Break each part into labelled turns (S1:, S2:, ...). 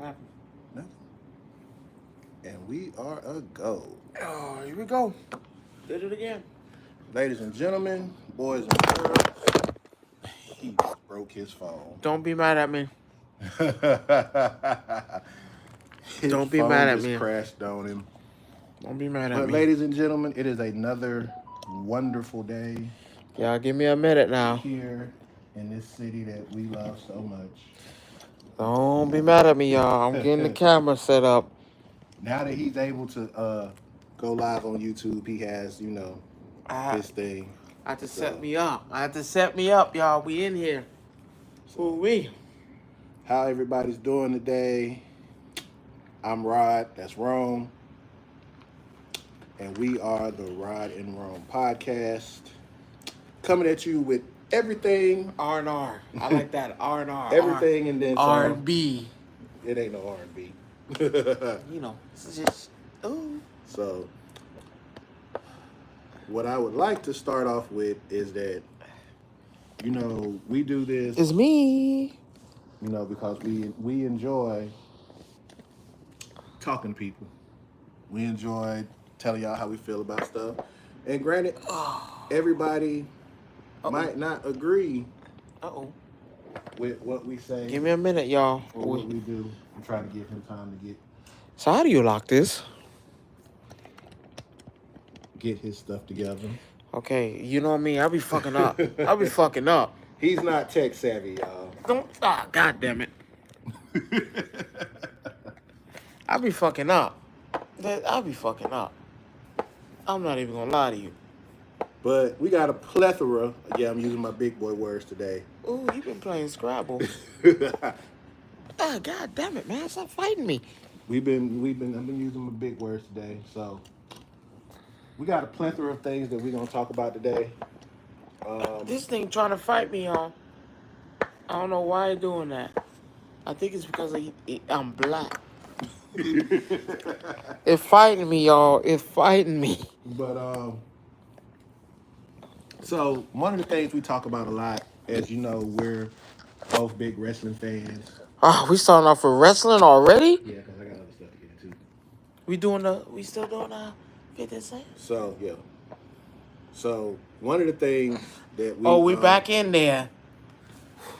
S1: What happened?
S2: Nothing. And we are a go.
S1: Oh, here we go. Did it again.
S2: Ladies and gentlemen, boys and girls, he broke his phone.
S1: Don't be mad at me.
S2: His
S1: Don't be
S2: phone
S1: mad at
S2: just
S1: me.
S2: crashed on him.
S1: Don't be mad at
S2: But,
S1: me.
S2: ladies and gentlemen, it is another wonderful day
S1: Y'all give me a minute now.
S2: here in this city that we love so much.
S1: Don't be mad at me, y'all. I'm getting the camera set up.
S2: Now that he's able to go live on YouTube, he has,
S1: I
S2: his thing.
S1: had to
S2: So,
S1: set me up. I had to set me up, y'all. We in here. Who we?
S2: how everybody's doing today? I'm Rod. That's Rome. And we are the Rod and Rome podcast. Coming at you with everything.
S1: R&R. I like that. R&R.
S2: Everything and then some.
S1: R&B.
S2: It ain't no R&B.
S1: You know, it's just, ooh.
S2: So, what I would like to start off with is that, we do this,
S1: It's me.
S2: because we enjoy talking to people. We enjoy telling y'all how we feel about stuff. And granted, everybody might not agree
S1: Uh-oh.
S2: with what we say
S1: Give me a minute, y'all.
S2: or what we do. I'm trying to give him time to
S1: So how do you lock this?
S2: get his stuff together.
S1: Okay, you know me. I'll be fucking up. I'll be fucking up.
S2: He's not tech savvy, y'all.
S1: Don't. Ah, God damn it. I'll be fucking up. I'll be fucking up. I'm not even gonna lie to you.
S2: But we got a plethora. Yeah, I'm using my big boy words today.
S1: Ooh, you been playing Scrabble. Ah, God damn it, man. Stop fighting me.
S2: I've been using my big words today. So we got a plethora of things that we're gonna talk about today.
S1: This thing trying to fight me, y'all. I don't know why it's doing that. I think it's because I'm black. It's fighting me, y'all. It's fighting me.
S2: But so one of the things we talk about a lot, as you know, we're both big wrestling fans.
S1: Oh, we starting off with wrestling already?
S2: Yeah, because I got other stuff to get into.
S1: We still doing 50 Cent?
S2: So yeah. So one of the things that
S1: we back in there.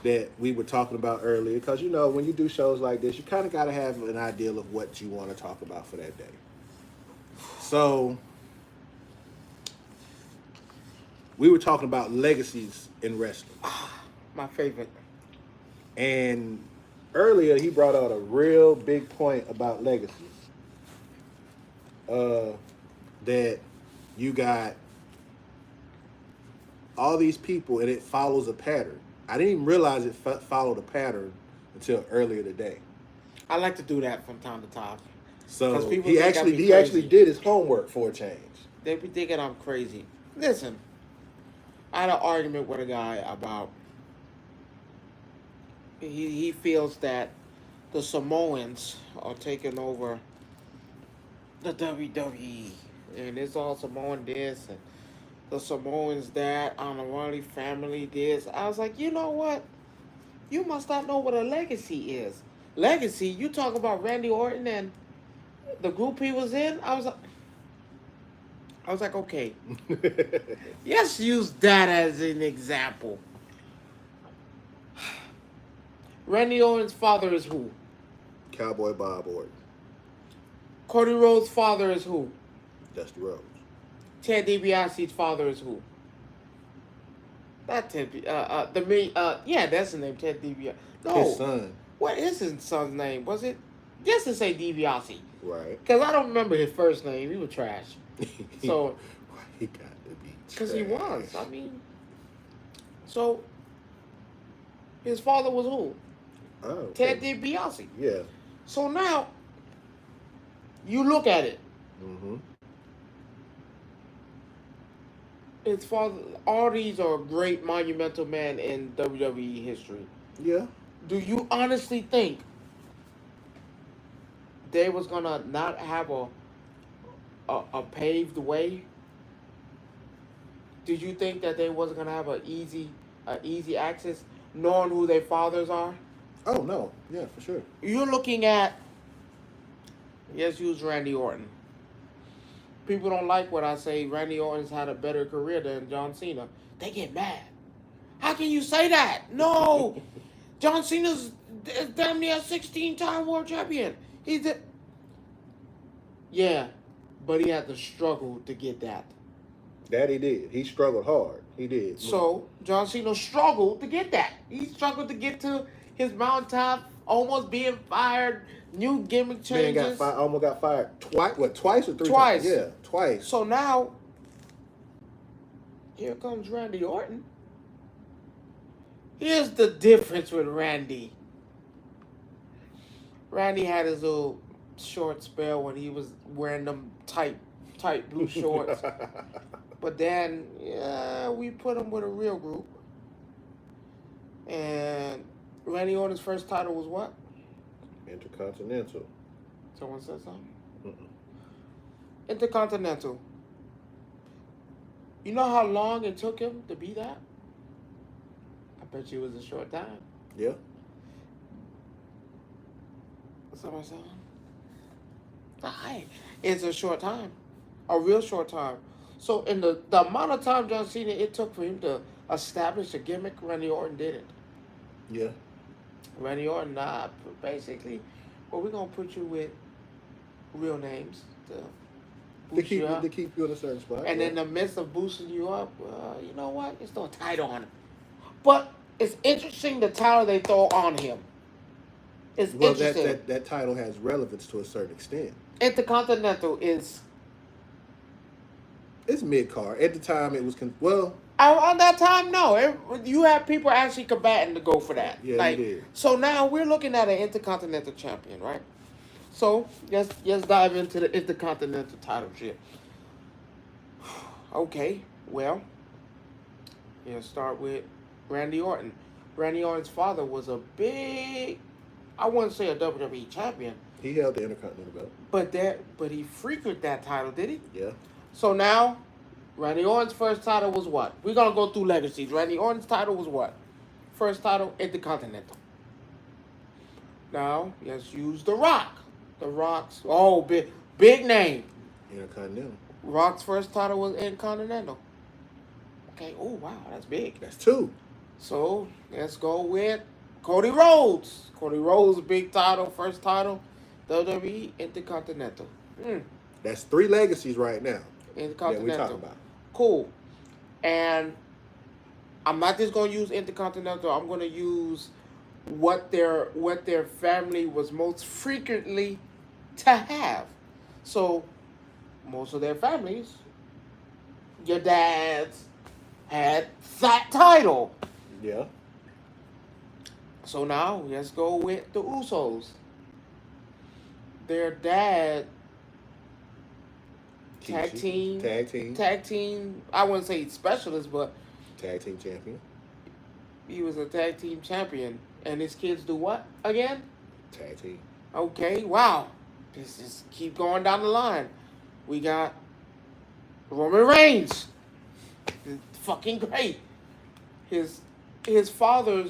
S2: That we were talking about earlier, because when you do shows like this, you kind of got to have an idea of what you want to talk about for that day. So we were talking about legacies in wrestling.
S1: My favorite.
S2: And earlier he brought out a real big point about legacies. That you got all these people and it follows a pattern. I didn't even realize it followed a pattern until earlier today.
S1: I like to do that from time to time.
S2: So he actually did his homework for a change.
S1: They be thinking I'm crazy. Listen, I had an argument with a guy about he feels that the Samoans are taking over the WWE, and it's all Samoan this and the Samoans that, Honorary family this. I was like, you know what? You must not know what a legacy is. Legacy, you talk about Randy Orton and the group he was in. I was like, okay. Let's use that as an example. Randy Orton's father is who?
S2: Cowboy Bob Orton.
S1: Cody Rhodes' father is who?
S2: Dusty Rhodes.
S1: Ted DiBiase's father is who? Not Ted. Yeah, that's the name, Ted DiBiase. No,
S2: his son.
S1: What is his son's name? Was it? Just to say DiBiase.
S2: Right.
S1: Because I don't remember his first name. He was trash. So.
S2: He got to be.
S1: Because he was. I mean. So. His father was who?
S2: Oh. Okay.
S1: Ted DiBiase.
S2: Yeah.
S1: So now. You look at it.
S2: Mm-hmm.
S1: His father. All these are great monumental men in WWE history.
S2: Yeah.
S1: Do you honestly think they was gonna not have a paved way? Did you think that they wasn't gonna have an easy access, knowing who their fathers are?
S2: Oh no, yeah, for sure.
S1: You're looking at, let's use Randy Orton. People don't like what I say. Randy Orton's had a better career than John Cena. They get mad. How can you say that? No, John Cena's damn near 16-time world champion. He's a, yeah, but he had to struggle to get that.
S2: That he did. He struggled hard. He did.
S1: So John Cena struggled to get that. He struggled to get to his mountaintop, almost being fired, new gimmick
S2: Man
S1: changes.
S2: almost got fired twice. What, twice or three
S1: Twice.
S2: times? Yeah, twice.
S1: So now, here comes Randy Orton. Here's the difference with Randy. Randy had his little short spell when he was wearing them tight blue shorts. But then, yeah, we put him with a real group. And Randy Orton's first title was what?
S2: Intercontinental.
S1: Someone said something?
S2: Mm-mm.
S1: Intercontinental. You know how long it took him to be that? I bet you it was a short time.
S2: Yeah.
S1: Someone said, it's a short time. A real short time. So in the amount of time John Cena it took for him to establish a gimmick, Randy Orton didn't.
S2: Yeah.
S1: Randy Orton, basically, well, we're going to put you with real names to boost you up.
S2: To keep you in a certain spot.
S1: And in the midst of boosting you up, you know what? It's no title on him. But it's interesting the title they throw on him. It's interesting.
S2: That title has relevance to a certain extent.
S1: Intercontinental is...
S2: It's mid-card. At the time, it was...
S1: on that time, no. You had people actually combating to go for that.
S2: Yeah, you did.
S1: So now we're looking at an Intercontinental champion, right? So let's dive into the Intercontinental title shit. Okay, well, start with Randy Orton. Randy Orton's father was a big, I wouldn't say a WWE champion.
S2: He held the Intercontinental belt.
S1: But he frequented that title, did he?
S2: Yeah.
S1: So now, Randy Orton's first title was what? We're going to go through legacies. Randy Orton's title was what? First title, Intercontinental. Now, let's use The Rock. The Rock's, big name.
S2: Intercontinental.
S1: Rock's first title was Intercontinental. Okay, oh, wow, that's big.
S2: That's two.
S1: So, let's go with Cody Rhodes. Cody Rhodes, big title, first title, WWE Intercontinental.
S2: That's three legacies right now.
S1: Intercontinental.
S2: That we're talking about.
S1: Cool. And I'm not just going to use Intercontinental. I'm going to use what their family was most frequently to have. So, most of their families, your dads had that title.
S2: Yeah.
S1: So now, let's go with the Usos. Their dad... Tag team. I wouldn't say specialist, but
S2: tag team champion.
S1: He was a tag team champion, and his kids do what again?
S2: Tag team.
S1: Okay, wow. Just keep going down the line. We got Roman Reigns. It's fucking great. His father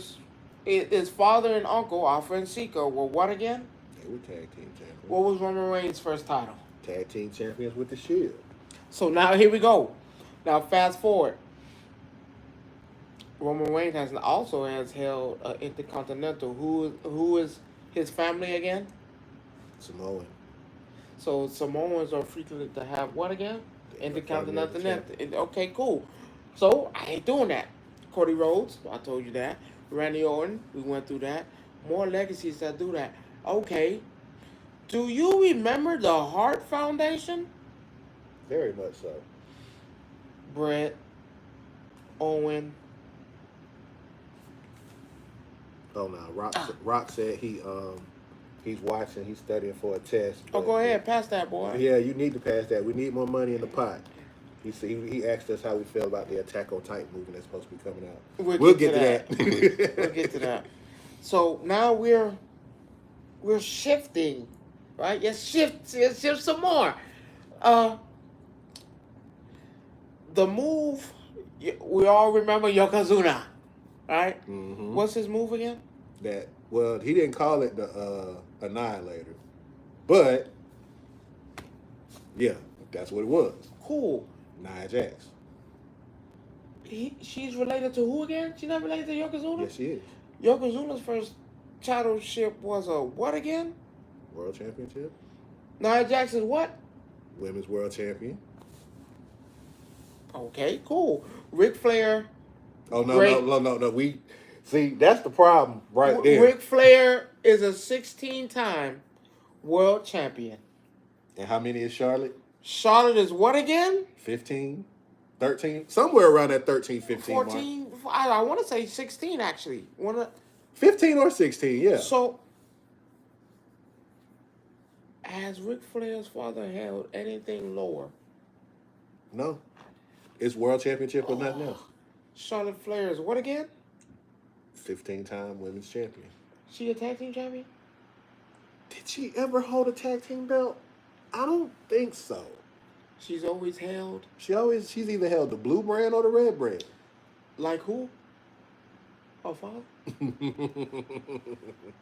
S1: and uncle Alpha and Sika were what again?
S2: They were tag team champions.
S1: What was Roman Reigns' first title?
S2: Tag team champions with the Shield.
S1: So now here we go. Now fast forward. Roman Reigns also has held Intercontinental. Who is his family again?
S2: Samoan.
S1: So Samoans are frequent to have what again? Intercontinental. Okay, cool. So I ain't doing that. Cody Rhodes, I told you that. Randy Orton, we went through that. More legacies that do that. Okay. Do you remember the Hart Foundation?
S2: Very much so.
S1: Bret, Owen.
S2: Oh no, Rock said he's watching, he's studying for a test.
S1: Oh, go ahead, pass that, boy.
S2: Yeah, you need to pass that. We need more money in the pot. He asked us how we feel about the Attack on Titan movie that's supposed to be coming out. We'll get to that.
S1: We'll get to that. So now we're shifting, right? Let's shift some more. The move, we all remember Yokozuna, right?
S2: Mm-hmm.
S1: What's his move again?
S2: That Well, he didn't call it the Annihilator, but yeah, that's what it was.
S1: Cool.
S2: Nia Jax.
S1: She's related to who again? She's not related to Yokozuna?
S2: Yes, she is.
S1: Yokozuna's first titleship was a what again?
S2: World Championship.
S1: Nia Jackson's what?
S2: Women's World Champion.
S1: Okay, cool. Ric Flair.
S2: Oh no. We see that's the problem right there.
S1: Ric Flair is a 16-time world champion.
S2: And how many is Charlotte?
S1: Charlotte is what again?
S2: 15, 13, somewhere around that 13, 15
S1: 14.
S2: mark.
S1: I want to say 16 actually.
S2: 15 or 16, yeah.
S1: So, has Ric Flair's father held anything lower?
S2: No. It's World Championship or nothing else.
S1: Charlotte Flair is what again?
S2: 15-time women's champion.
S1: She a tag team champion?
S2: Did she ever hold a tag team belt? I don't think so.
S1: She's always held.
S2: She's either held the blue brand or the red brand.
S1: Like who? Her father?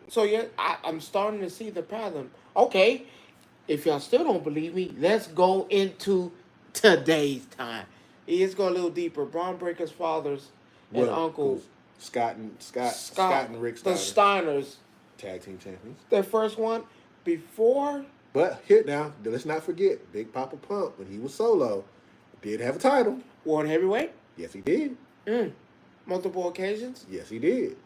S1: So yeah, I'm starting to see the pattern. Okay, if y'all still don't believe me, let's go into today's time. Let's go a little deeper. Braun Breaker's fathers and uncles.
S2: Scott and Rick Steiner.
S1: The Steiners.
S2: Tag team champions.
S1: Their first one before.
S2: But here now, let's not forget, Big Papa Pump, when he was solo, did have a title.
S1: World Heavyweight?
S2: Yes, he did.
S1: Multiple occasions?
S2: Yes, he did.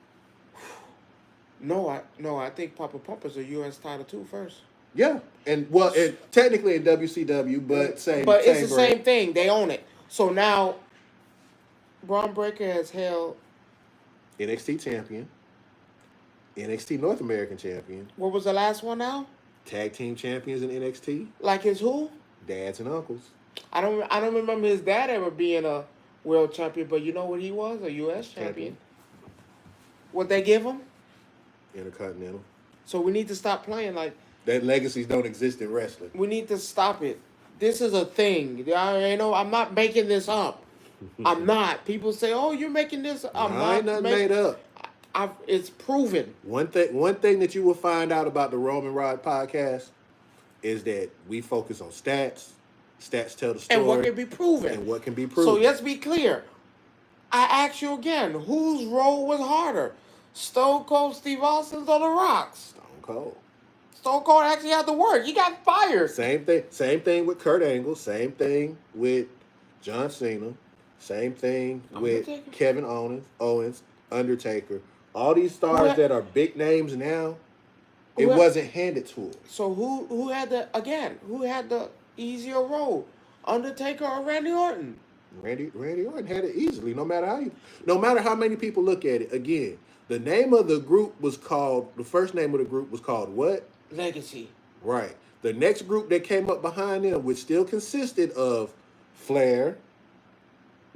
S1: No, I think Papa Pump is a U.S. title too first.
S2: Yeah, and technically in WCW, but it's the
S1: same thing. They own it. So now, Braun Breaker has held
S2: NXT champion, NXT North American champion.
S1: What was the last one now?
S2: Tag team champions in NXT.
S1: Like his who?
S2: Dads and uncles.
S1: I don't remember his dad ever being a world champion, but you know what he was? A U.S. champion. What they give him?
S2: Intercontinental.
S1: So we need to stop playing like
S2: that. Legacies don't exist in wrestling.
S1: We need to stop it. This is a thing. I'm not making this up. I'm not. People say, "Oh, you're making this."
S2: I ain't nothing made up.
S1: It's proven.
S2: One thing that you will find out about the Roman Rod podcast is that we focus on stats. Stats tell the story.
S1: And what can be proven.
S2: So
S1: let's be clear. I ask you again, whose role was harder? Stone Cold Steve Austin's or The Rock's?
S2: Stone Cold.
S1: Stone Cold actually had to work. He got fired.
S2: Same thing with Kurt Angle. Same thing with John Cena. Same thing with Kevin Owens, Undertaker. All these stars that are big names now, it wasn't handed to them.
S1: So who had the easier role? Undertaker or Randy Orton?
S2: Randy Orton had it easily, no matter how many people look at it. Again, the name of the group was called, the first name of the group was called what?
S1: Legacy.
S2: Right. The next group that came up behind them, which still consisted of Flair.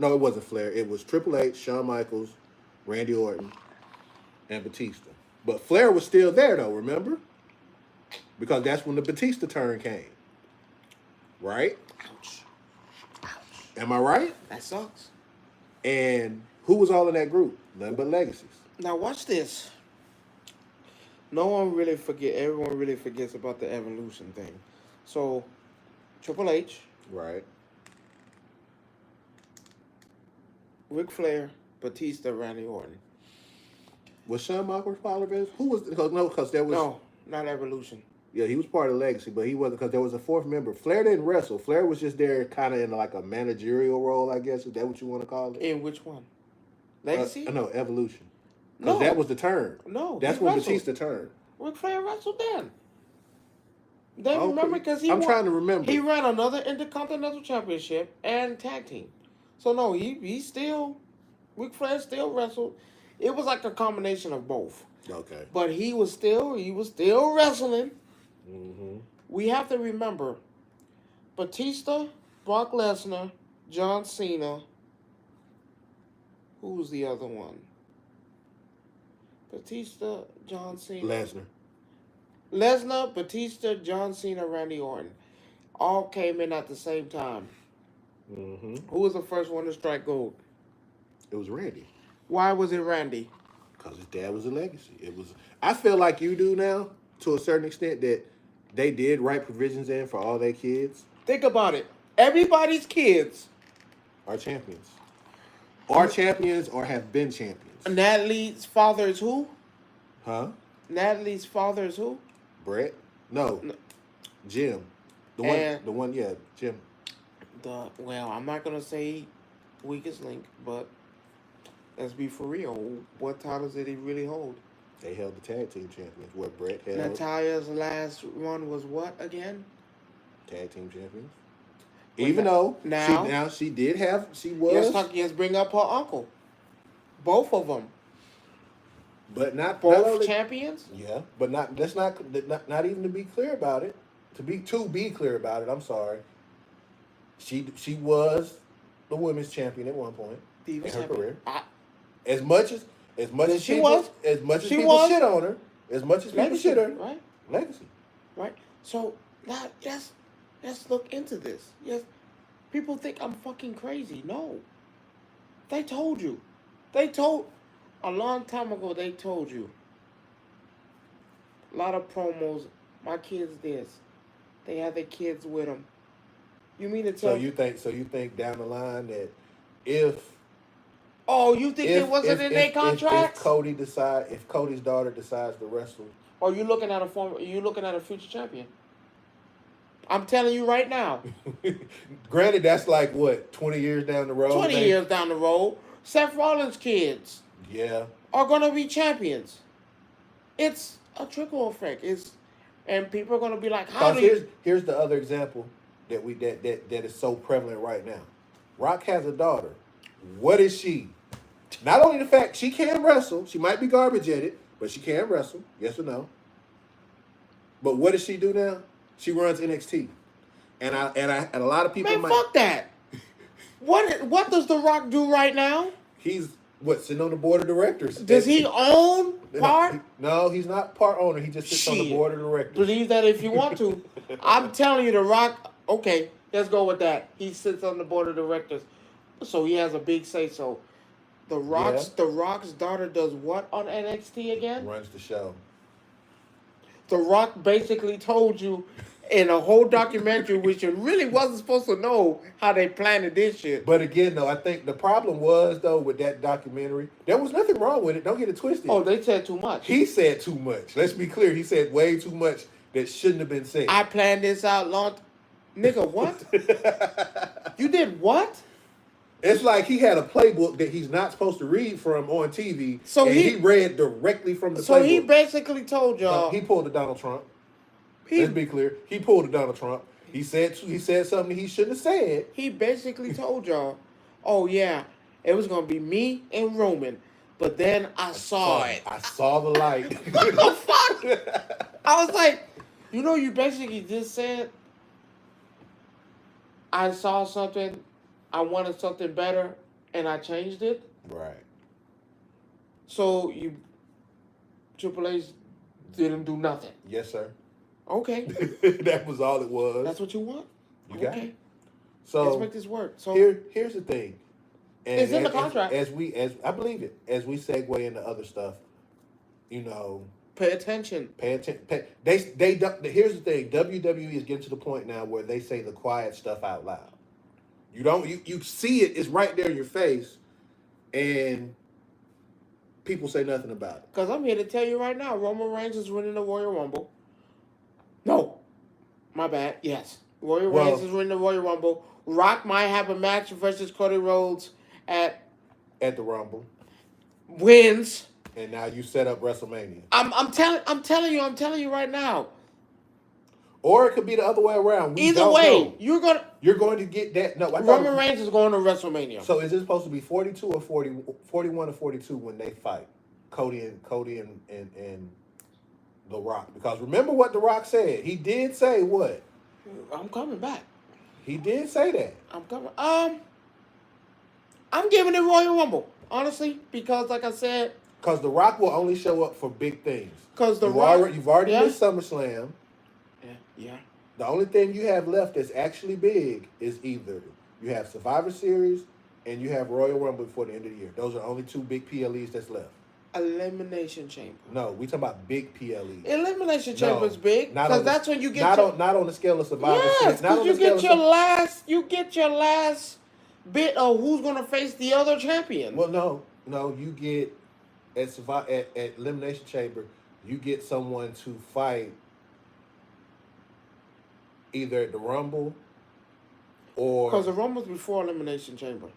S2: No, it wasn't Flair. It was Triple H, Shawn Michaels, Randy Orton, and Batista. But Flair was still there, though, remember? Because that's when the Batista turn came. Right?
S1: Ouch.
S2: Am I right?
S1: That sucks.
S2: And who was all in that group? Nothing but legacies.
S1: Now watch this. Everyone really forgets about the evolution thing. So, Triple H.
S2: Right.
S1: Ric Flair, Batista, Randy Orton.
S2: Was Shawn Michaels part of it? Who was? Because there was.
S1: No, not Evolution.
S2: Yeah, he was part of Legacy, but he wasn't because there was a fourth member. Flair didn't wrestle. Flair was just there, kind of in like a managerial role, I guess. Is that what you want to call it?
S1: In which one? Legacy?
S2: No, Evolution. Because that was the turn.
S1: No,
S2: that's when Batista turned.
S1: Ric Flair wrestled then. Remember because
S2: I'm trying to remember.
S1: He ran another Intercontinental Championship and tag team. So no, Ric Flair still wrestled. It was like a combination of both.
S2: Okay.
S1: But he was still wrestling.
S2: Mm-hmm.
S1: We have to remember Batista, Brock Lesnar, John Cena. Who was the other one? Batista, John Cena. Lesnar, Batista, John Cena, Randy Orton. All came in at the same time.
S2: Mm-hmm.
S1: Who was the first one to strike gold?
S2: It was Randy.
S1: Why was it Randy?
S2: Because his dad was a legacy. It was. I feel like you do now, to a certain extent, that they did write provisions in for all their kids
S1: Think about it. Everybody's kids.
S2: are champions. Are champions or have been champions.
S1: Natalie's father is who?
S2: Huh?
S1: Natalie's father is who?
S2: Brett? No. Jim. The one, yeah, Jim.
S1: Well, I'm not gonna say weakest link, but let's be for real. What titles did he really hold?
S2: They held the tag team champions. What Brett held.
S1: Natalia's last one was what again?
S2: Tag team champions. Even though she did have, she was.
S1: Let's bring up her uncle. Both of them.
S2: But not
S1: both
S2: not only,
S1: champions.
S2: Yeah, but not. Let's not even to be clear about it. To be clear about it. I'm sorry. She was the women's champion at one point in her career. As much as people shit on her, as much as people shit on her,
S1: right?
S2: Legacy,
S1: right? So now let's look into this. Yes, people think I'm fucking crazy. No, they told you. A long time ago, they told you. A lot of promos. My kids this. They have their kids with them. You mean to tell?
S2: So you think down the line that if.
S1: Oh, you think it wasn't in their contracts?
S2: If Cody's daughter decides to wrestle.
S1: Or you looking at a future champion? I'm telling you right now.
S2: Granted, that's like what 20 years down the road.
S1: 20 years down the road, Seth Rollins' kids.
S2: Yeah.
S1: Are gonna be champions. It's a trickle effect. And people are gonna be like, how do you?
S2: Here's the other example that is so prevalent right now. Rock has a daughter. What is she? Not only the fact she can wrestle, she might be garbage at it, but she can wrestle. Yes or no? But what does she do now? She runs NXT, and a lot of people.
S1: Man, fuck that. What does The Rock do right now?
S2: He's sitting on the board of directors.
S1: Does he own part?
S2: No, he's not part owner. He just sits on the board of directors.
S1: Believe that if you want to. I'm telling you, The Rock. Okay, let's go with that. He sits on the board of directors, so he has a big say. So, The Rock's daughter does what on NXT again?
S2: Runs the show.
S1: The Rock basically told you in a whole documentary, which you really wasn't supposed to know how they planned this shit.
S2: But again, though, I think the problem was, though, with that documentary, there was nothing wrong with it. Don't get it twisted.
S1: Oh, they said too much.
S2: He said too much. Let's be clear. He said way too much that shouldn't have been said.
S1: I planned this out long. Nigga, what? You did what?
S2: It's like he had a playbook that he's not supposed to read from on TV, so he read directly from the playbook.
S1: So he basically told y'all.
S2: He pulled a Donald Trump. Let's be clear. He pulled a Donald Trump. He said something he shouldn't have said.
S1: He basically told y'all, oh, yeah, it was going to be me and Roman. But then I saw it.
S2: I saw the light.
S1: What the fuck? I was like, you basically just said, I saw something, I wanted something better, and I changed it.
S2: Right.
S1: So Triple H didn't do nothing.
S2: Yes, sir.
S1: Okay.
S2: That was all it was.
S1: That's what you want?
S2: You got it.
S1: So let's make this work. So
S2: here's the thing. And
S1: it's in the contract.
S2: As I believe it, as we segue into other stuff,
S1: pay attention.
S2: Pay attention. Here's the thing. WWE is getting to the point now where they say the quiet stuff out loud. You see it, it's right there in your face, and people say nothing about it.
S1: Because I'm here to tell you right now, Roman Reigns is winning the Royal Rumble. No. My bad. Yes. Reigns is winning the Royal Rumble. Rock might have a match versus Cody Rhodes at
S2: the Rumble.
S1: Wins.
S2: And now you set up WrestleMania.
S1: I'm telling you right now.
S2: Or it could be the other way around.
S1: Either way, you're
S2: going to get that. No,
S1: Roman Reigns is going to WrestleMania.
S2: So is it supposed to be 42 or 41 or 42 when they fight? Cody and The Rock. Because remember what The Rock said. He did say what?
S1: I'm coming back.
S2: He did say that.
S1: I'm coming. I'm giving it Royal Rumble, honestly, because like I said.
S2: Because The Rock will only show up for big things.
S1: Because
S2: you've already missed SummerSlam.
S1: Yeah.
S2: The only thing you have left that's actually big is either you have Survivor Series and you have Royal Rumble before the end of the year. Those are only two big PLEs that's left.
S1: Elimination Chamber.
S2: No, we talking about big PLEs.
S1: Elimination
S2: No,
S1: Chamber is big
S2: not
S1: because
S2: on the,
S1: that's when you get
S2: not on the scale of Survivor
S1: yes,
S2: Series. Not
S1: because
S2: on the scale of
S1: you get your last bit of who's gonna face the other champion.
S2: Well, no, you get at Elimination Chamber, you get someone to fight either at the Rumble or
S1: Because the Rumble's before Elimination Chamber.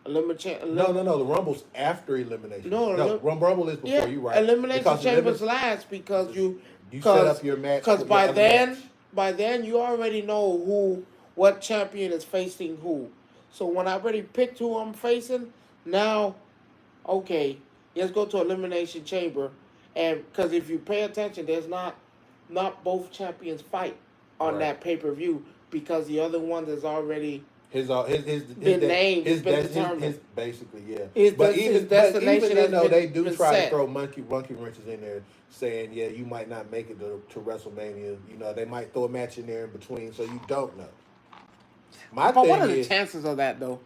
S2: no, the Rumble's after Elimination.
S1: No,
S2: Rumble is before
S1: yeah,
S2: you, right?
S1: Elimination
S2: Because
S1: Chamber's last because you
S2: set up your match.
S1: Because
S2: match.
S1: by then you already know what champion is facing who. So when I already picked who I'm facing, now, okay, let's go to Elimination Chamber, and because if you pay attention, there's not both champions fight on that pay-per-view because the other one is already been named. His
S2: basically, yeah.
S1: But even
S2: then, though, they do try
S1: set.
S2: to throw monkey wrenches in there, saying, yeah, you might not make it to WrestleMania. You know, they might throw a match in there in between, so you don't know.
S1: But what are the chances of that, though?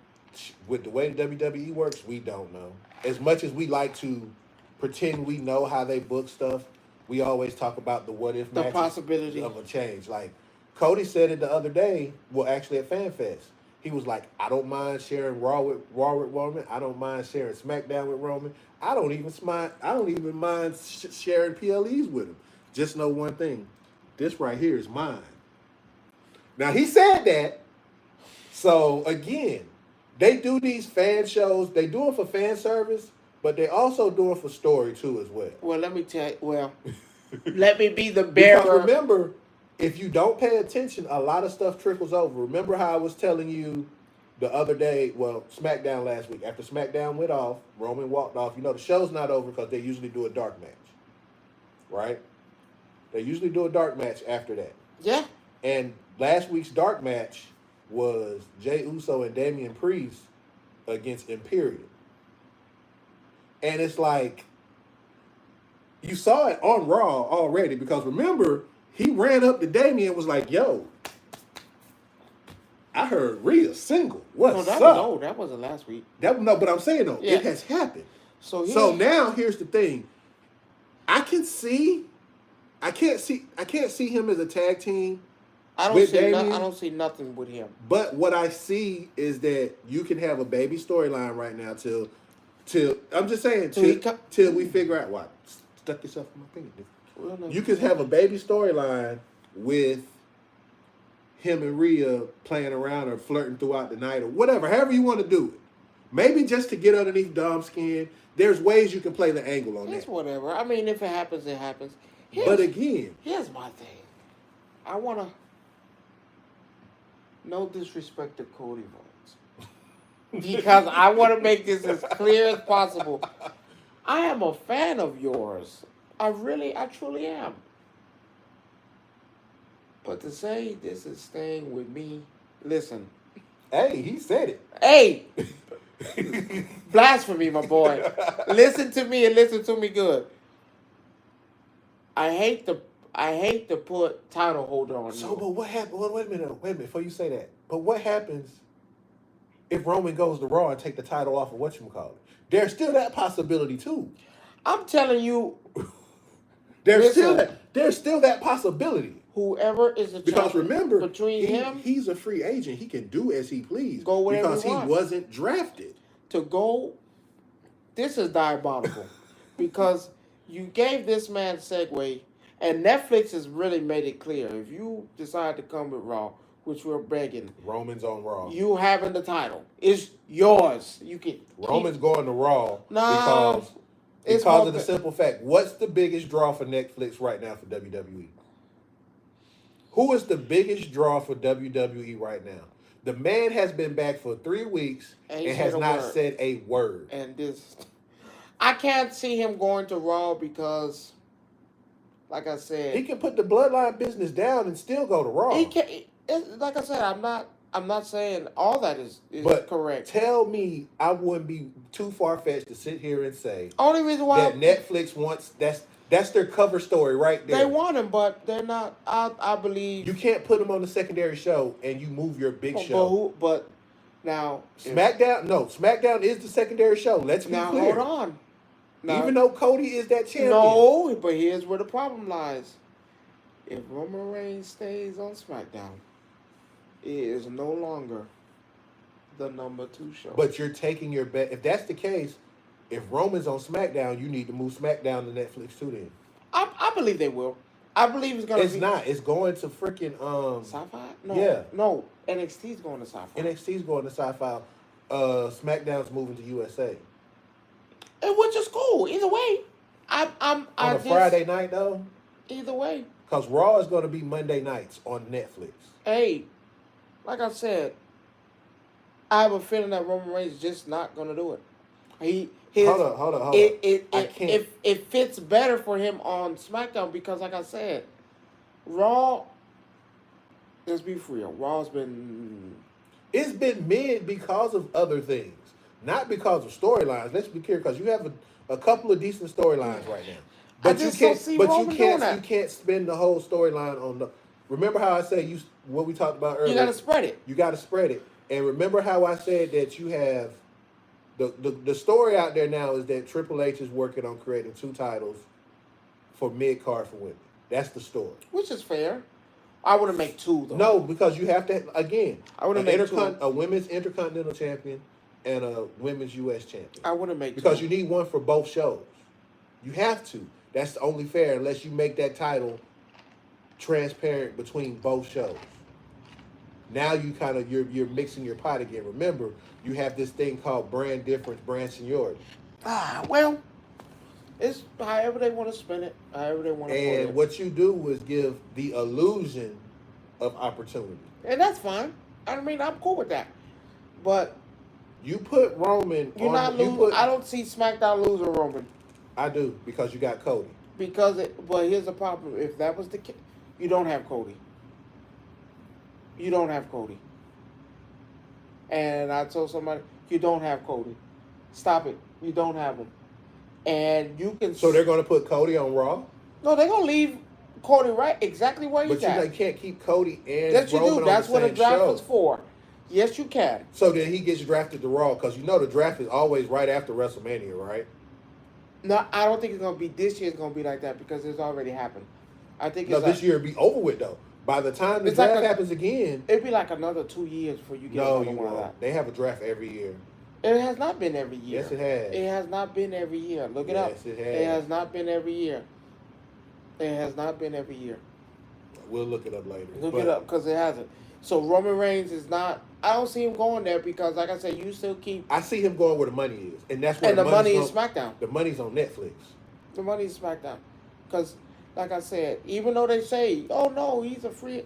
S2: With the way the WWE works, we don't know. As much as we like to pretend we know how they book stuff, we always talk about the what if
S1: the possibility
S2: of a change. Like Cody said it the other day, well, actually at FanFest. He was like, I don't mind sharing Raw with Roman. I don't mind sharing SmackDown with Roman. I don't even mind sharing PLEs with him. Just know one thing. This right here is mine. Now, he said that. So, again, they do these fan shows. They do it for fan service, but they also do it for story, too, as well.
S1: Well, let me tell you. Let me be the bearer.
S2: Because remember, if you don't pay attention, a lot of stuff trickles over. Remember how I was telling you the other day, well, SmackDown last week. After SmackDown went off, Roman walked off. You know, the show's not over because they usually do a dark match, right? They usually do a dark match after that.
S1: Yeah.
S2: And last week's dark match was Jey Uso and Damian Priest against Imperium. And it's like, you saw it on Raw already because remember, he ran up to Damian and was like, yo, I heard Rhea's single. What's up?
S1: No, that wasn't last week.
S2: No, but I'm saying, though, it has happened. So now, here's the thing. I can't see him as a tag team.
S1: I don't see nothing with him.
S2: But what I see is that you can have a baby storyline right now till I'm just saying till we figure out why. Stuck yourself in my finger. Well, no. You could have a baby storyline with him and Rhea playing around or flirting throughout the night or whatever, however you want to do it. Maybe just to get underneath Dom's skin. There's ways you can play the angle on that.
S1: It's whatever. I mean, if it happens, it happens.
S2: But again,
S1: here's my thing. I want to. No disrespect to Cody Rhodes. Because I want to make this as clear as possible. I am a fan of yours. I truly am. But to say this is staying with me, listen.
S2: Hey, he said it.
S1: Hey! Blasphemy, my boy. Listen to me and listen to me good. I hate to put title holder on you.
S2: So, but what happened? Well, wait a minute, before you say that. But what happens if Roman goes to Raw and take the title off of whatchamacallit? There's still that possibility, too.
S1: I'm telling you.
S2: There's still that possibility.
S1: Whoever is a
S2: because remember,
S1: between him,
S2: he's a free agent. He can do as he please.
S1: Go wherever
S2: because
S1: he wants.
S2: Wasn't drafted.
S1: This is diabolical because you gave this man segue, and Netflix has really made it clear. If you decide to come with Raw, which we're begging,
S2: Roman's on Raw.
S1: You having the title. It's yours. You can.
S2: Roman's going to Raw because of the simple fact. What's the biggest draw for Netflix right now for WWE? Who is the biggest draw for WWE right now? The man has been back for 3 weeks and has not said a word.
S1: And I can't see him going to Raw because, like I said,
S2: he can put the bloodline business down and still go to Raw.
S1: He can. Like I said, I'm not saying all that is correct.
S2: Tell me, I wouldn't be too far-fetched to sit here and say
S1: only reason why
S2: that Netflix wants that's their cover story right there.
S1: They want him, but they're not. I believe
S2: you can't put him on the secondary show and you move your big show.
S1: But now
S2: SmackDown, SmackDown is the secondary show. Let's be clear.
S1: Hold on. Now,
S2: Even though Cody is that champion.
S1: no, but here's where the problem lies. If Roman Reigns stays on SmackDown, it is no longer the number 2 show.
S2: But you're taking your bet. If that's the case, if Roman's on SmackDown, you need to move SmackDown to Netflix too. Then
S1: I believe they will. I believe it's gonna.
S2: It's not. It's going to freaking
S1: Sci-Fi. No,
S2: Yeah.
S1: no. NXT's going to Sci-Fi.
S2: NXT's going to Sci-Fi. SmackDown's moving to USA.
S1: And which is cool. Either way,
S2: On a Friday night though,
S1: Either way,
S2: because Raw is going to be Monday nights on Netflix.
S1: hey, like I said, I have a feeling that Roman Reigns is just not going to do it.
S2: Hold on.
S1: It fits better for him on SmackDown because, like I said, Raw. Let's be real. Raw's been.
S2: It's been mid because of other things, not because of storylines. Let's be clear, because you have a couple of decent storylines right now. But
S1: I just don't see Roman doing that.
S2: You can't spend the whole storyline on the. Remember how I said what we talked about earlier?
S1: You got to spread it.
S2: You got to spread it. And remember how I said that you have the story out there now is that Triple H is working on creating 2 titles for mid-card for women. That's the story.
S1: Which is fair. I wouldn't make 2 though.
S2: No, because you have to again.
S1: I wouldn't make 2.
S2: A women's intercontinental champion and a women's U.S. champion.
S1: I wouldn't make
S2: because
S1: 2.
S2: you need one for both shows. You have to. That's only fair unless you make that title transparent between both shows. Now you kind of you're mixing your pot again. Remember, you have this thing called brand difference, brand seniority.
S1: Well, it's however they want to spin it, however they want to put it.
S2: And what you do is give the illusion of opportunity.
S1: And that's fine. I mean, I'm cool with that. But
S2: you put Roman.
S1: I don't see SmackDown losing Roman.
S2: I do, because you got Cody.
S1: But here's the problem. If that was the case, you don't have Cody. You don't have Cody. And I told somebody, you don't have Cody. Stop it. You don't have him. And you can...
S2: So they're going to put Cody on Raw?
S1: No, they're going to leave Cody right exactly where he's at.
S2: But you can't keep Cody and
S1: Yes, you
S2: Roman
S1: do. That's
S2: on
S1: what
S2: the
S1: a
S2: same
S1: draft
S2: show.
S1: was for. Yes, you can.
S2: So then he gets drafted to Raw, because you know the draft is always right after WrestleMania, right?
S1: No, I don't think it's going to be... This year it's going to be like that because it's already happened. I think it's
S2: this year it'll be over with, though. By the time the draft happens again...
S1: It'd be like another 2 years before you get another one of that.
S2: They have a draft every year.
S1: It has not been every year.
S2: Yes, it has.
S1: It has not been every year. Look it up.
S2: Yes, it has.
S1: It has not been every year. It has not been every year.
S2: We'll look it up later.
S1: Look it up, because it hasn't. So Roman Reigns is not... I don't see him going there because, like I said, you still keep...
S2: I see him going where the money is. And that's where
S1: and the money is SmackDown.
S2: The money's on Netflix.
S1: The money is SmackDown. Because, like I said, even though they say, oh, no, he's a free...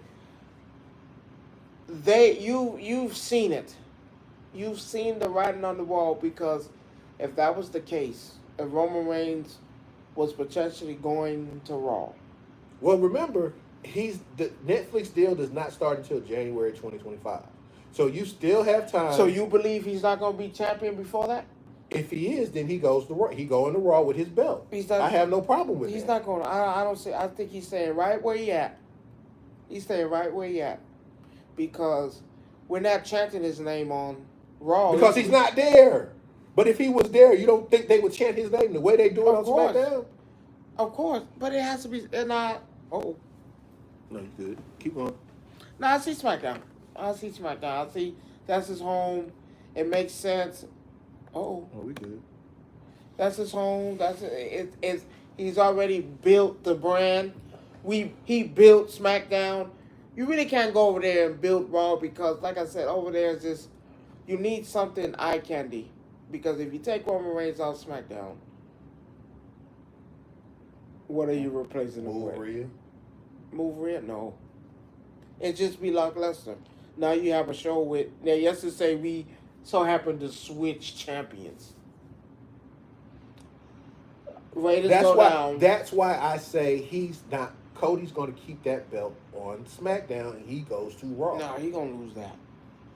S1: You've seen it. You've seen the writing on the wall, because if that was the case, if Roman Reigns was potentially going to Raw.
S2: Well, remember, the Netflix deal does not start until January 2025. So you still have time.
S1: So you believe he's not going to be champion before that?
S2: If he is, then he goes to Raw. He go into Raw with his belt. I have no problem with that.
S1: He's not going to. I don't see. I think he's staying right where he at. He's staying right where he at. Because we're not chanting his name on Raw.
S2: Because he's not there. But if he was there, you don't think they would chant his name the way they do it on SmackDown?
S1: Of course. But it has to be. And
S2: No, you good. Keep on.
S1: No, I see SmackDown. I see that's his home. It makes sense.
S2: Oh, we good.
S1: That's his home. He's already built the brand. He built SmackDown. You really can't go over there and build Raw because, like I said, over there is just, you need something eye candy. Because if you take Roman Reigns off SmackDown, what are you replacing him with? Move Rhea? No. It just be like Lesnar. Now you have a show with, now yesterday we so happened to switch champions. Raiders down.
S2: That's why I say Cody's going to keep that belt on SmackDown and he goes to Raw.
S1: No, he's going to lose that.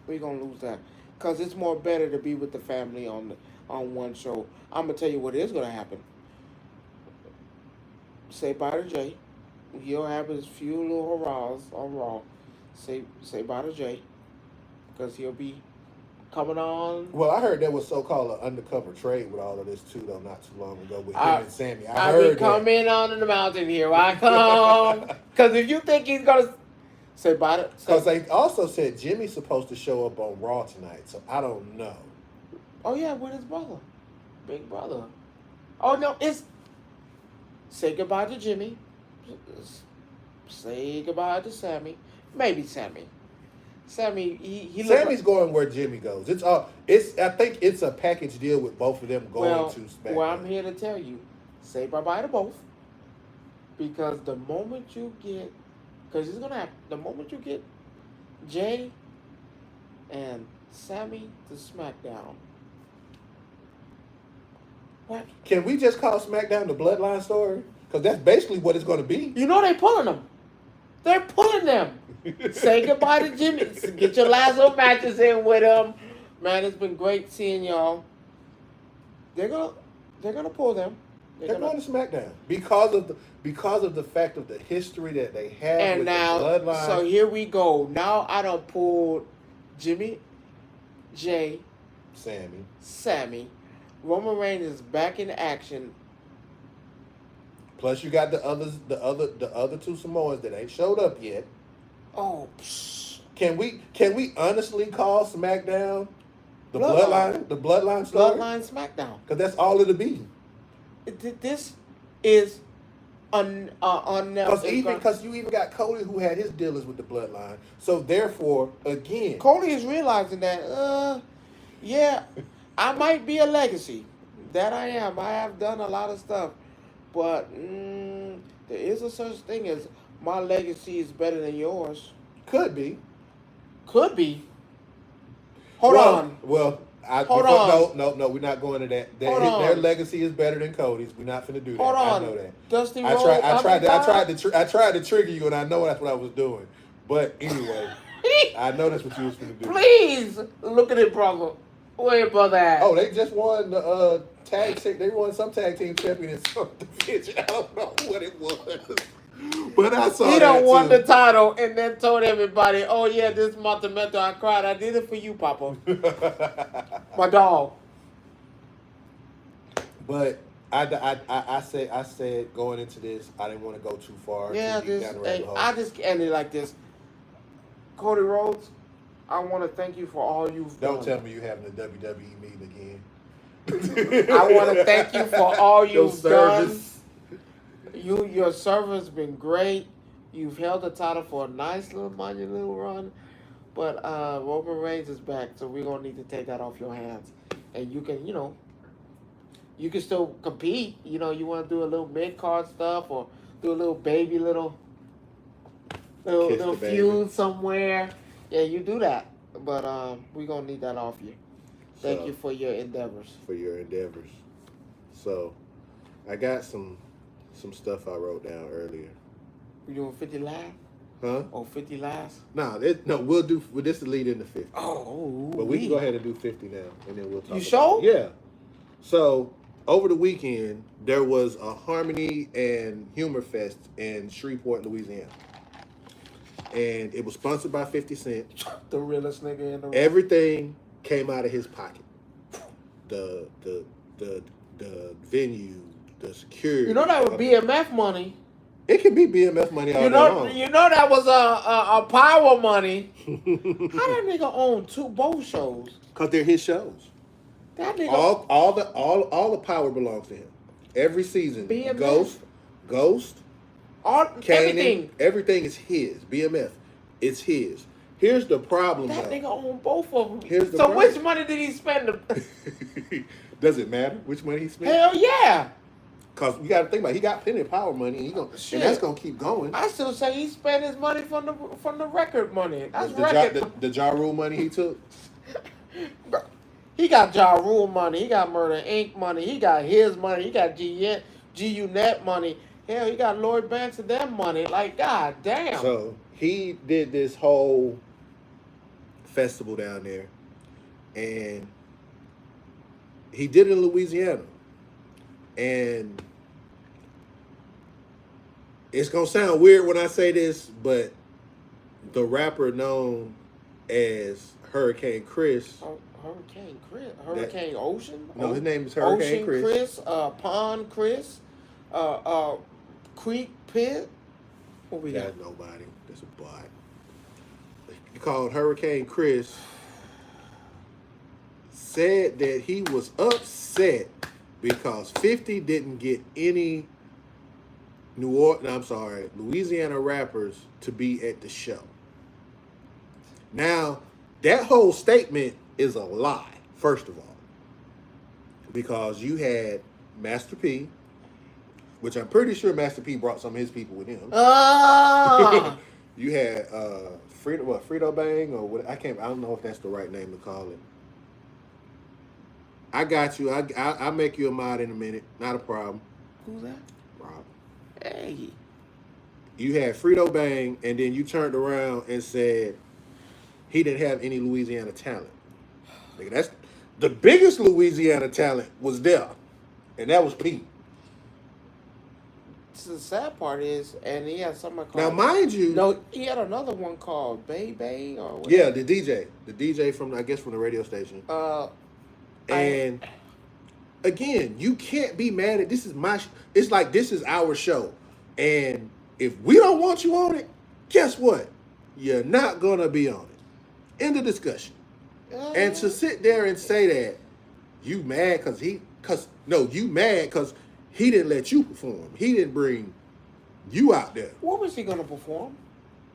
S1: We're going to lose that. Because it's more better to be with the family on one show. I'm going to tell you what is going to happen. Say bye to Jay. He'll have his few little hurrahs on Raw. Say bye to Jay. Because he'll be coming on.
S2: Well, I heard there was so-called an undercover trade with all of this too, though, not too long ago with him
S1: I,
S2: and Sammy. I
S1: I've been
S2: heard that.
S1: coming on the mountain here. I come. Because if you think he's going to say bye to...
S2: Because they also said Jimmy's supposed to show up on Raw tonight, so I don't know.
S1: Oh, yeah, with his brother. Big brother. Oh, no, it's... Say goodbye to Jimmy. Say goodbye to Sammy. Maybe Sammy. Sammy, he
S2: Sammy's going where Jimmy goes. I think it's a package deal with both of them going to SmackDown.
S1: Well, I'm here to tell you, say bye-bye to both. Because the moment you get... Because it's going to happen. The moment you get Jay and Sammy to SmackDown. What?
S2: Can we just call SmackDown the Bloodline story? Because that's basically what it's going to be.
S1: You know they're pulling them. They're pulling them. Say goodbye to Jimmy. Get your last little matches in with them. Man, it's been great seeing y'all. They're gonna pull them.
S2: They're going to SmackDown because of the fact of the history that they have
S1: and
S2: with
S1: now,
S2: the Bloodline.
S1: So here we go. Now I done pulled Jimmy, Jay, Sammy. Roman Reigns is back in action.
S2: Plus, you got the other two Samoans that ain't showed up yet.
S1: Oh,
S2: can we honestly call SmackDown the Bloodline story?
S1: Bloodline SmackDown.
S2: Because that's all it'll be.
S1: This is
S2: because you even got Cody who had his dealings with the Bloodline. So therefore, again,
S1: Cody is realizing that yeah, I might be a legacy. That I am. I have done a lot of stuff, but there is a such thing as my legacy is better than yours.
S2: Could be.
S1: Hold on.
S2: Well,
S1: Hold on.
S2: No, we're not going to that. Their legacy is better than Cody's. We're not finna do that.
S1: Hold on.
S2: I know that.
S1: Dusty
S2: I tried to trigger you, and I know that's what I was doing. But anyway, I know that's what you was finna do.
S1: Please look at it, brother. Where your brother at?
S2: Oh, they just won the they won some tag team championship division. I don't know what it was. But I saw
S1: he
S2: that
S1: done won
S2: too.
S1: the title and then told everybody, "Oh yeah, this month of mental, I cried. I did it for you, Papa, my dog."
S2: But I said going into this, I didn't want to go too far.
S1: Yeah, I just ended like this. Cody Rhodes, I want to thank you for all you've done.
S2: Don't tell me you're having a WWE meeting
S1: again. I want to thank you for all you've done. Your service has been great. You've held the title for a nice little run. But Roman Reigns is back, so we're going to need to take that off your hands. And you can, you can still compete. You want to do a little mid-card stuff or do a little baby little feud somewhere. Yeah, you do that. But we're going to need that off you. Thank you for your endeavors.
S2: So, I got some stuff I wrote down earlier.
S1: You doing 50 live?
S2: Huh?
S1: Oh, 50 lives?
S2: No, we'll do this to lead into 50.
S1: Oh,
S2: but we can go ahead and do 50 now, and then we'll talk.
S1: You sure?
S2: Yeah. So over the weekend, there was a Harmony and Humor Fest in Shreveport, Louisiana, and it was sponsored by 50 Cent.
S1: The realest nigga in the room.
S2: Everything came out of his pocket. The venue, the security.
S1: You know that was BMF money.
S2: It can be BMF money all day long.
S1: You know that was a power money. How that nigga own both shows?
S2: Because they're his shows.
S1: That nigga
S2: all the power belongs to him. Every season,
S1: BMF.
S2: Ghost, Kanan, everything is his. BMF, it's his. Here's the problem.
S1: That nigga own both of them.
S2: Here's the
S1: so
S2: problem.
S1: which money did he spend?
S2: Does it matter which money he spent?
S1: Hell yeah.
S2: Because you got to think about it. He got plenty of power money, and that's gonna keep going.
S1: I still say he spent his money from the record money. That's
S2: the Ja Rule money he took.
S1: He got Ja Rule money. He got Murder Inc. money. He got his money. He got GU Net money. Hell, he got Lloyd Banks and them money. Like, god damn.
S2: So he did this whole festival down there, and he did it in Louisiana. And it's going to sound weird when I say this, but the rapper known as Hurricane Chris
S1: Hurricane Chris, Hurricane Ocean.
S2: No, his name is Hurricane
S1: Ocean
S2: Chris.
S1: Pond Chris, Creek Pit. What we got?
S2: That's nobody. That's a bot. He called Hurricane Chris. Said that he was upset because 50 didn't get any Louisiana rappers to be at the show. Now, that whole statement is a lie, first of all, because you had Master P, which I'm pretty sure Master P brought some of his people with him. You had Frito Bang, or what? I don't know if that's the right name to call it. I got you. I'll make you a mod in a minute. Not a problem.
S1: Who's that?
S2: Rob.
S1: Hey.
S2: You had Frito Bang, and then you turned around and said he didn't have any Louisiana talent. Nigga, that's the biggest Louisiana talent was there, and that was Pete.
S1: The sad part is, and he had something called.
S2: Now, mind you,
S1: no, he had another one called Bay Bay or whatever.
S2: Yeah, the DJ from the radio station. And again, you can't be mad at this. It's like this is our show, and if we don't want you on it, guess what? You're not gonna be on it. End of discussion. And to sit there and say that you mad because you mad because he didn't let you perform. He didn't bring you out there.
S1: What was he gonna perform?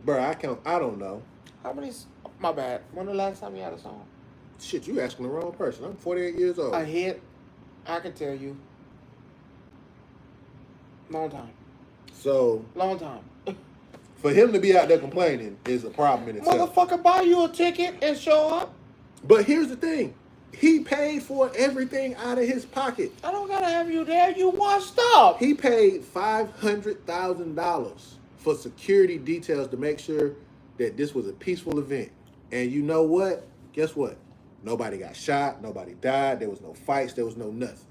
S2: Bro, I don't know.
S1: How many? My bad. When the last time you had a song?
S2: Shit, you asking the wrong person. I'm 48 years old.
S1: A hit? I can tell you. Long time.
S2: So
S1: long time.
S2: For him to be out there complaining is a problem in itself.
S1: Motherfucker, buy you a ticket and show up.
S2: But here's the thing. He paid for everything out of his pocket.
S1: I don't gotta have you there. You washed up.
S2: He paid $500,000 for security details to make sure that this was a peaceful event. And you know what? Guess what? Nobody got shot. Nobody died. There was no fights. There was no nothing.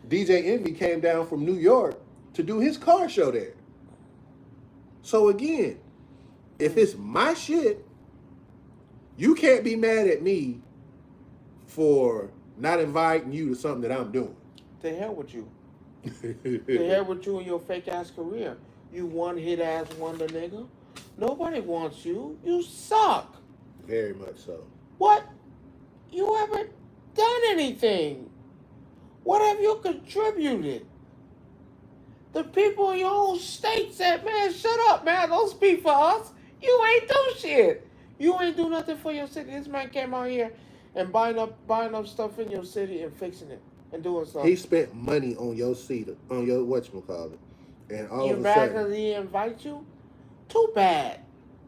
S2: DJ Envy came down from New York to do his car show there. So again, if it's my shit, you can't be mad at me for not inviting you to something that I'm doing.
S1: To hell with you. To hell with you and your fake ass career. You one hit ass wonder nigga. Nobody wants you. You suck.
S2: Very much so.
S1: What? You haven't done anything. What have you contributed? The people in your own state said, man, shut up, man. Don't speak for us. You ain't do shit. You ain't do nothing for your city. This man came out here and buying up stuff in your city and fixing it and doing stuff.
S2: He spent money on your seat, on your whatchamacallit. And all
S1: you
S2: of a
S1: mad
S2: sudden...
S1: because he didn't invite you? Too bad.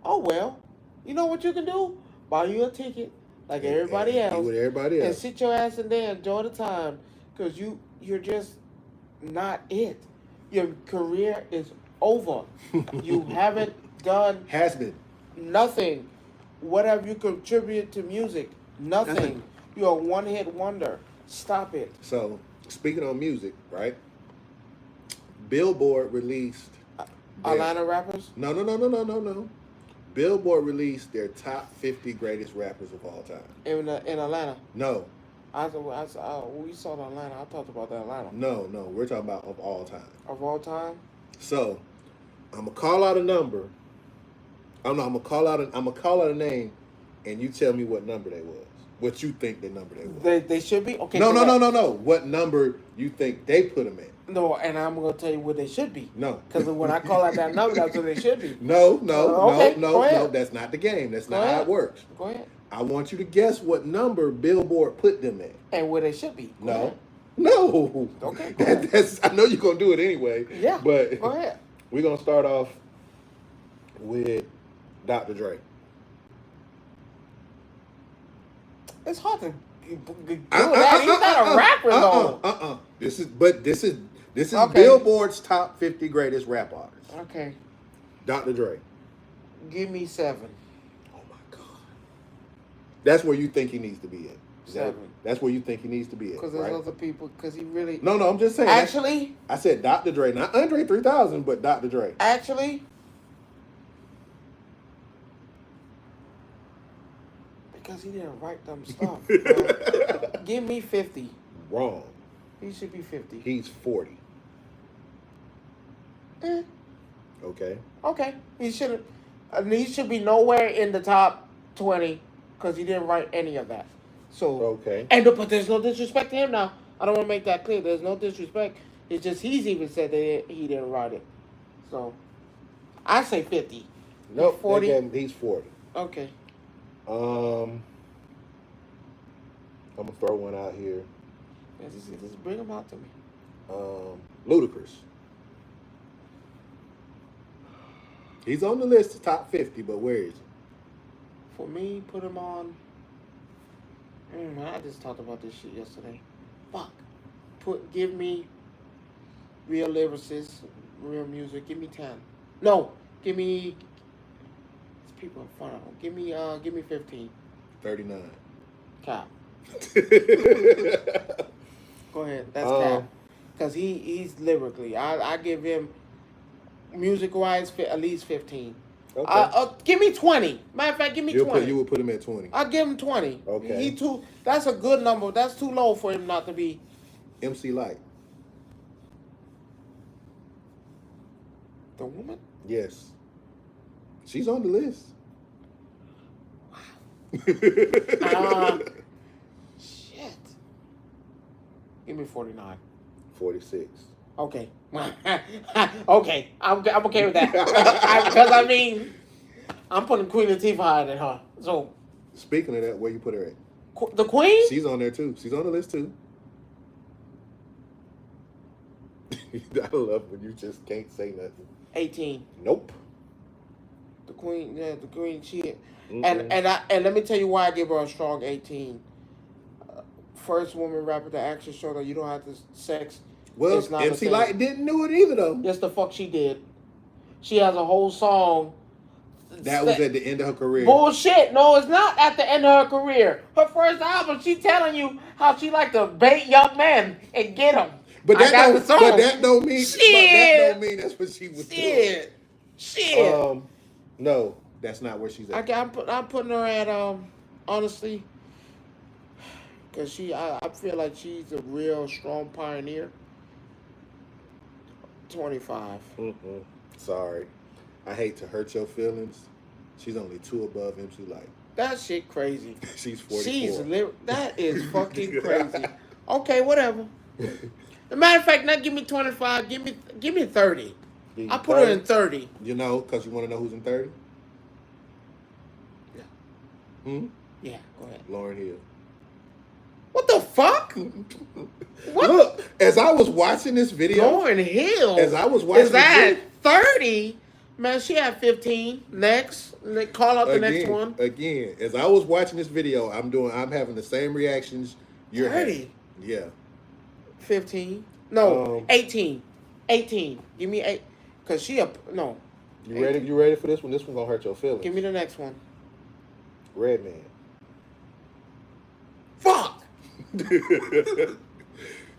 S1: Oh, well. You know what you can do? Buy you a ticket like everybody else.
S2: With everybody else.
S1: And sit your ass in there and enjoy the time because you're just not it. Your career is over. You haven't done...
S2: Has been.
S1: Nothing. What have you contributed to music? Nothing. You're a one-hit wonder. Stop it.
S2: So, speaking on music, right? Billboard released...
S1: Atlanta rappers?
S2: No. Billboard released their top 50 greatest rappers of all time.
S1: In Atlanta?
S2: No.
S1: We saw the Atlanta. I talked about the Atlanta.
S2: No. We're talking about of all time.
S1: Of all time?
S2: So, I'm going to call out a number. I'm going to call out a name, and you tell me what number they was. What you think the number they was.
S1: They should be? Okay.
S2: No. What number you think they put them at?
S1: No, and I'm going to tell you what they should be.
S2: No.
S1: Because when I call out that number, that's what they should be.
S2: No.
S1: That's
S2: not the game. That's not how it works.
S1: Go ahead.
S2: I want you to guess what number Billboard put them at.
S1: And where they should be.
S2: No.
S1: Okay.
S2: That's. I know you're going to do it anyway.
S1: Yeah.
S2: But
S1: go ahead.
S2: We're going to start off with Dr. Dre.
S1: It's hard to do that. He's not a rapper though.
S2: This is
S1: okay.
S2: Billboard's top 50 greatest rap artists.
S1: Okay.
S2: Dr. Dre.
S1: Give me 7.
S2: Oh my God. That's where you think he needs to be at.
S1: 7.
S2: That's where you think he needs to be at.
S1: Because there's
S2: right?
S1: other people. Because he really.
S2: No. I'm just saying.
S1: Actually.
S2: I said Dr. Dre, not Andre 3000, but Dr. Dre.
S1: Actually. Because he didn't write them stuff. Bro. Give me 50.
S2: Wrong.
S1: He should be 50.
S2: He's 40. Okay.
S1: Okay. He should be nowhere in the top 20 because he didn't write any of that. So
S2: okay.
S1: But there's no disrespect to him now. I don't want to make that clear. There's no disrespect. It's just he's even said that he didn't write it. So I say 50.
S2: Nope.
S1: 40.
S2: Again, he's 40.
S1: Okay.
S2: I'm gonna throw one out here.
S1: Yeah, just bring him out to me.
S2: Ludacris. He's on the list of top 50, but where is he?
S1: For me, put him on. I just talked about this shit yesterday. Fuck. Give me real lyricists, real music. Give me 10. No, give me. There's people in front of him. Give me 15.
S2: 39.
S1: Cap. Go ahead. That's cap. Because he's lyrically. I give him music wise at least 15. Okay. Give me 20. Matter of fact, give me 20.
S2: You would put him at 20.
S1: I'll give him 20.
S2: Okay.
S1: That's a good number. That's too low for him not to be.
S2: MC Light.
S1: The woman?
S2: Yes. She's on the list.
S1: Wow. Shit. Give me 49.
S2: 46.
S1: Okay. Okay. I'm okay with that. Because I'm putting Queen Latifah higher than her. So.
S2: Speaking of that, where you put her at?
S1: The Queen?
S2: She's on there too. She's on the list too. I love when you just can't say nothing.
S1: 18.
S2: Nope.
S1: The Queen, she. And let me tell you why I give her a strong 18. First woman rapper to actually show that you don't have to sex.
S2: Well, MC Light didn't do it either, though.
S1: Yes, the fuck she did. She has a whole song.
S2: That was at the end of her career.
S1: Bullshit. No, it's not at the end of her career. Her first album, she telling you how she like to bait young men and get them.
S2: But that don't mean that's what she was doing.
S1: Shit.
S2: No, that's not where she's at.
S1: I'm putting her at honestly, because I feel like she's a real strong pioneer. 25.
S2: Sorry. I hate to hurt your feelings. She's only 2 above MC Light.
S1: That shit crazy.
S2: She's 44.
S1: That is fucking crazy. Okay, whatever. As a matter of fact, not give me 25. Give me 30. I put her in 30.
S2: You know, because you want to know who's in 30?
S1: Yeah. Yeah, go ahead.
S2: Lauryn Hill.
S1: What the fuck? What?
S2: Look, as I was watching this video.
S1: Lauryn Hill?
S2: As I was watching
S1: is that 30? Man, she had 15. Next. Call out the next one.
S2: Again, as I was watching this video, I'm having the same reactions you're
S1: 30?
S2: having. Yeah.
S1: 15. No, 18. 18. Give me 8. Because she no.
S2: You ready? You ready for this one? This one gonna hurt your feelings.
S1: Give me the next one.
S2: Redman.
S1: Fuck!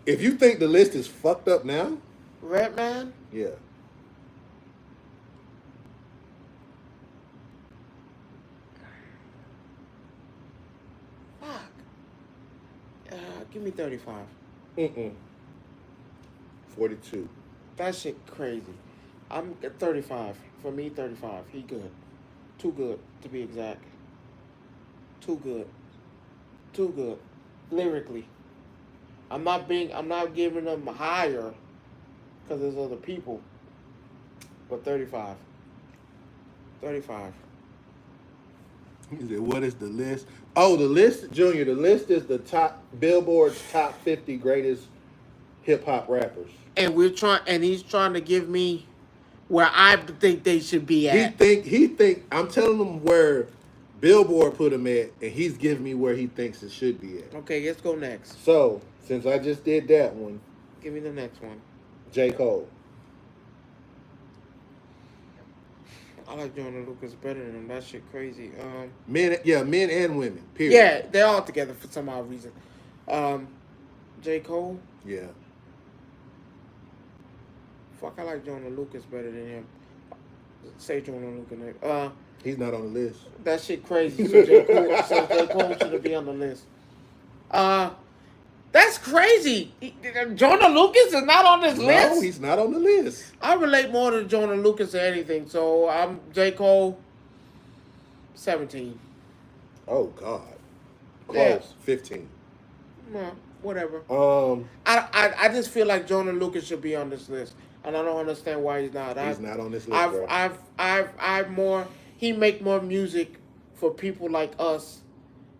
S2: If you think the list is fucked up now.
S1: Redman?
S2: Yeah.
S1: Fuck. Give me 35.
S2: 42.
S1: That shit crazy. I'm at 35. For me, 35. He good. Too good, to be exact. Too good. Too good. Lyrically. I'm not giving them higher because there's other people. But 35. 35.
S2: He said, what is the list? Oh, the list, Junior, the list is the Billboard's top 50 greatest hip-hop rappers.
S1: And he's trying to give me where I think they should be at.
S2: He think I'm telling him where Billboard put him at, and he's giving me where he thinks it should be at.
S1: Okay, let's go next.
S2: So, since I just did that one.
S1: Give me the next one.
S2: J. Cole.
S1: I like Jonah Lucas better than him. That shit crazy.
S2: Men and women. Period.
S1: Yeah, they're all together for some odd reason. J. Cole.
S2: Yeah.
S1: Fuck, I like Jonah Lucas better than him. Say Jonah Lucas.
S2: He's not on the list.
S1: That shit crazy. So J. Cole shouldn't be on the list. That's crazy. Jonah Lucas is not on this list?
S2: No, he's not on the list.
S1: I relate more to Jonah Lucas than anything, so I'm J. Cole, 17.
S2: Oh, God. Close.
S1: Yeah.
S2: 15.
S1: Well, whatever.
S2: Um,
S1: I just feel like Jonah Lucas should be on this list, and I don't understand why he's not.
S2: He's not on this list, bro.
S1: I've more. He make more music for people like us,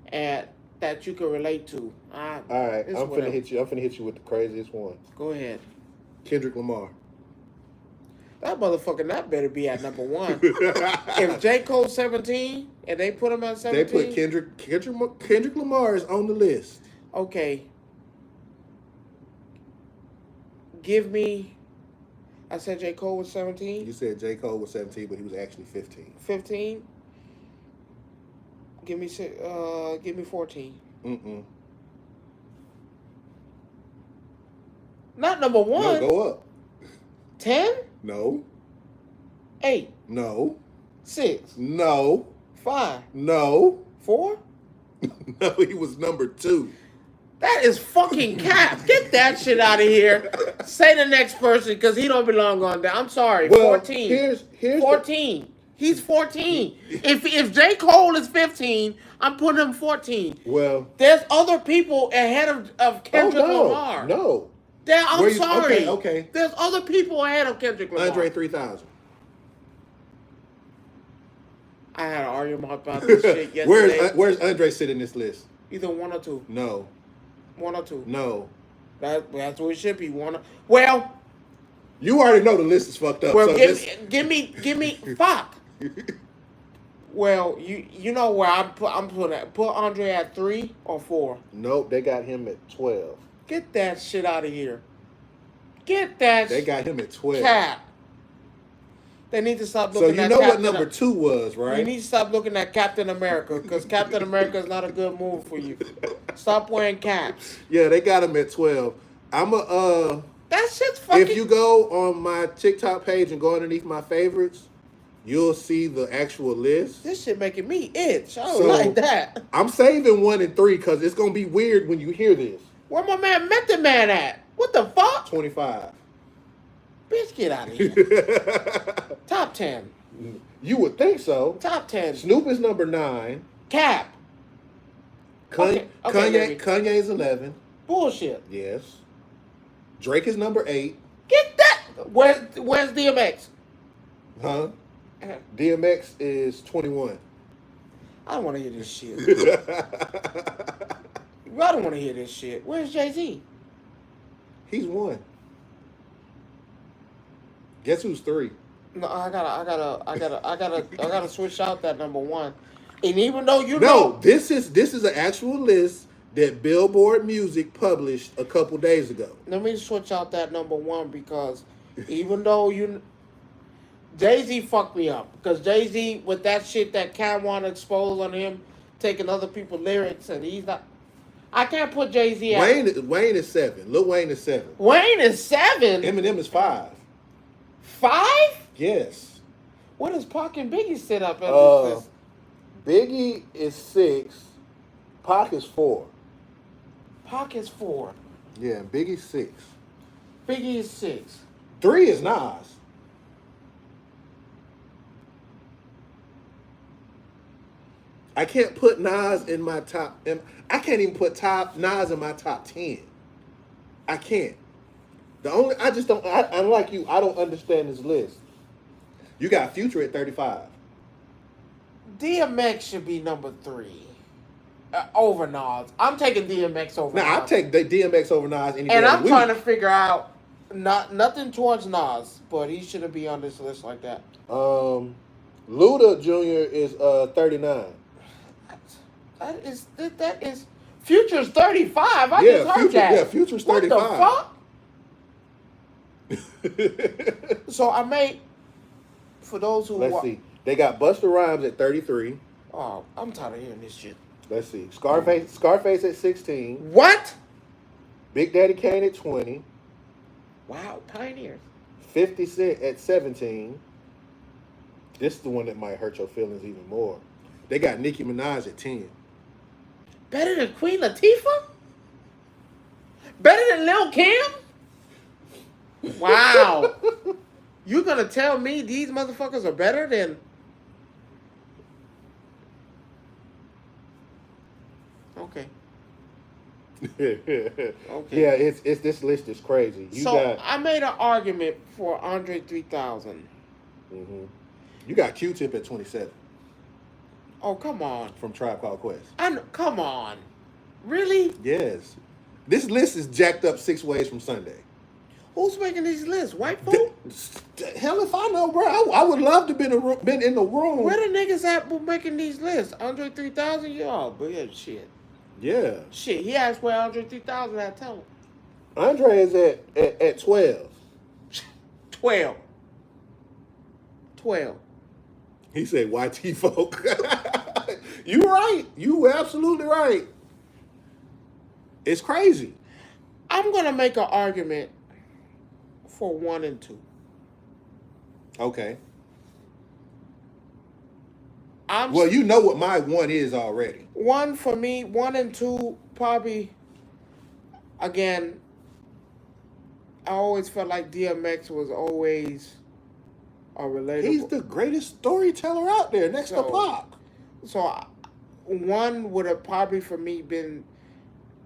S1: and that you can relate to.
S2: All right, I'm finna hit you with the craziest one.
S1: Go ahead.
S2: Kendrick Lamar.
S1: That motherfucker not better be at number one. If J. Cole 17 and they put him at 17,
S2: they put Kendrick Lamar is on the list.
S1: Okay. Give me. I said J. Cole was 17.
S2: You said J. Cole was 17, but he was actually 15.
S1: 15. Give me 14.
S2: Mm-mm.
S1: Not number one.
S2: No, go up.
S1: 10?
S2: No.
S1: 8.
S2: No.
S1: 6.
S2: No.
S1: 5.
S2: No.
S1: 4?
S2: No, he was number 2.
S1: That is fucking cap. Get that shit out of here. Say the next person because he don't belong on that. I'm sorry.
S2: Well,
S1: 14.
S2: Here's
S1: 14. He's 14. If J. Cole is 15, I'm putting him 14.
S2: Well,
S1: there's other people ahead of Kendrick Lamar.
S2: No.
S1: I'm sorry.
S2: Okay.
S1: There's other people ahead of Kendrick Lamar.
S2: Andre 3000.
S1: I had an argument about this shit yesterday.
S2: Where's Andre sit in this list?
S1: Either 1 or 2.
S2: No.
S1: 1 or 2.
S2: No.
S1: That's what it should be. 1 or, well.
S2: You already know the list is fucked up.
S1: Well,
S2: so
S1: give me fuck. Well, you know where I'm put Andre at 3 or 4.
S2: Nope, they got him at 12.
S1: Get that shit out of here. Get that.
S2: They got him at 12.
S1: Cap. They need to stop looking at.
S2: So you know what number 2 was, right?
S1: You need to stop looking at Captain America because Captain America is not a good move for you. Stop wearing caps.
S2: Yeah, they got him at 12.
S1: That shit's fucking.
S2: If you go on my TikTok page and go underneath my favorites, you'll see the actual list.
S1: This shit making me itch. I don't like that.
S2: I'm saving 1 and 3 because it's gonna be weird when you hear this.
S1: Where my man Method Man at? What the fuck?
S2: 25.
S1: Bitch, get out of here. Top 10.
S2: You would think so.
S1: Top 10.
S2: Snoop is number 9.
S1: Cap.
S2: Kanye's 11.
S1: Bullshit.
S2: Yes. Drake is number 8.
S1: Get that. Where's DMX?
S2: Huh? DMX is 21.
S1: I don't want to hear this shit. I don't want to hear this shit. Where's Jay-Z?
S2: He's 1. Guess who's 3?
S1: No, I gotta switch out that number 1. And even though know,
S2: this is an actual list that Billboard Music published a couple days ago.
S1: Let me switch out that number 1 because even though Jay-Z fucked me up because Jay-Z with that shit that Cameron exposed on him taking other people's lyrics and he's not. I can't put Jay-Z out.
S2: Wayne is 7. Lil Wayne is 7.
S1: Wayne is 7.
S2: Eminem is 5.
S1: 5?
S2: Yes.
S1: What does Pac and Biggie sit up at this list?
S2: Biggie is 6. Pac is 4.
S1: Pac is 4.
S2: Yeah, Biggie's 6.
S1: Biggie is 6.
S2: 3 is Nas. I can't put Nas in my top. I can't even put Nas in my top 10. I can't. I just don't. Unlike you, I don't understand this list. You got Future at 35.
S1: DMX should be number 3 over Nas. I'm taking DMX over.
S2: Now I take the DMX over Nas any day
S1: and
S2: of
S1: I'm
S2: the week.
S1: trying to figure out nothing towards Nas, but he shouldn't be on this list like that.
S2: Luda Jr. is 39.
S1: That is Future's 35. I just heard that.
S2: Yeah, Future's 35.
S1: What the fuck? So I made for those who
S2: Let's see. They got Busta Rhymes at 33.
S1: Oh, I'm tired of hearing this shit.
S2: Let's see. Scarface at 16.
S1: What?
S2: Big Daddy Kane at 20.
S1: Wow, pioneers.
S2: 50 Cent at 17. This is the one that might hurt your feelings even more. They got Nicki Minaj at 10.
S1: Better than Queen Latifah? Better than Lil Kim? Wow. You gonna tell me these motherfuckers are better than... Okay. Okay.
S2: Yeah, it's this list is crazy.
S1: I made an argument for Andre 3000.
S2: Mm-hmm. You got Q-Tip at 27.
S1: Oh, come on.
S2: From Tribe Called Quest.
S1: Come on. Really?
S2: Yes. This list is jacked up 6 ways from Sunday.
S1: Who's making these lists? White folk?
S2: Hell if I know, bro. I would love to been in the room.
S1: Where the niggas at making these lists? Andre 3000? Y'all, but yeah, shit.
S2: Yeah.
S1: Shit, he asked where Andre 3000 at. Tell him.
S2: Andre is at 12.
S1: 12.
S2: He said YT folk. You right. You absolutely right. It's crazy.
S1: I'm going to make an argument for 1 and 2.
S2: Okay.
S1: Well,
S2: you know what my 1 is already.
S1: 1 for me, 1 and 2 probably, again, I always felt like DMX was always a relatable.
S2: He's the greatest storyteller out there next to Pac.
S1: So 1 would have probably for me been,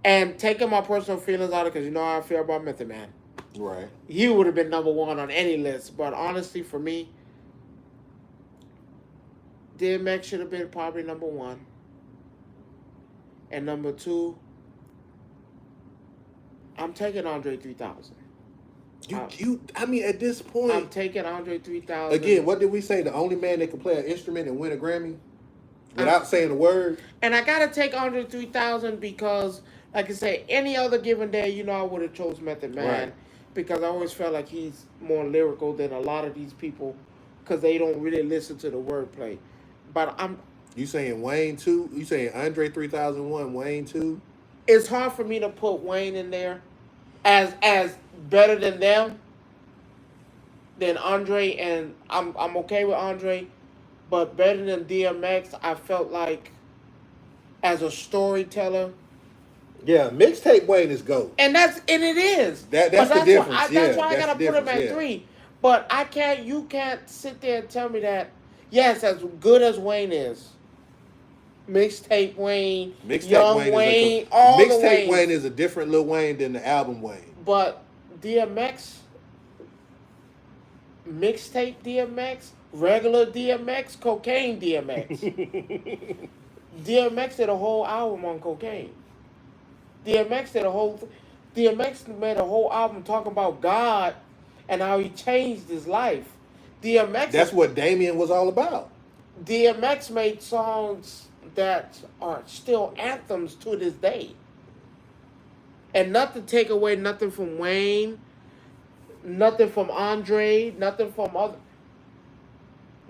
S1: and taking my personal feelings out of it, because you know how I feel about Method Man.
S2: Right.
S1: He would have been number 1 on any list. But honestly, for me, DMX should have been probably number 1. And number 2, I'm taking Andre 3000.
S2: I mean, at this point,
S1: I'm taking Andre 3000.
S2: Again, what did we say? The only man that can play an instrument and win a Grammy without saying a word?
S1: And I got to take Andre 3000 because, like I say, any other given day, you know, I would have chose Method Man.
S2: Right.
S1: Because I always felt like he's more lyrical than a lot of these people because they don't really listen to the wordplay. But
S2: You saying Wayne 2? You saying Andre 3001, Wayne 2?
S1: It's hard for me to put Wayne in there as better than them, than Andre, and I'm okay with Andre, but better than DMX, I felt like as a storyteller.
S2: Yeah, mixtape Wayne is GOAT.
S1: And it is.
S2: That's the difference.
S1: That's why I gotta put him at 3. But you can't sit there and tell me that, yes, as good as Wayne is, mixtape Wayne, Young Wayne, all the Waynes.
S2: Mixtape Wayne is a different Lil Wayne than the album Wayne.
S1: But DMX, mixtape DMX, regular DMX, cocaine DMX. DMX did a whole album on cocaine. DMX made a whole album talking about God and how he changed his life.
S2: That's what Damien was all about.
S1: DMX made songs that are still anthems to this day. And not to take away nothing from Wayne, nothing from Andre, nothing from other.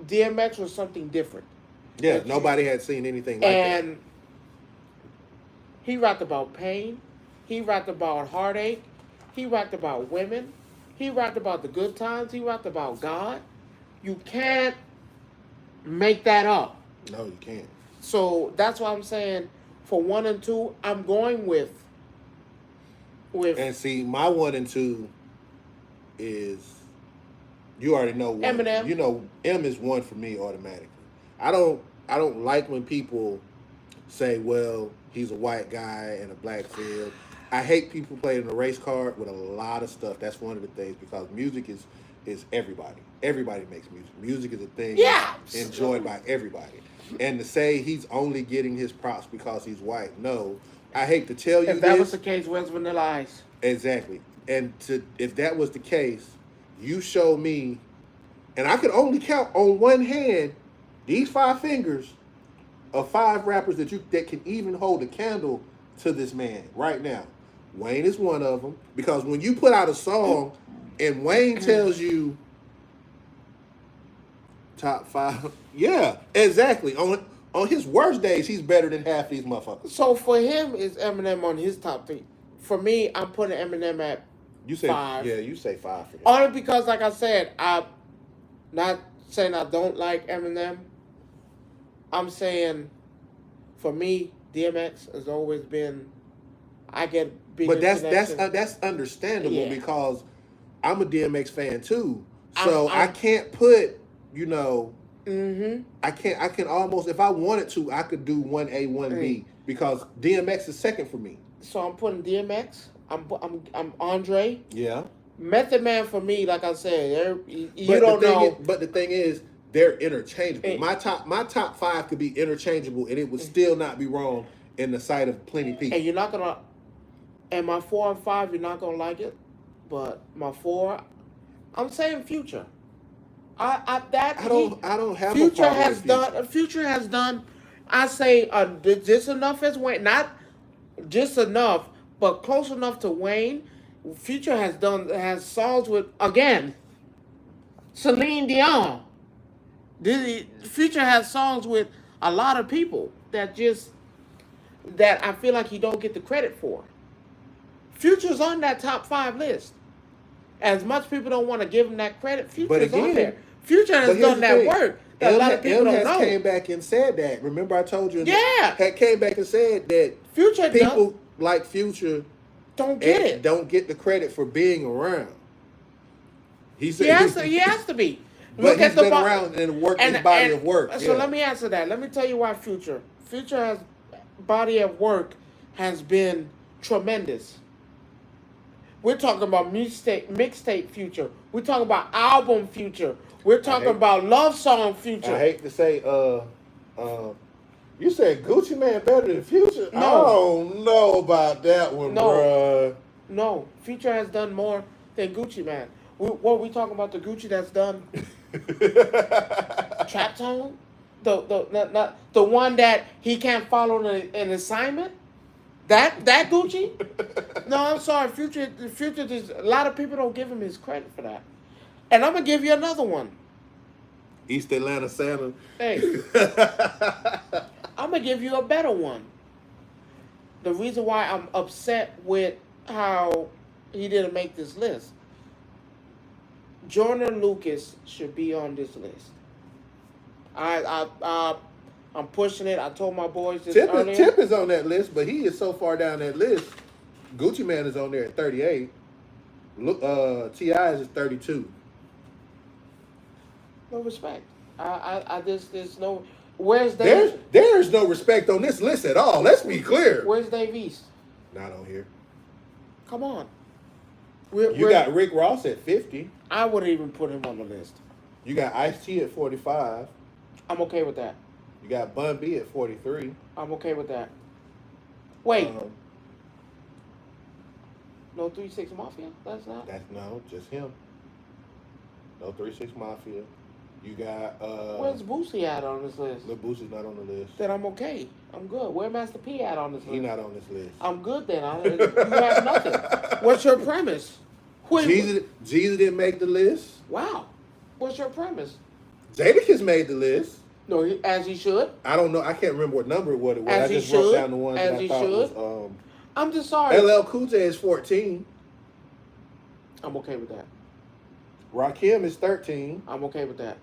S1: DMX was something different.
S2: Yeah, nobody had seen anything like that.
S1: And he rapped about pain. He rapped about heartache. He rapped about women. He rapped about the good times. He rapped about God. You can't make that up.
S2: No, you can't.
S1: So that's why I'm saying for 1 and 2, I'm going with.
S2: And see, my 1 and 2 is, you already know one.
S1: Eminem.
S2: You know, M is 1 for me automatically. I don't like when people say, well, he's a white guy in a black field. I hate people playing the race card with a lot of stuff. That's one of the things, because music is everybody. Everybody makes music. Music is a thing enjoyed by everybody. And to say he's only getting his props because he's white, no. I hate to tell you this.
S1: If that was the case, where's Vanilla Ice?
S2: Exactly. And if that was the case, you show me, and I could only count on one hand these 5 fingers of 5 rappers that can even hold a candle to this man right now. Wayne is one of them, because when you put out a song and Wayne tells you top 5, yeah, exactly. On his worst days, he's better than half these motherfuckers.
S1: So for him, is Eminem on his top 3. For me, I'm putting Eminem at 5.
S2: Yeah, you say 5 for him.
S1: Only because, like I said, I'm not saying I don't like Eminem. I'm saying, for me, DMX has always been. I get bigger
S2: But
S1: connection.
S2: that's understandable
S1: Yeah.
S2: because I'm a DMX fan too.
S1: I'm.
S2: So I
S1: I'm.
S2: can't put, you know,
S1: Mm-hmm.
S2: I can almost, if I wanted to, I could do 1A,
S1: Hey.
S2: 1B because DMX is second for me.
S1: So I'm putting DMX. I'm Andre.
S2: Yeah.
S1: Method Man for me, like I said, you don't know.
S2: But the thing is, they're interchangeable.
S1: Hey.
S2: My top five could be interchangeable, and it would still not be wrong in the sight of plenty people.
S1: And you're not gonna. And my 4 and 5, you're not gonna like it. But my 4, I'm saying Future. I
S2: don't have
S1: Future
S2: a problem
S1: has
S2: with
S1: done. Future has done. I say just enough as Wayne, not just enough, but close enough to Wayne. Future has songs with again Celine Dion. Future has songs with a lot of people that I feel like he don't get the credit for. Future's on that top 5 list. As much people don't want to give him that credit, Future's on there. Future has done that work that a lot of people don't know.
S2: Came back and said that. Remember I told you?
S1: Yeah.
S2: Had came back and said that
S1: Future
S2: people like Future
S1: don't get it.
S2: Don't get the credit for being around.
S1: He has to be.
S2: But he's been around and worked his body of work.
S1: So let me answer that. Let me tell you why Future has body of work has been tremendous. We're talking about mixtape Future. We're talking about album Future. We're talking about love song Future.
S2: I hate to say, you said Gucci Man better than Future?
S1: No.
S2: I don't know about that one, bruh.
S1: No, Future has done more than Gucci Man. What are we talking about? The Gucci that's done Trap Tone? The one that he can't follow an assignment? That Gucci? No, I'm sorry. Future. A lot of people don't give him his credit for that. And I'm gonna give you another one.
S2: East Atlanta Santa.
S1: Hey, I'm gonna give you a better one. The reason why I'm upset with how he didn't make this list. Jordan Lucas should be on this list. I'm pushing it. I told my boys this earlier.
S2: Tip is on that list, but he is so far down that list. Gucci Man is on there at 38. T.I. is at 32.
S1: No respect. There's no. Where's Dave?
S2: There is no respect on this list at all. Let's be clear.
S1: Where's Dave East?
S2: Not on here.
S1: Come on.
S2: You got Rick Ross at 50.
S1: I wouldn't even put him on the list.
S2: You got Ice-T at 45.
S1: I'm okay with that.
S2: You got Bun B at 43.
S1: I'm okay with that. Wait. No 3-6 Mafia? That's not?
S2: That's just him. No 3-6 Mafia. You got
S1: Where's Boosie at on this list?
S2: Lil Boosie's not on the list.
S1: Then I'm okay. I'm good. Where Master P at on this list?
S2: He's not on this list.
S1: I'm good then. You have nothing. What's your premise?
S2: Jesus didn't make the list.
S1: Wow. What's your premise?
S2: Jadakiss made the list.
S1: No, as he should.
S2: I don't know. I can't remember what number it was.
S1: As
S2: I just
S1: he
S2: wrote
S1: should.
S2: down the ones
S1: As
S2: that I
S1: he
S2: thought
S1: should.
S2: was.
S1: I'm just sorry.
S2: LL Cool J is 14.
S1: I'm okay with that.
S2: Rakim is 13.
S1: I'm okay with that.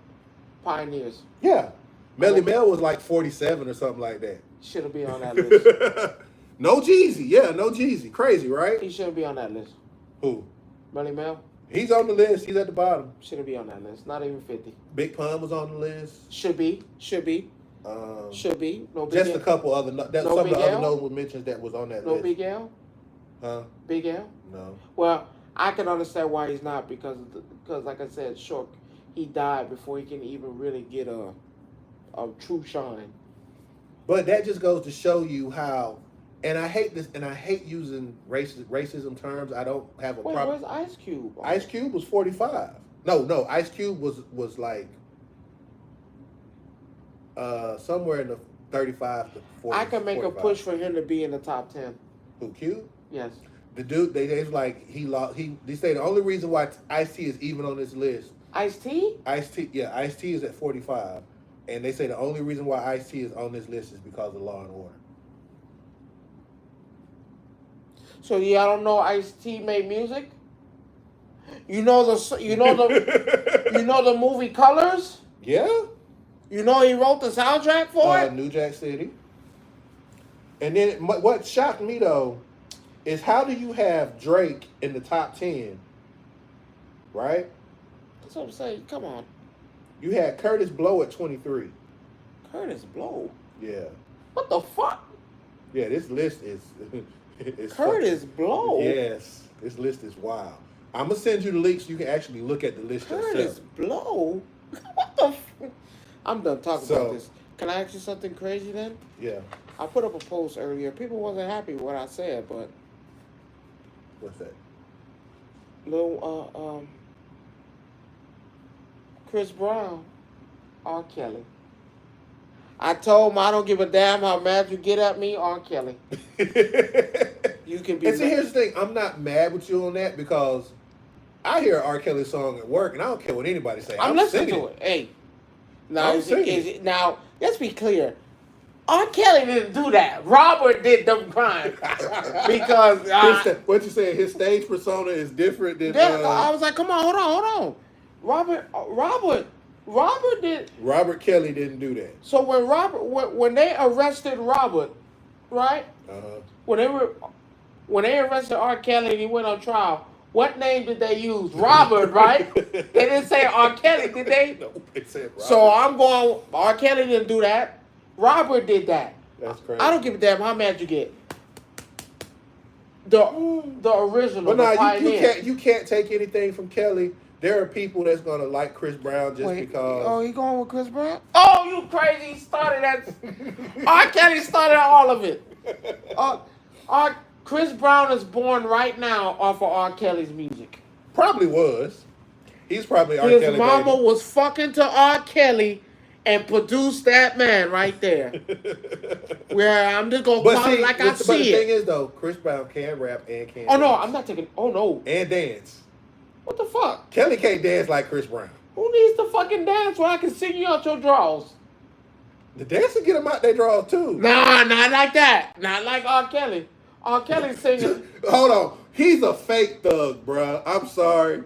S1: Pioneers.
S2: Yeah. Melly Mel was like 47 or something like that.
S1: Shouldn't be on that list.
S2: No Jeezy. Yeah, no Jeezy. Crazy, right?
S1: He shouldn't be on that list.
S2: Who?
S1: Melly Mel?
S2: He's on the list. He's at the bottom.
S1: Shouldn't be on that list. Not even 50.
S2: Big Pun was on the list.
S1: Should be. Should be. No Big
S2: Just
S1: L.
S2: a couple other. Some of the
S1: L?
S2: other notable mentions that was on that list.
S1: No Big L?
S2: Huh?
S1: Big L?
S2: No.
S1: Well, I can understand why he's not because like I said, he died before he can even really get a true shine.
S2: But that just goes to show you how, and I hate this, and I hate using racism terms. I don't have a problem.
S1: Where's Ice Cube?
S2: Ice Cube was 45. No, Ice Cube was like somewhere in the 35 to 40.
S1: I can make
S2: 45.
S1: a push for him to be in the top 10.
S2: Who, Cube?
S1: Yes.
S2: The dude, they like he lost. They say the only reason why Ice-T is even on this list.
S1: Ice-T?
S2: Ice-T is at 45, and they say the only reason why Ice-T is on this list is because of Law and Order.
S1: So y'all don't know Ice-T made music? You know the movie Colors?
S2: Yeah.
S1: You know he wrote the soundtrack for it?
S2: New Jack City. And then what shocked me though is how do you have Drake in the top 10, right?
S1: That's what I'm saying. Come on.
S2: You had Curtis Blow at 23.
S1: Curtis Blow?
S2: Yeah.
S1: What the fuck?
S2: Yeah, this list is...
S1: Curtis Blow?
S2: Yes. This list is wild. I'm going to send you the link so you can actually look at the list
S1: Curtis
S2: yourself.
S1: Blow? What the fuck? I'm done talking about this. Can I ask you something crazy then?
S2: Yeah.
S1: I put up a post earlier. People wasn't happy with what I said, but...
S2: What's that?
S1: Little, Chris Brown, R. Kelly. I told him I don't give a damn how mad you get at me, R. Kelly. You can be.
S2: And see, here's the thing. I'm not mad with you on that because I hear R. Kelly song at work and I don't care what anybody say.
S1: I'm listening to it. Hey, now now let's be clear. R. Kelly didn't do that. Robert did the crime because
S2: what you saying? His stage persona is different than.
S1: I was like, come on, hold on. Robert did.
S2: Robert Kelly didn't do that.
S1: So when they arrested Robert, right? When they arrested R. Kelly and he went on trial, what name did they use? Robert, right? They didn't say R. Kelly, did they?
S2: No, they said Robert.
S1: So I'm going. R. Kelly didn't do that. Robert did that.
S2: That's crazy.
S1: I don't give a damn how mad you get. The original.
S2: But nah, you can't take anything from Kelly. There are people that's gonna like Chris Brown just because.
S1: Oh, he going with Chris Brown? Oh, you crazy! He started that. R. Kelly started all of it. Chris Brown is born right now off of R. Kelly's music.
S2: Probably was. He's probably R. Kelly.
S1: His mama was fucking to R. Kelly and produced that man right there. Where I'm just gonna call it like I see it.
S2: But the thing is though, Chris Brown can rap and can.
S1: Oh no, I'm not taking. Oh no.
S2: And dance.
S1: What the fuck?
S2: Kelly can't dance like Chris Brown.
S1: Who needs to fucking dance where I can sing you out your drawers?
S2: The dancer get them out their drawers too.
S1: Nah, not like that. Not like R. Kelly. R. Kelly singing.
S2: Hold on. He's a fake thug, bruh. I'm sorry.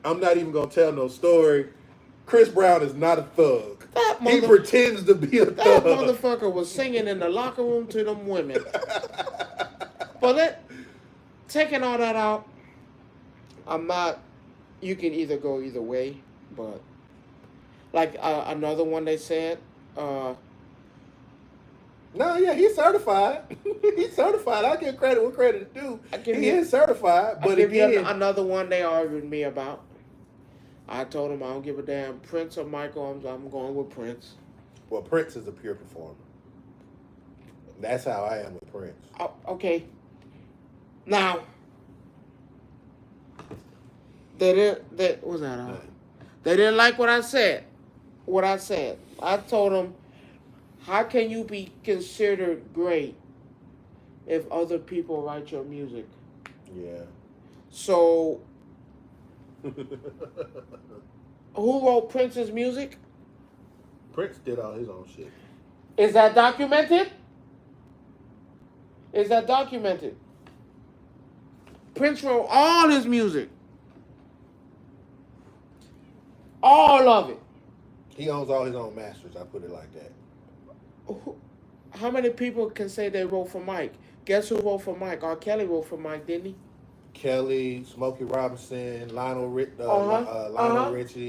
S2: I'm not even gonna tell no story. Chris Brown is not a thug. He pretends to be a thug.
S1: That motherfucker was singing in the locker room to them women. But taking all that out, I'm not. You can either go either way, but like another one they said.
S2: No, yeah, he's certified. He's certified. I give credit where credit is due. He is certified, but again,
S1: another one they argued me about. I told him I don't give a damn Prince or Michael. I'm going with Prince.
S2: Well, Prince is a pure performer. That's how I am with Prince.
S1: Okay. Now, they didn't like what I said. I told them, how can you be considered great if other people write your music?
S2: Yeah.
S1: So, who wrote Prince's music?
S2: Prince did all his own shit.
S1: Is that documented? Prince wrote all his music. All of it.
S2: He owns all his own masters, I put it like that.
S1: How many people can say they wrote for Mike? Guess who wrote for Mike? R. Kelly wrote for Mike, didn't he?
S2: Kelly, Smokey Robinson, Lionel Richie.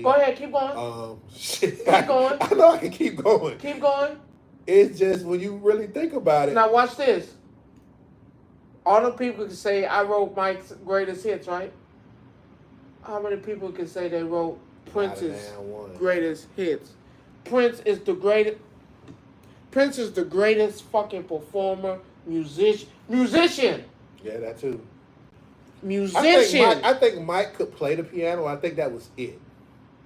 S1: Go ahead, keep going.
S2: Keep
S1: going.
S2: I know I can keep going.
S1: Keep going.
S2: It's just when you really think about it.
S1: Now watch this. All the people can say I wrote Mike's greatest hits, right? How many people can say they wrote Prince's greatest hits? Prince is the greatest fucking performer, musician.
S2: Yeah, that too.
S1: Musician.
S2: I think Mike could play the piano. I think that was it.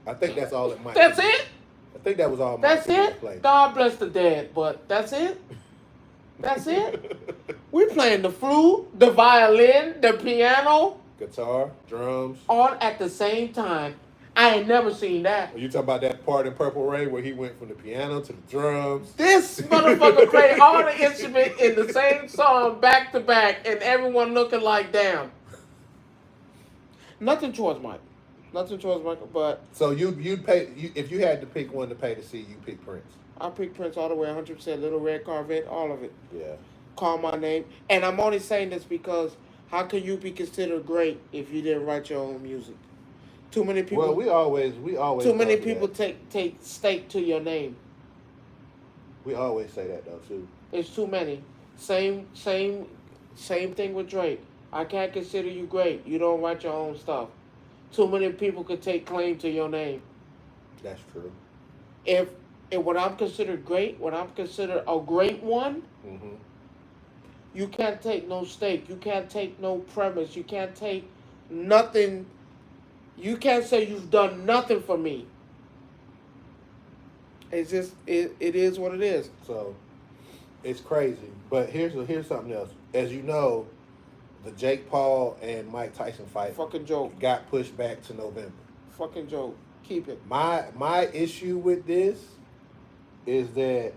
S2: I think that's all that Mike.
S1: That's it.
S2: I think that was all.
S1: That's it. God bless the dead, but that's it. That's it. We playing the flute, the violin, the piano,
S2: guitar, drums,
S1: all at the same time. I ain't never seen that.
S2: Are you talking about that part in Purple Rain where he went from the piano to the drums?
S1: This motherfucker played all the instruments in the same song back to back, and everyone looking like damn. Nothing towards Mike. Nothing towards Michael, but
S2: So you'd pay if you had to pick one to pay to see, you pick Prince.
S1: I pick Prince all the way, 100%. Little Red Corvette, all of it.
S2: Yeah.
S1: Call my name, and I'm only saying this because how can you be considered great if you didn't write your own music? Too many people.
S2: Well, we always.
S1: Too many people take stake to your name.
S2: We always say that though too.
S1: It's too many. Same thing with Drake. I can't consider you great. You don't write your own stuff. Too many people could take claim to your name.
S2: That's true.
S1: If when I'm considered great, when I'm considered a great one, you can't take no stake. You can't take no premise. You can't take nothing. You can't say you've done nothing for me. It's just it is what it is.
S2: So it's crazy. But here's something else. As you know, the Jake Paul and Mike Tyson fight
S1: Fucking joke.
S2: got pushed back to November.
S1: Fucking joke. Keep it.
S2: My issue with this is that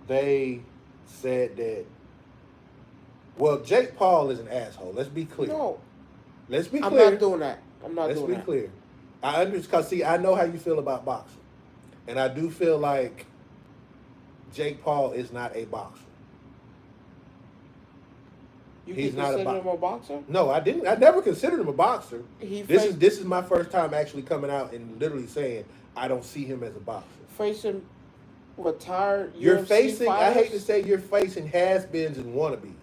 S2: they said that, well, Jake Paul is an asshole. Let's be clear.
S1: No.
S2: Let's be
S1: I'm
S2: clear.
S1: not doing that. I'm not
S2: Let's
S1: doing
S2: be
S1: that.
S2: clear. I understand, because see, I know how you feel about boxing. And I do feel like Jake Paul is not a boxer.
S1: He's not him a boxer?
S2: No, I didn't. I never considered him a boxer. This is my first time actually coming out and literally saying I don't see him as a boxer.
S1: Facing retired
S2: You're
S1: UFC
S2: facing.
S1: fighters?
S2: I hate to say you're facing has-beens and wannabes.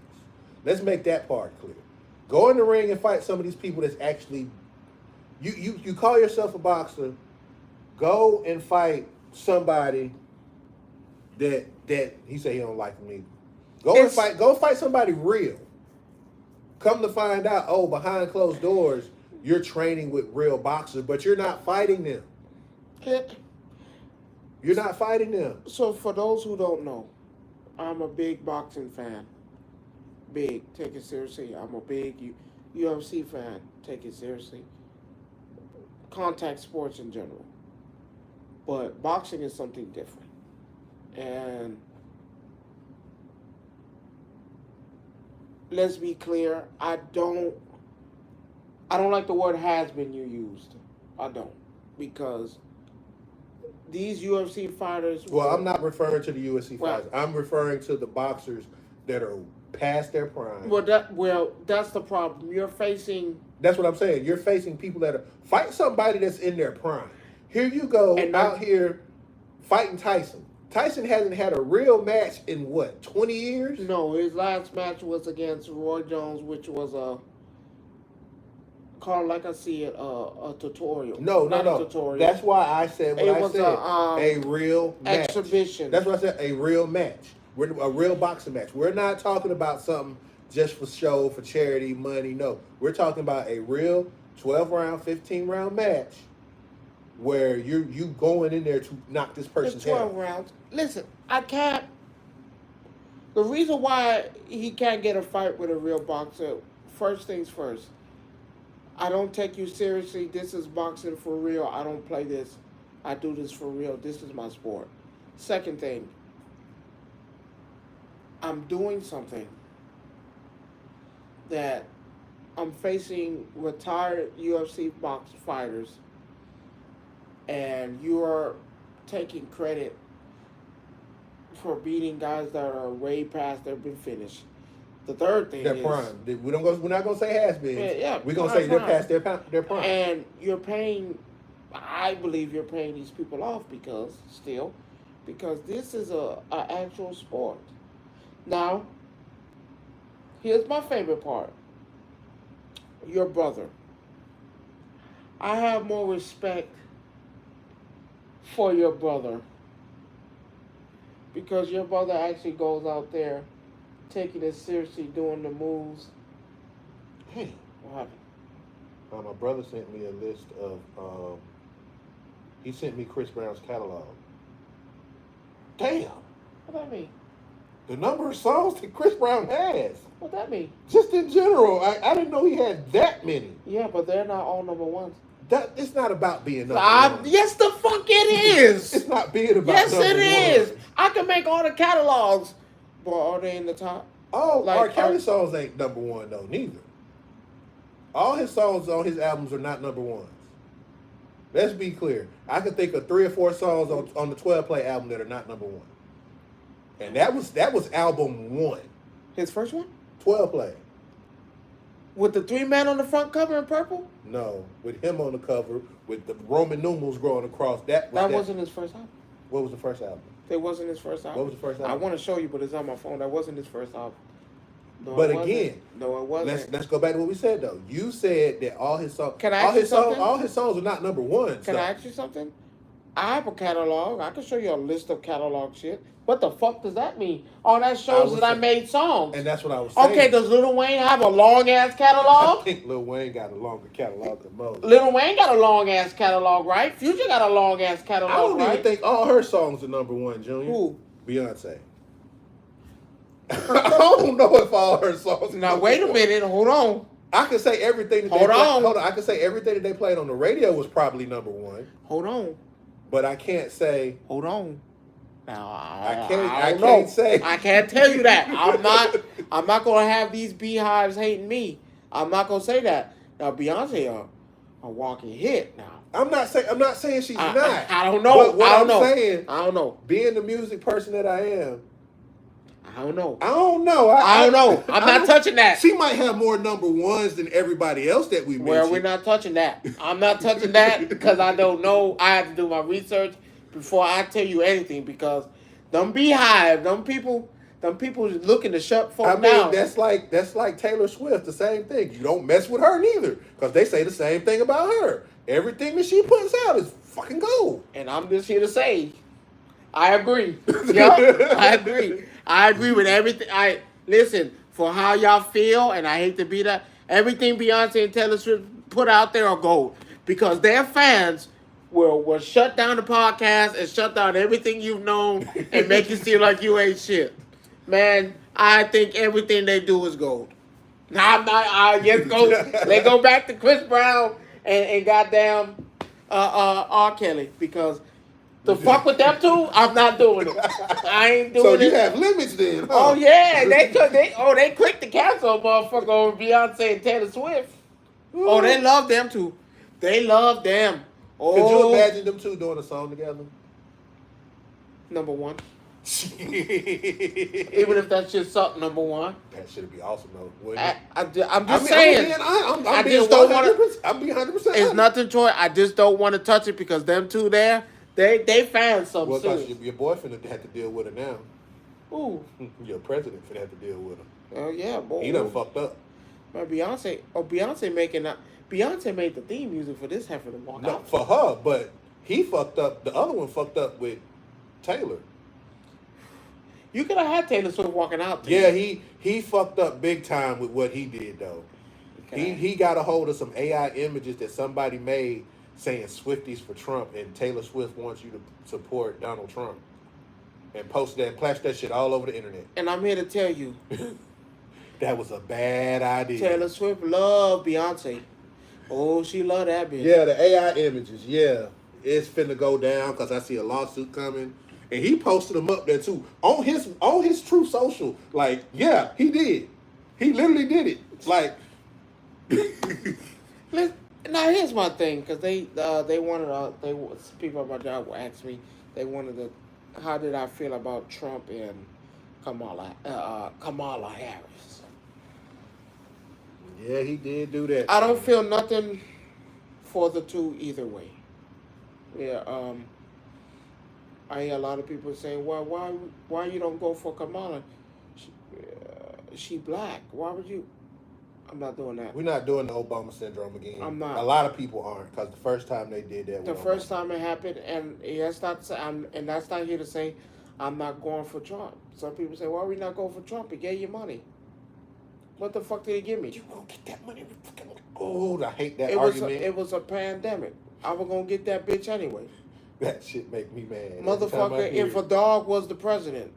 S2: Let's make that part clear. Go in the ring and fight some of these people that's actually. You call yourself a boxer. Go and fight somebody that he said he don't like me. Go fight somebody real. Come to find out, behind closed doors, you're training with real boxers, but you're not fighting them. You're not fighting them.
S1: So for those who don't know, I'm a big boxing fan. Big, take it seriously. I'm a big UFC fan. Take it seriously. Contact sports in general. But boxing is something different. And let's be clear, I don't like the word has been you used. I don't. Because these UFC fighters...
S2: Well, I'm not referring to the UFC fighters. I'm referring to the boxers that are past their prime.
S1: Well, that's the problem. You're facing...
S2: That's what I'm saying. You're facing people that are... Fight somebody that's in their prime. Here you go out here fighting Tyson. Tyson hasn't had a real match in, 20 years?
S1: No, his last match was against Roy Jones, which was called, like I see it, a tutorial.
S2: No.
S1: Tutorial.
S2: That's why I said what I said. A real match.
S1: Exhibition.
S2: That's what I said, a real match. A real boxing match. We're not talking about something just for show, for charity, money. No. We're talking about a real 12-round, 15-round match where you going in there to knock this person's head off.
S1: 12 rounds. Listen, I can't... The reason why he can't get a fight with a real boxer, first things first, I don't take you seriously. This is boxing for real. I don't play this. I do this for real. This is my sport. Second thing, I'm doing something that I'm facing retired UFC box fighters, and you're taking credit for beating guys that are way past their been finished. The third thing is
S2: prime. We're not gonna say has been.
S1: Yeah,
S2: we're gonna say they're past their prime.
S1: And you're paying. I believe you're paying these people off because this is a actual sport. Now, here's my favorite part. Your brother. I have more respect for your brother because your brother actually goes out there taking it seriously, doing the moves.
S2: Hey,
S1: What happened?
S2: my brother sent me a list of. He sent me Chris Brown's catalog. Damn,
S1: What that mean?
S2: the number of songs that Chris Brown has.
S1: What that mean?
S2: Just in general, I didn't know he had that many.
S1: Yeah, but they're not all number ones.
S2: It's not about being number one.
S1: Yes, the fuck it is.
S2: It's not being about
S1: Yes,
S2: number
S1: it is.
S2: one.
S1: I can make all the catalogs, but are they in the top?
S2: Oh,
S1: Like,
S2: R. Kelly songs ain't number one though, neither. All his songs on his albums are not number ones. Let's be clear. I can think of 3 or 4 songs on the 12 play album that are not number one. And that was album 1.
S1: His first one?
S2: 12 play.
S1: With the 3 men on the front cover in purple?
S2: No, with him on the cover, with the Roman numerals growing across. That
S1: wasn't his first album.
S2: What was the first album?
S1: That wasn't his first album.
S2: What was the first album?
S1: I want to show you, but it's on my phone. That wasn't his first album. No,
S2: but again,
S1: no, it wasn't.
S2: Let's go back to what we said though. You said that all his songs,
S1: Can I ask you something?
S2: all his songs are not number one.
S1: Can I ask you something? I have a catalog. I can show you a list of catalog shit. What the fuck does that mean? Oh, that shows that I made songs.
S2: And that's what I was saying.
S1: Okay, does Lil Wayne have a long ass catalog?
S2: I think Lil Wayne got a longer catalog than most.
S1: Lil Wayne got a long ass catalog, right? Future got a long ass catalog,
S2: I don't even think all her songs are number one, Junior.
S1: Who?
S2: Beyonce. I don't know if all her songs.
S1: Now wait a minute, hold on.
S2: I can say everything. Hold on. I can say everything that they played on the radio was probably number one.
S1: Hold on.
S2: But I can't say.
S1: Hold on. Now
S2: I can't say.
S1: I can't tell you that. I'm not gonna have these beehives hating me. I'm not gonna say that. Now Beyonce a walking hit now.
S2: I'm not saying she's not.
S1: I don't know.
S2: What
S1: I don't know.
S2: Saying,
S1: I don't know.
S2: Being the music person that I am.
S1: I don't know.
S2: I don't know.
S1: I don't know. I'm not touching that.
S2: She might have more number ones than everybody else that we mentioned.
S1: Well, we're not touching that. I'm not touching that because I don't know. I have to do my research before I tell you anything because them beehive, them people looking to shut folk down.
S2: That's like Taylor Swift, the same thing. You don't mess with her neither because they say the same thing about her. Everything that she puts out is fucking gold.
S1: And I'm just here to say, I agree. Yep, I agree. I agree with everything. Listen, for how y'all feel, and I hate to be that, everything Beyonce and Taylor Swift put out there are gold. Because their fans will shut down the podcast and shut down everything you've known and make you seem like you ain't shit. Man, I think everything they do is gold. Now I'm not let's go back to Chris Brown and goddamn R. Kelly because to fuck with them two, I'm not doing it. I ain't doing it.
S2: So you have limits then, huh?
S1: Oh yeah, they quick to cancel a motherfucker over Beyonce and Taylor Swift. Ooh. Oh, they love them too. They love them. Oh.
S2: Could you imagine them two doing a song together?
S1: Number one. Even if that shit sucked, number one.
S2: That should be awesome though.
S1: I'm just saying.
S2: I'm being 100%. I'm being 100%.
S1: It's nothing, Troy. I just don't want to touch it because them two there. They found something.
S2: Well, because your boyfriend had to deal with her now.
S1: Ooh.
S2: Your president finna have to deal with her.
S1: Oh yeah, boy.
S2: He done fucked up.
S1: Man, Beyonce made the theme music for this heifer to walk out.
S2: Not for her, but he fucked up. The other one fucked up with Taylor.
S1: You could have had Taylor Swift walking out.
S2: Yeah, he fucked up big time with what he did though. Okay. He got a hold of some AI images that somebody made saying Swifties for Trump and Taylor Swift wants you to support Donald Trump. And post that and flash that shit all over the internet.
S1: And I'm here to tell you.
S2: That was a bad idea.
S1: Taylor Swift loved Beyonce. Oh, she loved that bitch.
S2: Yeah, the AI images, yeah. It's finna go down because I see a lawsuit coming. And he posted them up there too. On his True Social. Like, yeah, he did. He literally did it. Like
S1: now here's my thing, because they wanted people at my job will ask me, they wanted to, how did I feel about Trump and Kamala Harris?
S2: Yeah, he did do that.
S1: I don't feel nothing for the two either way. Yeah, I hear a lot of people saying, well, why you don't go for Kamala? She black. Why would you? I'm not doing that.
S2: We're not doing the Obama syndrome again.
S1: I'm not.
S2: A lot of people aren't, because the first time they did that.
S1: The first time it happened, and that's not here to say I'm not going for Trump. Some people say, why are we not going for Trump? He gave you money. What the fuck did he give me?
S2: You gonna get that money? Oh, I hate that argument.
S1: It was a pandemic. I was gonna get that bitch anyway.
S2: That shit make me mad.
S1: Motherfucker, if a dog was the president,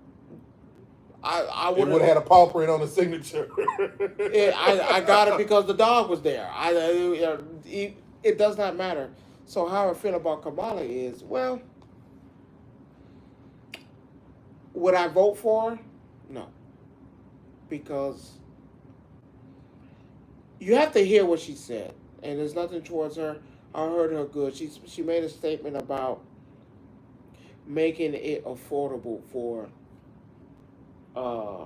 S1: I would
S2: have had a paw print on the signature.
S1: I got it because the dog was there. It does not matter. So how I feel about Kamala is, well, would I vote for her? No. Because you have to hear what she said, and there's nothing towards her. I heard her good. She made a statement about making it affordable for uh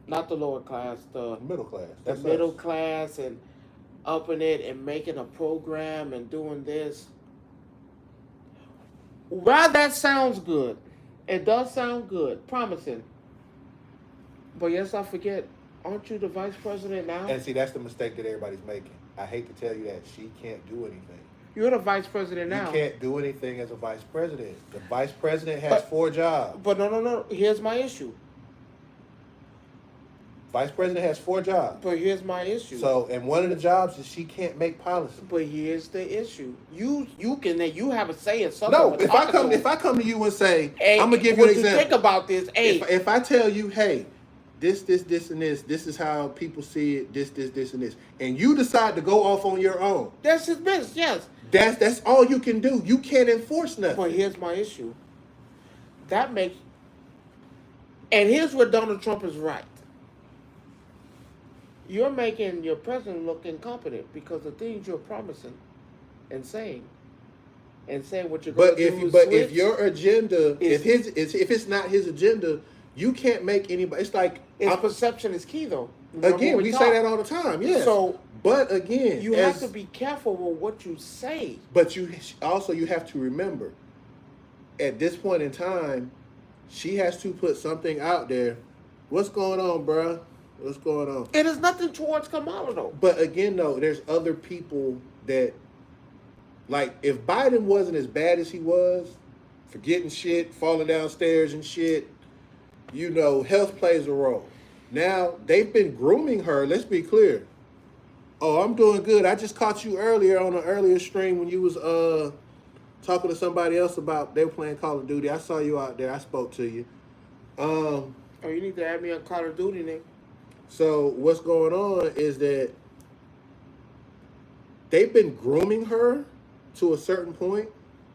S1: not the lower class,
S2: Middle class.
S1: the
S2: That's
S1: middle
S2: us.
S1: class, and upping it and making a program and doing this. While that sounds good, it does sound good, promising. But yes, I forget. Aren't you the vice president now?
S2: And see, that's the mistake that everybody's making. I hate to tell you that she can't do anything.
S1: You're the vice president
S2: You
S1: now.
S2: can't do anything as a vice president. The vice president has 4 jobs.
S1: But no. Here's my issue.
S2: Vice president has 4 jobs.
S1: But here's my issue.
S2: So, and one of the jobs is she can't make policy.
S1: But here's the issue. You have a say in something.
S2: No, if I come to you and say,
S1: hey,
S2: I'm gonna give you an example.
S1: Think about this. Hey,
S2: if I tell you, hey, this, and this is how people see it, this, and this, and you decide to go off on your own,
S1: that's his business. Yes.
S2: That's all you can do. You can't enforce nothing.
S1: But here's my issue. That makes, and here's where Donald Trump is right. You're making your president look incompetent because the things you're promising and saying what you're going to do.
S2: But if your agenda, if it's not his agenda, you can't make anybody. It's like
S1: perception is key, though. Remember
S2: again, we say that all the time. Yes.
S1: So,
S2: but again,
S1: you have to be careful with what you say.
S2: But you have to remember, at this point in time, she has to put something out there. What's going on, bruh? What's going on?
S1: It is nothing towards Kamala, though.
S2: But again, though, there's other people that, like, if Biden wasn't as bad as he was, forgetting shit, falling downstairs and shit, health plays a role. Now, they've been grooming her. Let's be clear. Oh, I'm doing good. I just caught you earlier on an earlier stream when you was talking to somebody else about they were playing Call of Duty. I saw you out there. I spoke to you.
S1: Oh, you need to add me on Call of Duty, Nick.
S2: So what's going on is that they've been grooming her to a certain point.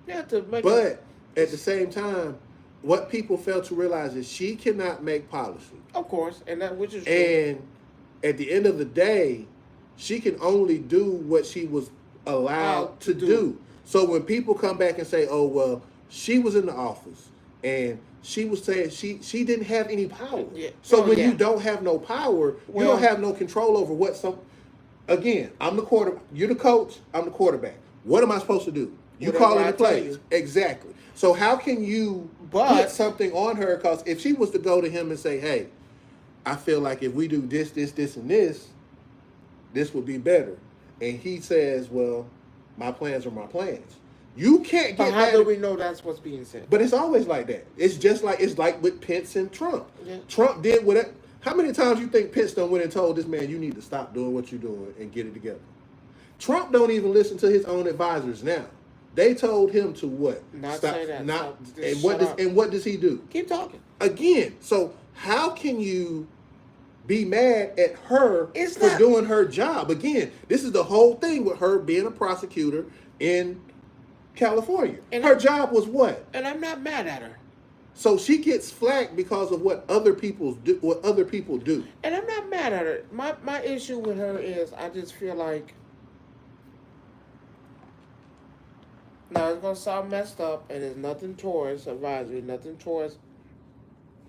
S1: Yeah,
S2: but at the same time, what people fail to realize is she cannot make policy.
S1: Of course, which is true.
S2: And at the end of the day, she can only do what she was allowed to do. So when people come back and say, "Oh well, she was in the office and she was saying she didn't have any power."
S1: Yeah.
S2: So when you don't have no power, you don't have no control over what some. Again, I'm the quarterback. You're the coach. I'm the quarterback. What am I supposed to do? You call in the plays. Exactly. So how can you put something on her? Because if she was to go to him and say, "Hey, I feel like if we do this, and this would be better," and he says, "Well, my plans are my plans." You can't get.
S1: But how do we know that's what's being said?
S2: But it's always like that. It's like with Pence and Trump.
S1: Yeah.
S2: Trump did whatever. How many times you think Pence done went and told this man, "You need to stop doing what you're doing and get it together"? Trump don't even listen to his own advisors now. They told him to what?
S1: Not say that.
S2: And what does he do?
S1: Keep talking.
S2: Again, so how can you be mad at her for doing her job? Again, this is the whole thing with her being a prosecutor in California. And her job was what?
S1: And I'm not mad at her.
S2: So she gets flack because of what other people do.
S1: And I'm not mad at her. My issue with her is I just feel like, now it's gonna sound messed up, and there's nothing towards advisory, nothing towards.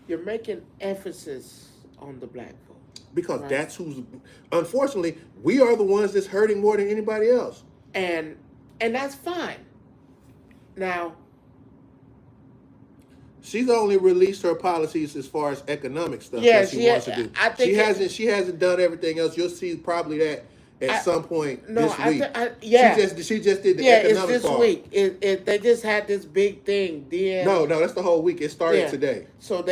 S1: You're making emphasis on the black vote
S2: because that's who's. Unfortunately, we are the ones that's hurting more than anybody else.
S1: And that's fine. Now,
S2: she's only released her policies as far as economic stuff that she wants to do.
S1: I think
S2: she hasn't done everything else. You'll see probably that at some point this week. She just did the economic
S1: it's this
S2: part.
S1: week. They just had this big thing.
S2: No, that's the whole week. It started today.
S1: So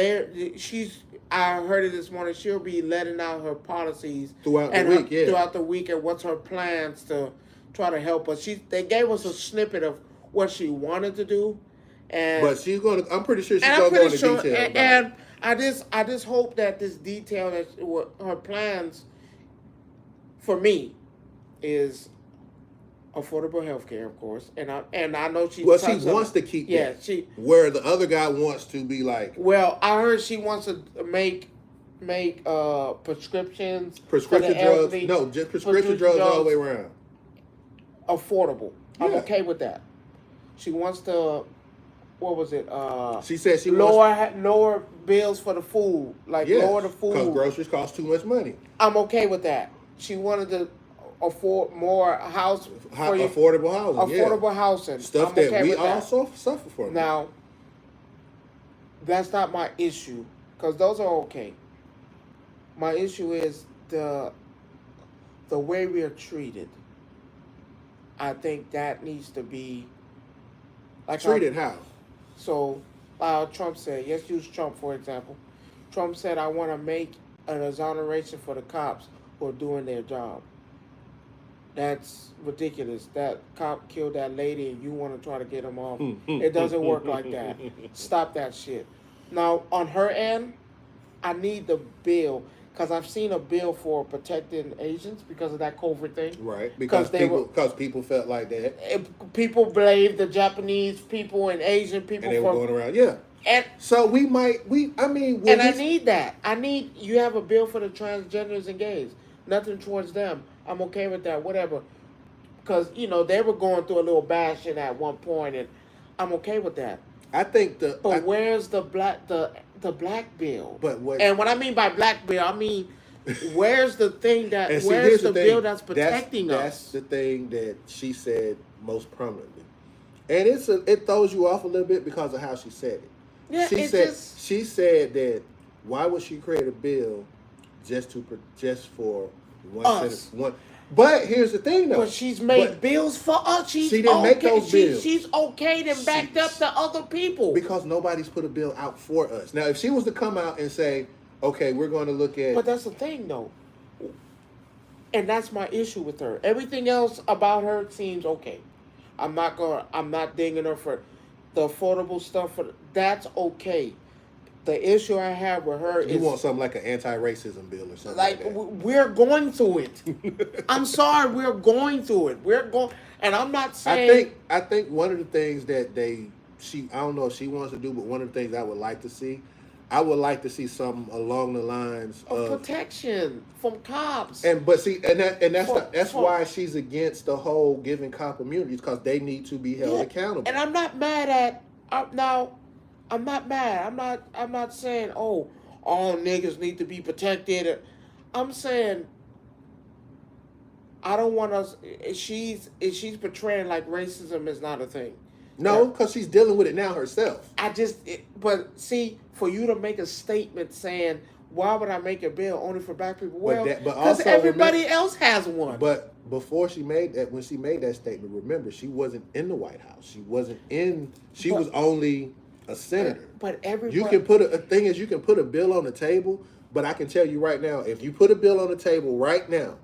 S1: I heard it this morning. She'll be letting out her policies
S2: throughout the week.
S1: And what's her plans to try to help us. They gave us a snippet of what she wanted to do,
S2: but she's gonna. I'm pretty sure she's gonna go into detail.
S1: And I just hope that this detail that her plans for me is affordable health care, of course, and I know she.
S2: Well, she wants to keep that. Where the other guy wants to be like.
S1: Well, I heard she wants to make make prescriptions for
S2: Prescription
S1: the
S2: drugs.
S1: elderly,
S2: No, just prescription drugs all the way around.
S1: affordable. I'm
S2: Yeah.
S1: okay with that. She wants to, what was it?
S2: She said she wants.
S1: Lower bills for the food, like
S2: Yes,
S1: lower the
S2: because
S1: food.
S2: groceries cost too much money.
S1: I'm okay with that. She wanted to afford more house for you,
S2: Affordable housing.
S1: affordable
S2: Yeah.
S1: housing.
S2: Stuff
S1: I'm
S2: that
S1: okay
S2: we
S1: with that.
S2: also suffer from.
S1: Now, that's not my issue, because those are okay. My issue is the way we are treated. I think that needs to be like
S2: Treated how?
S1: So, Trump said, let's use Trump for example. Trump said, I want to make an exoneration for the cops who are doing their job. That's ridiculous. That cop killed that lady and you want to try to get him off. It doesn't work like that. Stop that shit. Now, on her end, I need the bill because I've seen a bill for protecting Asians because of that COVID thing.
S2: Right, because people felt like that.
S1: People blame the Japanese people and Asian people
S2: and they were going around. Yeah.
S1: And
S2: so I
S1: need that. You have a bill for the transgenders and gays. Nothing towards them. I'm okay with that. Whatever. Because they were going through a little bashing at one point, and I'm okay with that.
S2: I think
S1: where's the black bill?
S2: But what?
S1: And what I mean by black bill, I mean where's the thing that
S2: where's the
S1: bill that's protecting us?
S2: That's the thing that she said most prominently, and it throws you off a little bit because of how she said it.
S1: Yeah,
S2: she said that why would she create a bill just for one. But here's the thing, though.
S1: But she's made bills for us.
S2: She didn't make those bills.
S1: She's okayed and backed up to other people.
S2: Because nobody's put a bill out for us. Now, if she was to come out and say, okay, we're going to look at...
S1: But that's the thing, though. And that's my issue with her. Everything else about her seems okay. I'm not dinging her for the affordable stuff. That's okay. The issue I have with her is...
S2: You want something like an anti-racism bill or something
S1: like that. We're going through it. I'm sorry, we're going through it. And I'm not saying...
S2: I think one of the things that I don't know if she wants to do, but one of the things I would like to see, something along the lines of
S1: protection from cops.
S2: That's why she's against the whole giving cop immunities, because they need to be held accountable.
S1: And I'm not mad at... now... I'm not mad. I'm not saying, all niggas need to be protected. I'm saying I don't want us. She's portraying like racism is not a thing.
S2: No, because she's dealing with it now herself.
S1: But see, for you to make a statement saying, why would I make a bill only for black people? Well, because everybody else has one.
S2: But before she made that, when she made that statement, remember, she wasn't in the White House. She wasn't in. She was only a senator.
S1: But everybody...
S2: You can put a thing is you can put a bill on the table, but I can tell you right now, if you put a bill on the table right now,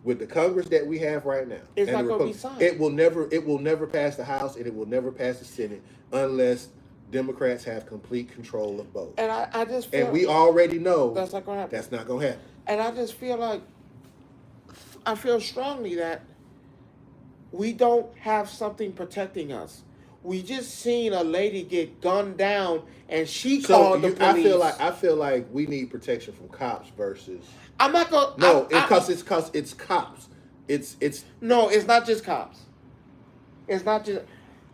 S2: with the Congress that we have right now,
S1: it's not going to be signed.
S2: It will never pass the House, and it will never pass the Senate unless Democrats have complete control of both.
S1: And I just feel...
S2: And we already know
S1: that's not going to happen.
S2: That's not going to happen.
S1: And I just feel like... I feel strongly that we don't have something protecting us. We just seen a lady get gunned down, and she called the police.
S2: I feel like we need protection from cops versus.
S1: I'm not gonna.
S2: No, because it's cops.
S1: No, it's not just cops. It's not just,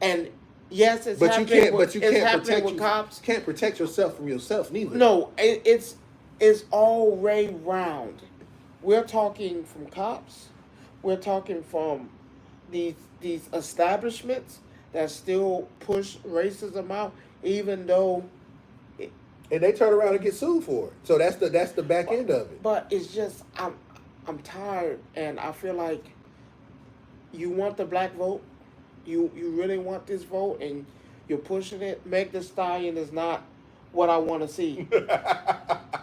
S1: and yes, it's
S2: but
S1: happening.
S2: You can't protect
S1: with cops.
S2: Can't protect yourself from yourself neither.
S1: No, it's all way round. We're talking from cops. We're talking from these establishments that still push racism out, even though...
S2: And they turn around and get sued for it. So that's the back end of it.
S1: But it's just, I'm tired, and I feel like you want the black vote, you really want this vote, and you're pushing it. Meg Thee Stallion is not what I want to see.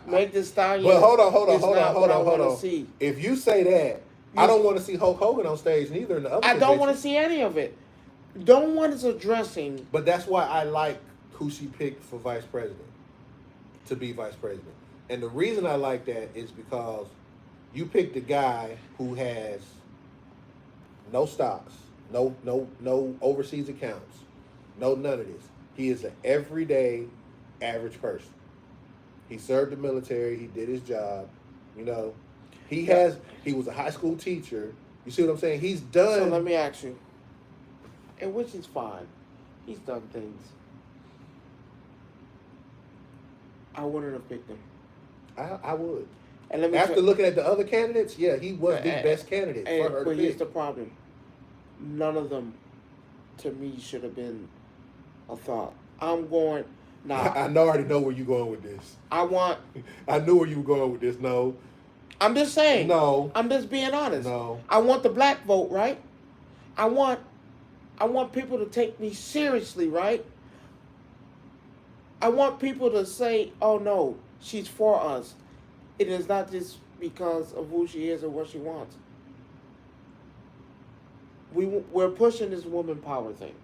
S1: Meg Thee Stallion
S2: But hold on.
S1: See.
S2: If you say that, I don't want to see Hulk Hogan on stage neither in the other
S1: I don't want to see any of it. No one is addressing.
S2: But that's why I like who she picked for vice president, to be vice president. And the reason I like that is because you picked a guy who has no stocks, no overseas accounts, none of this. He is an everyday average person. He served the military. He did his job. You know, he was a high school teacher. You see what I'm saying? He's done.
S1: So let me ask you, and which is fine. He's done things. I wouldn't have picked him.
S2: I would.
S1: And let me
S2: After looking at the other candidates, yeah, he was the best candidate for her to
S1: But here's
S2: pick.
S1: the problem. None of them, to me, should have been a thought. I'm going now.
S2: I already know where you're going with this.
S1: I
S2: knew where you were going with this. No.
S1: I'm just saying.
S2: No.
S1: I'm just being honest.
S2: No.
S1: I want the black vote, right? I want people to take me seriously, right? I want people to say, "Oh no, she's for us." It is not just because of who she is or what she wants. We're pushing this woman power thing.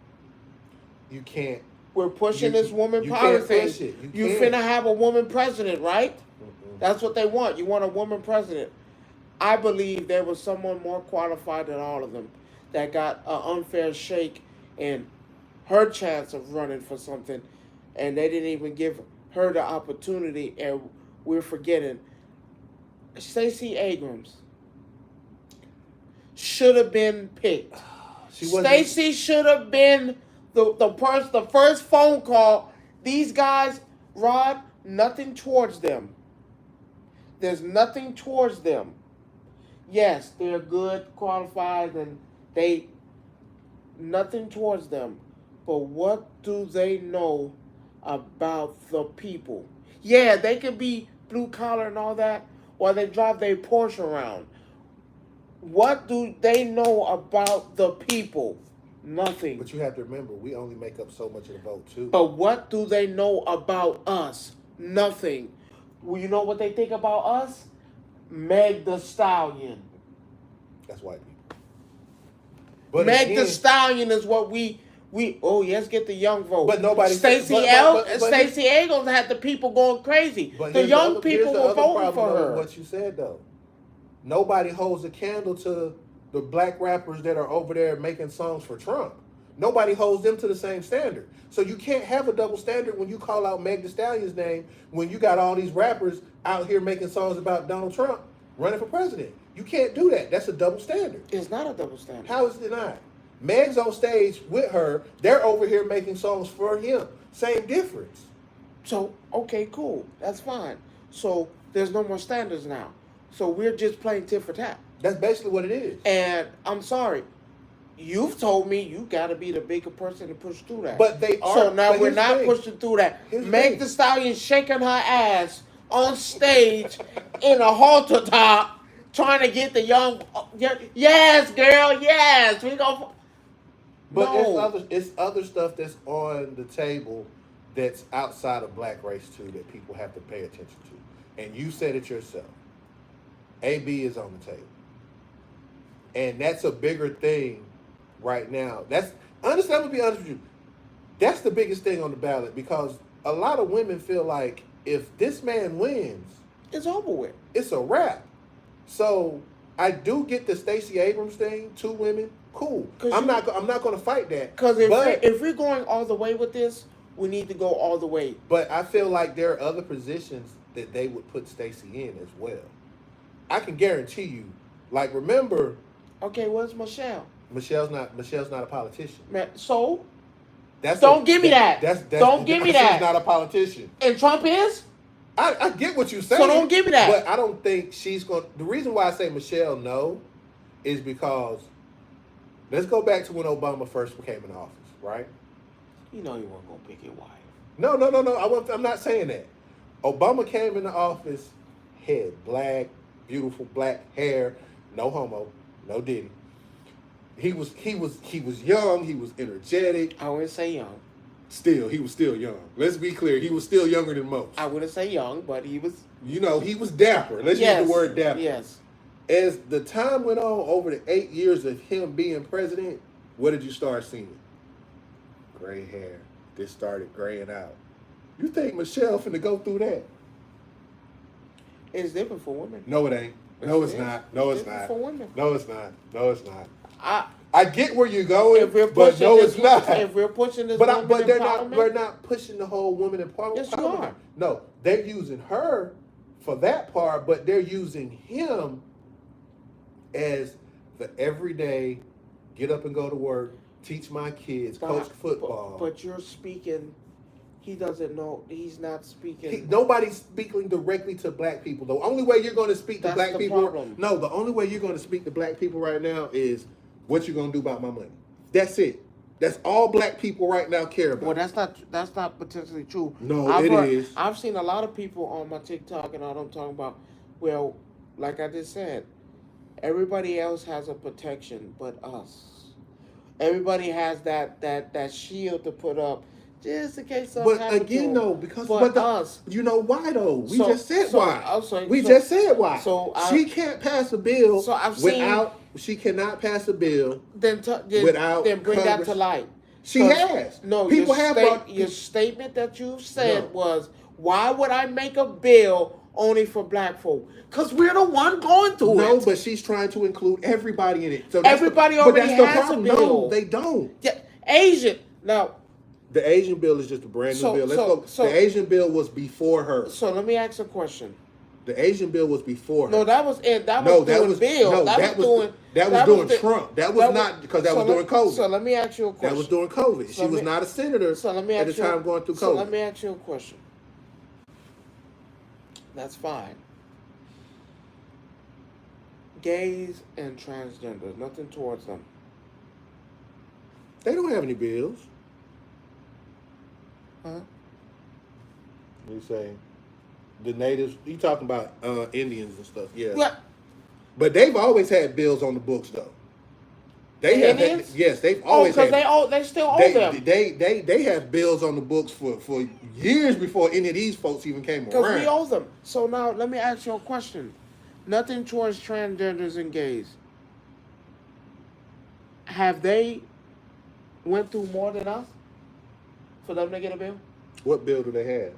S2: You can't.
S1: We're pushing this woman
S2: you
S1: power
S2: can't
S1: thing.
S2: push it.
S1: You
S2: can't.
S1: finna have a woman president, right?
S2: Mm-mm.
S1: That's what they want. You want a woman president. I believe there was someone more qualified than all of them that got an unfair shake in her chance of running for something, and they didn't even give her the opportunity, and we're forgetting. Stacey Abrams should have been picked. Stacey should have been the first phone call. These guys, Rod, nothing towards them. There's nothing towards them. Yes, they're good, qualified, and nothing towards them. But what do they know about the people? Yeah, they can be blue collar and all that, or they drive their Porsche around. What do they know about the people? Nothing.
S2: But you have to remember, we only make up so much of the vote, too.
S1: But what do they know about us? Nothing. Well, you know what they think about us? Meg the Stallion.
S2: That's white people. But
S1: Meg the Stallion is what we let's get the young vote.
S2: But nobody.
S1: Stacey Abrams had the people going crazy. The young people were voting for her.
S2: What you said though, nobody holds a candle to the black rappers that are over there making songs for Trump. Nobody holds them to the same standard. So you can't have a double standard when you call out Meg Thee Stallion's name when you got all these rappers out here making songs about Donald Trump running for president. You can't do that. That's a double standard.
S1: It's not a double standard.
S2: How is it not? Meg's on stage with her. They're over here making songs for him. Same difference.
S1: So, okay, cool. That's fine. So there's no more standards now. So we're just playing tit for tat.
S2: That's basically what it is.
S1: And I'm sorry. You've told me you got to be the bigger person to push through that.
S2: But they are.
S1: So now we're not pushing through that. Meg Thee Stallion shaking her ass on stage in a halter top, trying to get the young. Yes, girl. Yes, we go.
S2: But
S1: No.
S2: it's other stuff that's on the table that's outside of black race too that people have to pay attention to. And you said it yourself. AB is on the table. And that's a bigger thing right now. I'm gonna be honest with you. That's the biggest thing on the ballot because a lot of women feel like if this man wins,
S1: It's over with.
S2: it's a wrap. So I do get the Stacey Abrams thing, 2 women, cool. I'm not going to fight that.
S1: Because if we're going all the way with this, we need to go all the way.
S2: But I feel like there are other positions that they would put Stacey in as well. I can guarantee you. Like remember,
S1: Okay, where's Michelle?
S2: Michelle's not a politician.
S1: So
S2: Don't
S1: don't give me that.
S2: She's not a politician.
S1: And Trump is?
S2: I get what you're saying.
S1: So don't give me that.
S2: But I don't think she's going to. The reason why I say Michelle no is because let's go back to when Obama first came in office, right?
S1: You know you weren't going to pick your wife.
S2: No. I'm not saying that. Obama came into office, head black, beautiful black hair, no homo, no diddy. He was young. He was energetic.
S1: I wouldn't say young.
S2: He was still young. Let's be clear. He was still younger than most.
S1: I wouldn't say young, but he was.
S2: He was dapper. Let's use the word dapper.
S1: Yes.
S2: As the time went on, over the 8 years of him being president, what did you start seeing? Gray hair. This started graying out. You think Michelle finna go through that?
S1: It's different for women.
S2: No, it ain't. No, it's not. No, it's not.
S1: For women.
S2: No, it's not. No, it's not. I get where you're going,
S1: If we're
S2: but
S1: pushing
S2: no,
S1: this,
S2: it's not.
S1: if we're pushing this
S2: But
S1: woman
S2: they're not.
S1: empowerment,
S2: We're not pushing the whole woman empowerment.
S1: yes, you are.
S2: No, they're using her for that part, but they're using him as the everyday get up and go to work, teach my kids, coach football.
S1: But you're speaking. He doesn't know. He's not speaking.
S2: Nobody's speaking directly to black people. The only way you're going to speak to black people.
S1: Problem.
S2: No, the only way you're going to speak to black people right now is what you're going to do about my money. That's it. That's all black people right now care about.
S1: Well, that's not potentially true.
S2: No, is.
S1: I've seen a lot of people on my TikTok and all I'm talking about. Well, like I just said, everybody else has a protection but us. Everybody has that shield to put up just in case something happens.
S2: But again, though, because
S1: us.
S2: You know why though? We just said why.
S1: Just
S2: said why. She can't pass a bill. She cannot pass a bill.
S1: Then bring Congress. That to light.
S2: She has.
S1: No,
S2: people
S1: your statement that you said was, why would I make a bill only for black folk? Because we're the one going through it.
S2: No, but she's trying to include everybody in it. So
S1: everybody already has a bill.
S2: No, they don't.
S1: Yeah, Asian. Now,
S2: the Asian bill is just a brand new bill. The Asian bill was before her.
S1: So let me ask a question.
S2: The Asian bill was before her.
S1: No, that was doing Trump.
S2: That was not because that was during COVID.
S1: So let me ask you a question.
S2: That was during COVID. She was not a senator at the time going through COVID.
S1: So let me ask you a question. That's fine. Gays and transgenders, nothing towards them.
S2: They don't have any bills.
S1: Huh?
S2: You say the natives? You talking about Indians and stuff? Yeah.
S1: What?
S2: But they've always had bills on the books, though. Yes, they've always had.
S1: Because they still owe them.
S2: They have bills on the books for years before any of these folks even came around.
S1: Because we owe them. So now let me ask you a question. Nothing towards transgenders and gays. Have they went through more than us for them to get a bill?
S2: What bill do they have?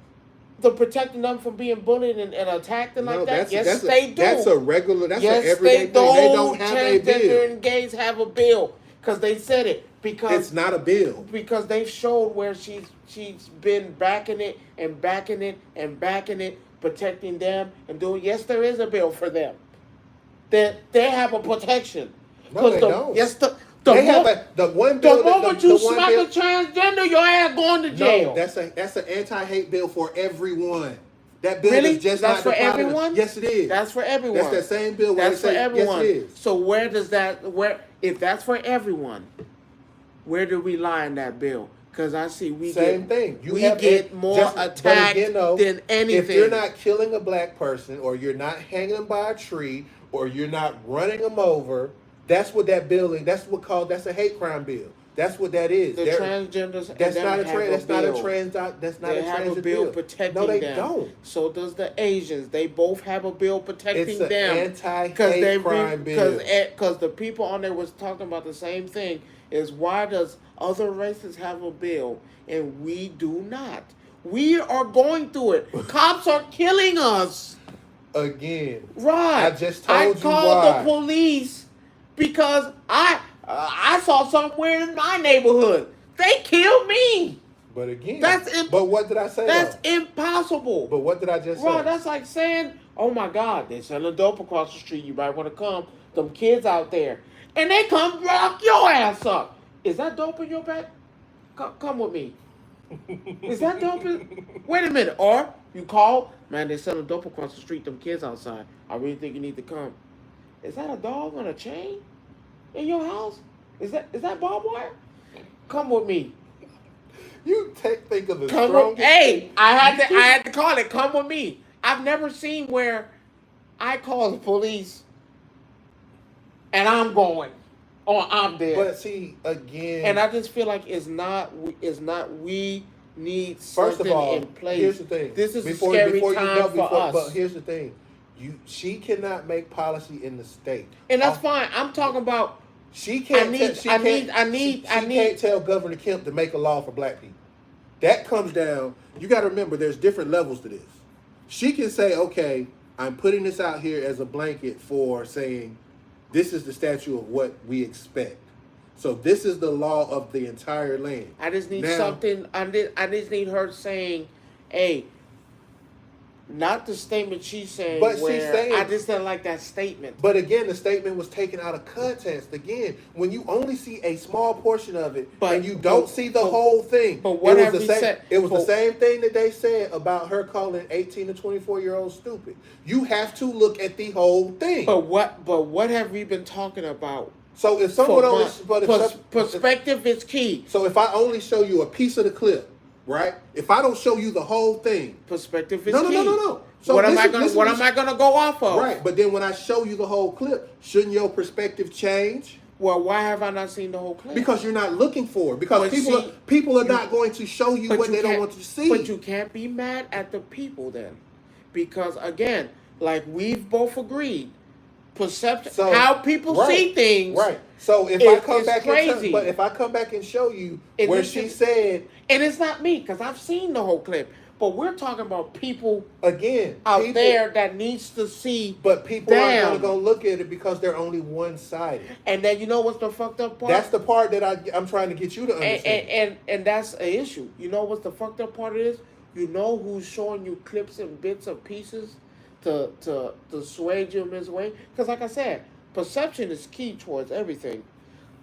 S1: The protecting them from being bullied and attacked and like that? Yes, they do.
S2: That's a regular, that's an everyday thing. They don't have a bill.
S1: Transgender and gays have a bill because they said it. Because
S2: it's not a bill.
S1: Because they've showed where she's been backing it and backing it and backing it, protecting them and doing. Yes, there is a bill for them. They have a protection.
S2: No, they don't.
S1: Yes, the
S2: one bill.
S1: The moment you smack a transgender, your ass going to jail.
S2: No, that's an anti-hate bill for everyone. That bill
S1: really?
S2: is just
S1: that's
S2: not
S1: for everyone.
S2: Yes, it is.
S1: That's for everyone.
S2: That's that same bill.
S1: That's for everyone.
S2: Yes, it is.
S1: So if that's for everyone, where do we lie in that bill? Because I see we get more attacked than anything.
S2: If you're not killing a black person, or you're not hanging them by a tree, or you're not running them over, that's what that bill is. That's a hate crime bill. That's what that is.
S1: The transgenders.
S2: That's not a trans
S1: bill protecting them.
S2: No, they don't.
S1: So does the Asians. They both have a bill protecting them.
S2: It's an anti-hate crime bill.
S1: Because the people on there was talking about the same thing. Is why does other races have a bill and we do not? We are going through it. Cops are killing us.
S2: Again.
S1: Right.
S2: I just told you why.
S1: I called the police because I saw somewhere in my neighborhood. They killed me.
S2: But again, but what did I say?
S1: That's impossible.
S2: But what did I just say?
S1: Right, that's like saying, oh my God, they're selling dope across the street. You might want to come. Them kids out there. And they come rock your ass up. Is that dope in your back? Come with me. Is that dope Wait a minute. Or you call, man, they're selling dope across the street. Them kids outside. I really think you need to come. Is that a dog on a chain in your house? Is that barbed wire? Come with me.
S2: You think of the strongest.
S1: Hey, I had to call it. Come with me. I've never seen where I call the police and I'm going or I'm there.
S2: But see, again,
S1: and I just feel like it's not. We need something
S2: first of all,
S1: in place.
S2: Here's the thing.
S1: This is a scary time for us.
S2: But here's the thing. She cannot make policy in the state,
S1: and that's fine. I'm talking about.
S2: She can't. She can't tell Governor Kemp to make a law for black people. That comes down. You got to remember, there's different levels to this. She can say, okay, I'm putting this out here as a blanket for saying this is the statute of what we expect. So this is the law of the entire land.
S1: I just need
S2: Now,
S1: something. I just need her saying, "Hey." Not the statement she's saying
S2: but she's
S1: where
S2: saying,
S1: I just didn't like that statement.
S2: But again, the statement was taken out of context. Again, when you only see a small portion of it and you don't see the whole thing,
S1: But what
S2: it
S1: have
S2: was
S1: we
S2: the same.
S1: said?
S2: It was the same thing that they said about her calling 18 to 24-year-olds stupid. You have to look at the whole thing.
S1: But what have we been talking about?
S2: So if someone only,
S1: perspective is key.
S2: So if I only show you a piece of the clip, right? If I don't show you the whole thing,
S1: perspective is key.
S2: No. So
S1: what am I gonna go off of?
S2: Right, but then when I show you the whole clip, shouldn't your perspective change?
S1: Well, why have I not seen the whole clip?
S2: Because you're not looking for it. Because people are not going to show you what they don't want to see.
S1: But you can't be mad at the people then, because again, like we've both agreed, perception, how people see things.
S2: Right. So if I come back, but if I come back and show you where she said,
S1: and it's not me because I've seen the whole clip. But we're talking about people
S2: again
S1: out there that needs to see.
S2: But people aren't going to go look at it because they're only one-sided.
S1: And then you know what's the fucked up part?
S2: That's the part that I'm trying to get you to understand.
S1: And that's an issue. You know what's the fucked up part is? You know who's showing you clips and bits of pieces to sway you in this way? Because like I said, perception is key towards everything.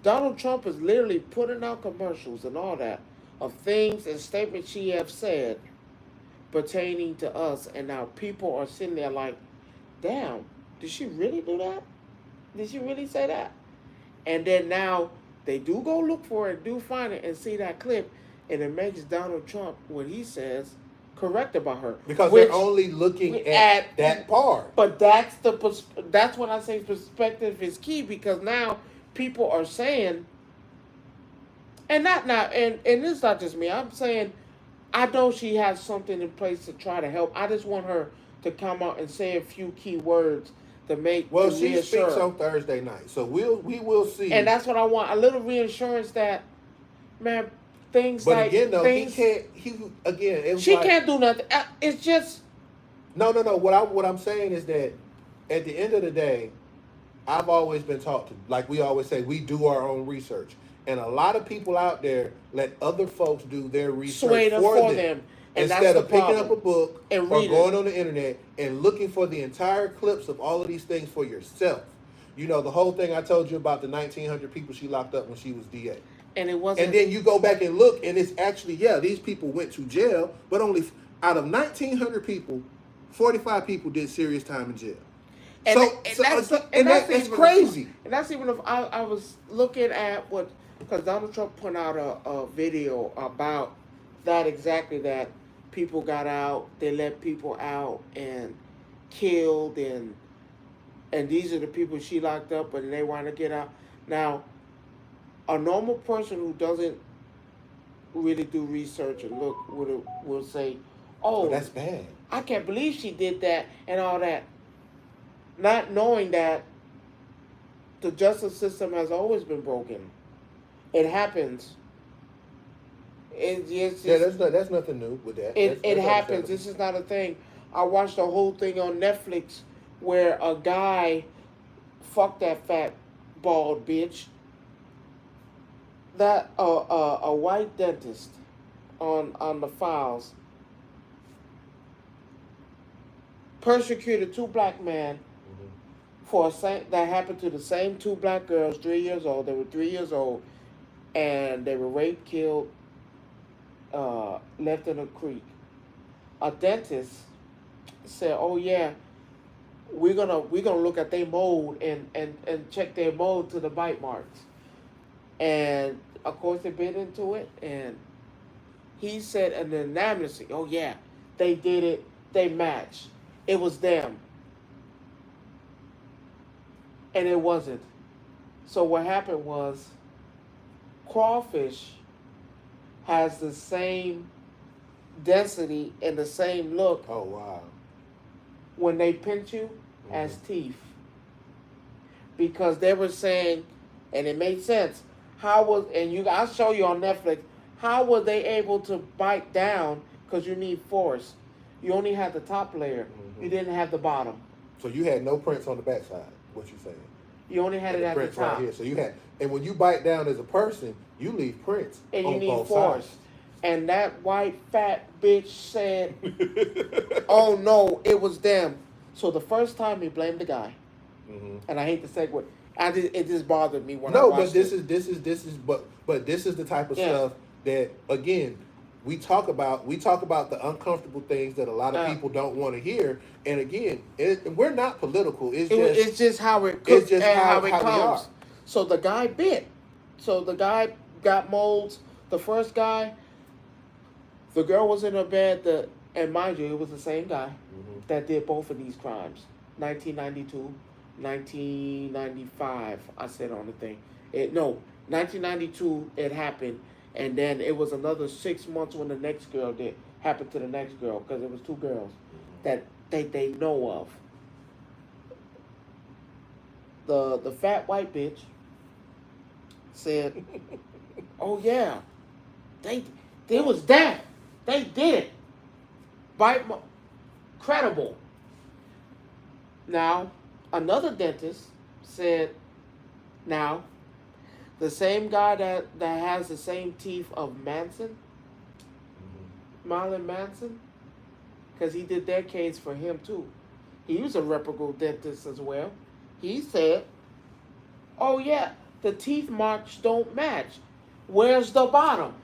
S1: Donald Trump is literally putting out commercials and all that of things and statements she have said pertaining to us, and now people are sitting there like, damn, did she really do that? Did she really say that? And then now they do go look for it, do find it, and see that clip, and it makes Donald Trump, what he says, correct about her.
S2: Because they're only looking at that part.
S1: But that's when I say perspective is key, because now people are saying, and it's not just me, I'm saying, I know she has something in place to try to help. I just want her to come out and say a few key words to make.
S2: Well, she speaks on Thursday night, so we will see.
S1: And that's what I want, a little reassurance that, man, things
S2: but
S1: like.
S2: But again, though,
S1: things, she can't do nothing. It's just.
S2: No. What I'm saying is that at the end of the day, I've always been taught to, like we always say, we do our own research. And a lot of people out there let other folks do their research for them. Instead of picking up a book or going on the internet and looking for the entire clips of all of these things for yourself. You know, the whole thing I told you about the 1,900 people she locked up when she was DA.
S1: And it wasn't.
S2: And then you go back and look, and it's actually, these people went to jail, but only out of 1,900 people, 45 people did serious time in jail. That's crazy.
S1: And that's even if I was looking at what. Because Donald Trump put out a video about that exactly, that people got out, they let people out and killed, and these are the people she locked up and they want to get out. Now, a normal person who doesn't really do research and look will say, oh,
S2: that's bad.
S1: I can't believe she did that and all that. Not knowing that the justice system has always been broken. It happens.
S2: That's nothing new with that.
S1: It happens. This is not a thing. I watched the whole thing on Netflix where a guy fucked that fat bald bitch. That a white dentist on the files persecuted two black men for that happened to the same two black girls, 3 years old. They were 3 years old. And they were raped, killed, left in a creek. A dentist said, "Oh yeah, we're gonna look at their mold and check their mold to the bite marks." And of course they bit into it, and he said unanimously, "Oh yeah, they did it. They matched. It was them." And it wasn't. So what happened was, crawfish has the same density and the same look.
S2: Oh wow!
S1: When they pinch you, as teeth, because they were saying, and it made sense. I'll show you on Netflix. How were they able to bite down? Because you need force. You only had the top layer. You didn't have the bottom.
S2: So you had no prints on the backside. What you saying?
S1: You only had
S2: and
S1: it
S2: the
S1: at the
S2: prints right
S1: top.
S2: here. So you had, and when you bite down as a person, you leave prints
S1: And you
S2: on
S1: need
S2: both
S1: force. And that white fat bitch said, "Oh no, it was them." So the first time he blamed the guy,
S2: Mm-hmm.
S1: and I hate to segue. It just bothered me when I
S2: No, but
S1: watched it.
S2: but this is the type of
S1: Yeah.
S2: stuff that, again, we talk about. We talk about the uncomfortable things that a lot of people don't want to hear. And again, we're not political.
S1: It's just how it
S2: It's
S1: cooks
S2: just
S1: and how it
S2: how we are.
S1: comes. So the guy bit. So the guy got molds. The first guy, the girl was in her bed. And mind you, it was the same guy
S2: Mm-hmm.
S1: that did both of these crimes. 1992, 1995. I said on the thing. 1992 it happened, and then it was another 6 months when the next girl did happened to the next girl because it was two girls that they know of. The fat white bitch said, "Oh yeah, they it was that they did it." Credible. Now, another dentist said, "Now, the same guy that has the same teeth of Manson, Marlon Manson, because he did that case for him too. He was a reputable dentist as well. He said, "Oh yeah, the teeth marks don't match. Where's the bottom?"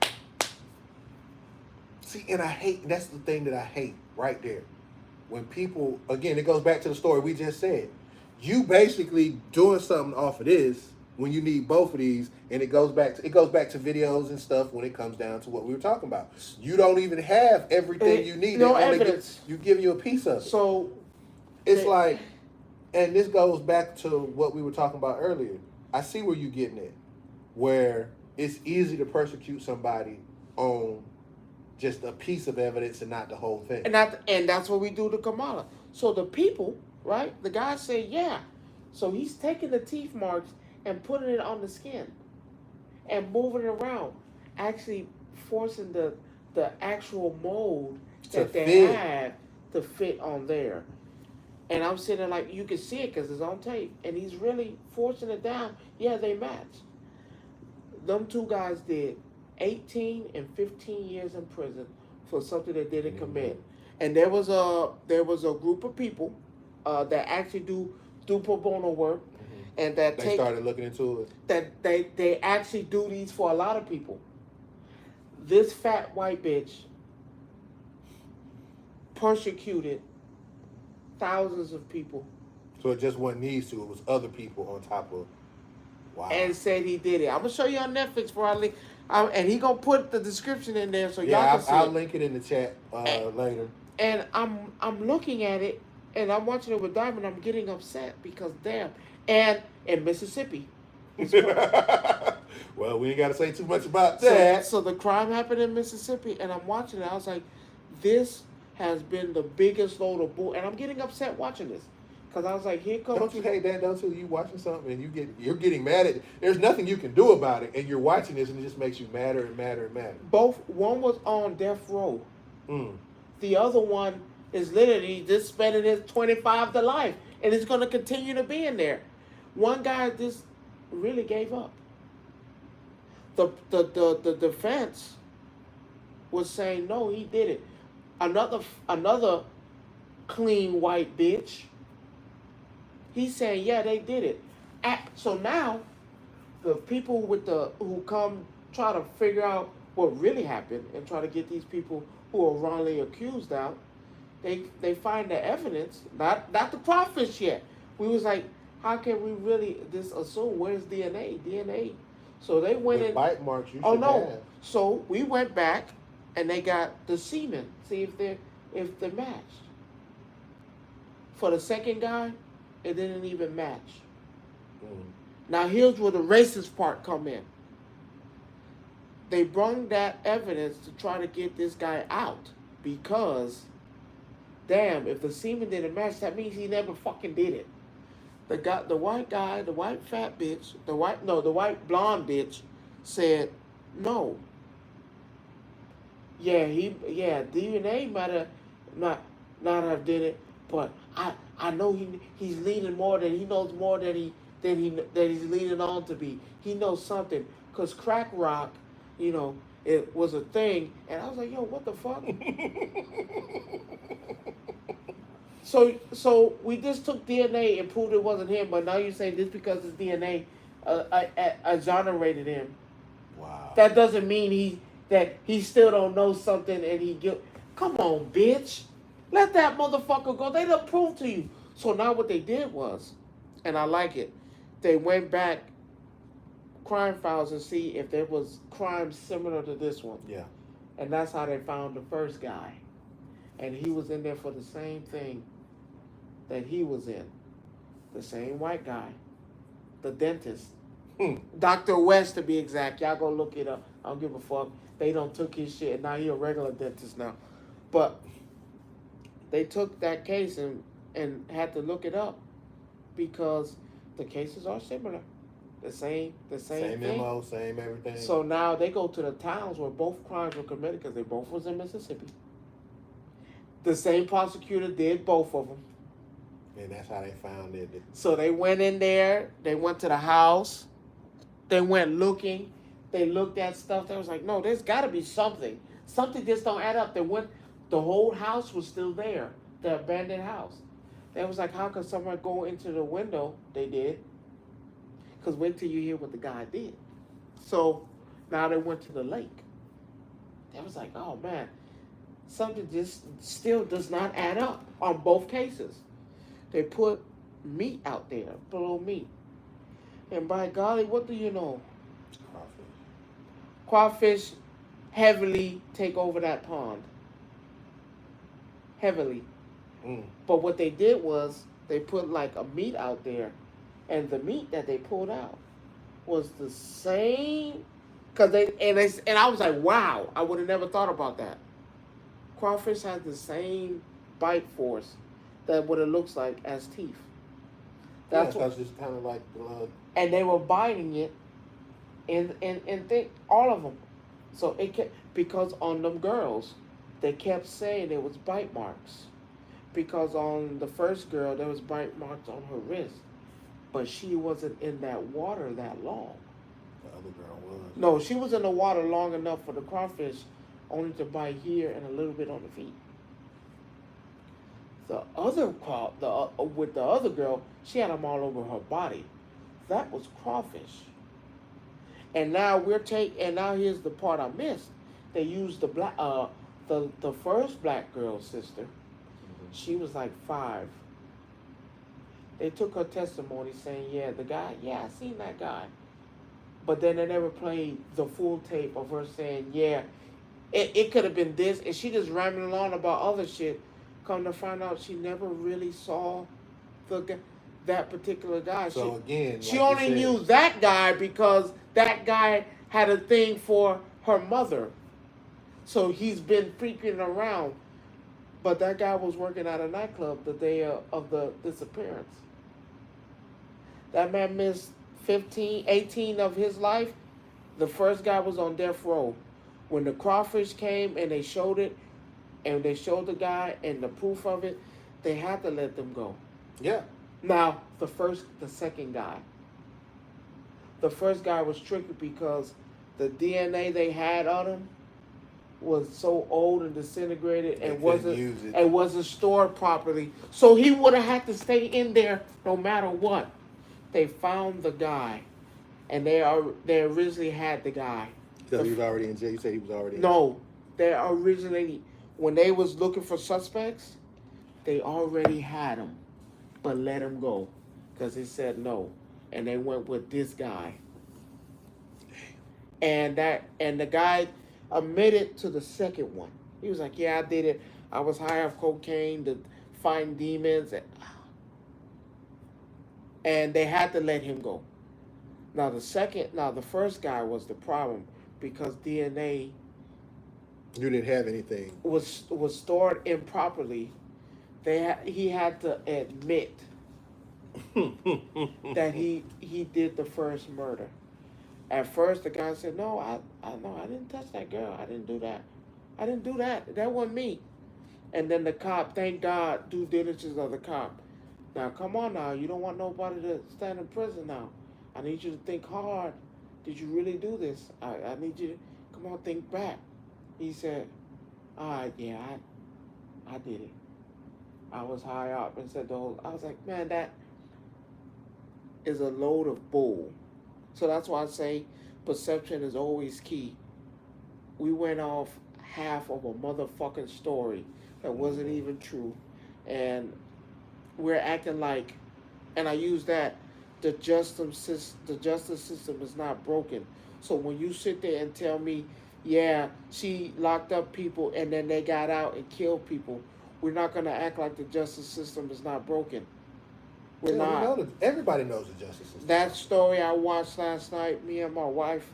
S2: See, and I hate. That's the thing that I hate right there. When people, again, it goes back to the story we just said. You basically doing something off of this when you need both of these, and it goes back to videos and stuff when it comes down to what we were talking about. You don't even have everything you need.
S1: No evidence.
S2: You give you a piece of it.
S1: So
S2: it's like, and this goes back to what we were talking about earlier. I see where you're getting at, where it's easy to persecute somebody on just a piece of evidence and not the whole thing.
S1: And that's what we do to Kamala. So the people, right? The guy said, yeah. So he's taking the teeth marks and putting it on the skin and moving it around, actually forcing the actual mold that they have to fit on there. And I'm sitting there like, you can see it because it's on tape. And he's really forcing it down. Yeah, they match. Them two guys did 18 and 15 years in prison for something they didn't commit. And there was a group of people that actually do pro bono work, and that
S2: they started looking into it.
S1: That they actually do these for a lot of people. This fat white bitch persecuted thousands of people.
S2: So it just wasn't these two; it was other people on top of. Wow.
S1: And said he did it. I'm gonna show you on Netflix for our link, and he gonna put the description in there so y'all can see.
S2: I'll link it in the chat later.
S1: And I'm looking at it, and I'm watching it with Diamond. I'm getting upset because damn, and in Mississippi.
S2: Well, we ain't got to say too much about that.
S1: So the crime happened in Mississippi, and I'm watching it. I was like, this has been the biggest load of bull, and I'm getting upset watching this. Because I was like, here comes...
S2: Don't you hate that, don't you? You watching something and you're getting mad at it. There's nothing you can do about it, and you're watching this and it just makes you madder and madder and madder.
S1: One was on death row.
S2: Mm.
S1: The other one is literally just spending his 25 to life, and it's going to continue to be in there. One guy just really gave up. The defense was saying, no, he did it. Another clean white bitch, he's saying, yeah, they did it. So now, the people who come try to figure out what really happened and try to get these people who are wrongly accused out, they find the evidence, not the prophets yet. We was like, how can we really just assume where's DNA? DNA. So they went in.
S2: Bite marks you
S1: Oh
S2: should
S1: no!
S2: have.
S1: So we went back, and they got the semen. See if they matched. For the second guy, it didn't even match.
S2: Mm.
S1: Now here's where the racist part come in. They brung that evidence to try to get this guy out because, damn, if the semen didn't match, that means he never fucking did it. The white guy, the white fat bitch, the white blonde bitch said, no. Yeah, DNA might have not have did it, but I know he's leaning more than he knows more than that he's leading on to be. He knows something because crack rock, it was a thing, and I was like, yo, what the fuck? So we just took DNA and proved it wasn't him, but now you're saying just because it's DNA exonerated him.
S2: Wow.
S1: That doesn't mean that he still don't know something and he guilt. Come on, bitch. Let that motherfucker go. They done proved to you. So now what they did was, and I like it, they went back crime files and see if there was crimes similar to this one.
S2: Yeah.
S1: And that's how they found the first guy. And he was in there for the same thing that he was in. The same white guy. The dentist. Dr. West, to be exact. Y'all go look it up. I don't give a fuck. They don't took his shit. Now he a regular dentist now. But they took that case and had to look it up because the cases are similar. The same
S2: Same
S1: thing.
S2: MO, same everything.
S1: So now they go to the towns where both crimes were committed because they both was in Mississippi. The same prosecutor did both of them.
S2: And that's how they found it.
S1: So they went in there. They went to the house. They went looking. They looked at stuff. They was like, no, there's got to be something. Something just don't add up. They went. The whole house was still there. The abandoned house. They was like, how could someone go into the window? They did. Because wait till you hear what the guy did. So now they went to the lake. They was like, oh man, something just still does not add up on both cases. They put meat out there, below meat. And by golly, what do you know? Crawfish heavily take over that pond. Heavily. But what they did was they put like a meat out there, and the meat that they pulled out was the same. And I was like, wow, I would have never thought about that. Crawfish has the same bite force that what it looks like as teeth.
S2: That's because it's kind of like blood.
S1: And they were biting it, and all of them. So it kept, because on them girls, they kept saying it was bite marks. Because on the first girl, there was bite marks on her wrist. But she wasn't in that water that long.
S2: The other girl was.
S1: No, she was in the water long enough for the crawfish only to bite here and a little bit on the feet. With the other girl, she had them all over her body. That was crawfish. And now now here's the part I missed. They used the first black girl's sister. She was like 5. They took her testimony saying, yeah, the guy, I seen that guy. But then they never played the full tape of her saying, yeah, it could have been this. And she just rambling on about other shit. Come to find out she never really saw that particular guy.
S2: So again,
S1: she only knew that guy because that guy had a thing for her mother. So he's been freaking around. But that guy was working at a nightclub the day of the disappearance. That man missed 18 of his life. The first guy was on death row. When the crawfish came and they showed it, and they showed the guy and the proof of it, they had to let them go.
S2: Yeah.
S1: Now, the second guy. The first guy was tricky because the DNA they had on him was so old and disintegrated and wasn't stored properly. So he would have had to stay in there no matter what. They found the guy, and they originally had the guy.
S2: So he was already in jail. You said he was already.
S1: No, they originally, when they was looking for suspects, they already had him, but let him go because he said no, and they went with this guy. And the guy admitted to the second one. He was like, yeah, I did it. I was high off cocaine to find demons. And they had to let him go. Now the first guy was the problem because DNA.
S2: You didn't have anything.
S1: Was stored improperly. He had to admit that he did the first murder. At first, the guy said, "No, I didn't touch that girl. I didn't do that. That wasn't me." And then the cop, thank God, due diligence of the cop, Now, come on now. You don't want nobody to stand in prison now. I need you to think hard. Did you really do this? I need you to, come on, think back. He said, all right, yeah, I did it. I was high up and said the whole, I was like, man, that is a load of bull. So that's why I say perception is always key. We went off half of a motherfucking story that wasn't even true. And we're acting like, and I use that, the justice system is not broken. So when you sit there and tell me, yeah, she locked up people and then they got out and killed people, we're not gonna act like the justice system is not broken. We're
S2: Yeah, we
S1: not.
S2: know that everybody knows the justice system.
S1: That story I watched last night, me and my wife,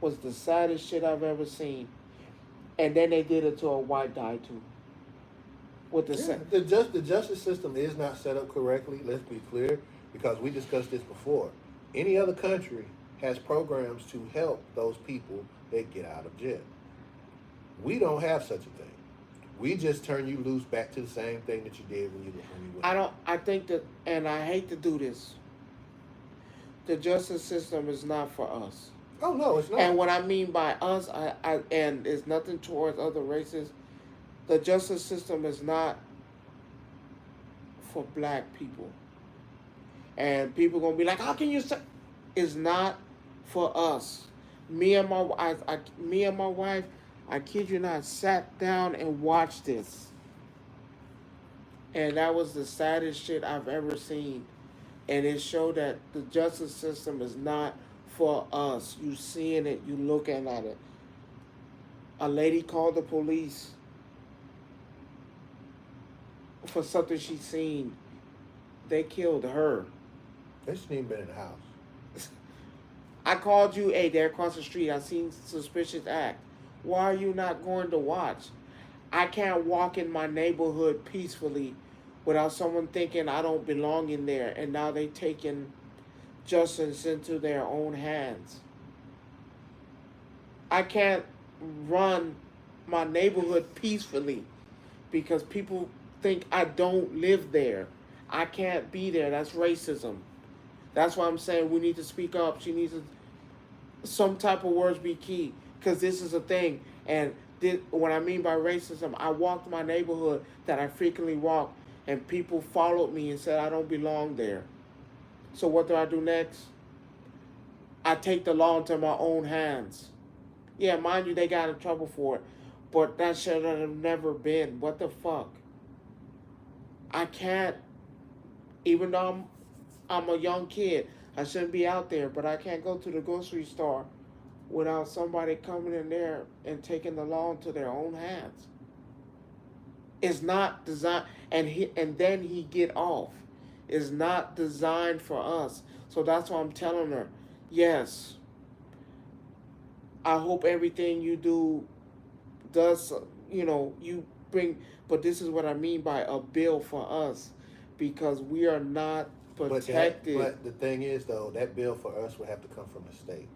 S1: was the saddest shit I've ever seen. And then they did it to a white guy too. With the
S2: Yeah, the justice system is not set up correctly. Let's be clear, because we discussed this before. Any other country has programs to help those people that get out of jail. We don't have such a thing. We just turn you loose back to the same thing that you did when you were.
S1: I don't. I think that, and I hate to do this. The justice system is not for us.
S2: Oh no, it's not.
S1: And what I mean by us, and it's nothing towards other races. The justice system is not for black people. And people gonna be like, "How can you say?" It's not for us. Me and my wife, I kid you not, sat down and watched this, and that was the saddest shit I've ever seen. And it showed that the justice system is not for us. You seeing it, you looking at it. A lady called the police for something she seen. They killed her.
S2: They shouldn't even been in the house.
S1: I called you, hey, there across the street, I seen suspicious act. Why are you not going to watch? I can't walk in my neighborhood peacefully without someone thinking I don't belong in there, and now they taking justice into their own hands. I can't run my neighborhood peacefully because people think I don't live there. I can't be there. That's racism. That's why I'm saying we need to speak up. She needs to, some type of words be key, because this is a thing. And what I mean by racism, I walked my neighborhood that I frequently walk, and people followed me and said I don't belong there. So what do next? I take the law into my own hands. Yeah, mind you, they got in trouble for it, but that should have never been. What the fuck? I can't, even though I'm a young kid, I shouldn't be out there, but I can't go to the grocery store without somebody coming in there and taking the law into their own hands. It's not designed, and then he get off. It's not designed for us. So that's why I'm telling her, yes, I hope everything you do does, you bring, but this is what I mean by a bill for us, because we are not protected.
S2: But the thing is, though, that bill for us would have to come from the state.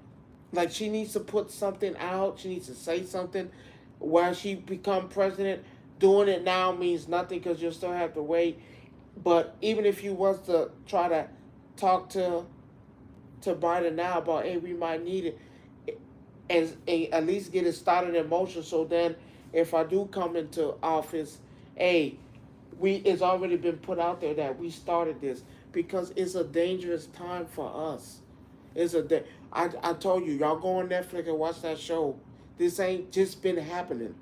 S1: Like, she needs to put something out. She needs to say something. While she become president, doing it now means nothing because you'll still have to wait. But even if you was to try to talk to Biden now about, hey, we might need it, and at least get it started in motion. So then, if I do come into office, hey, it's already been put out there that we started this, because it's a dangerous time for us. I told you, y'all go on Netflix and watch that show. This ain't just been happening.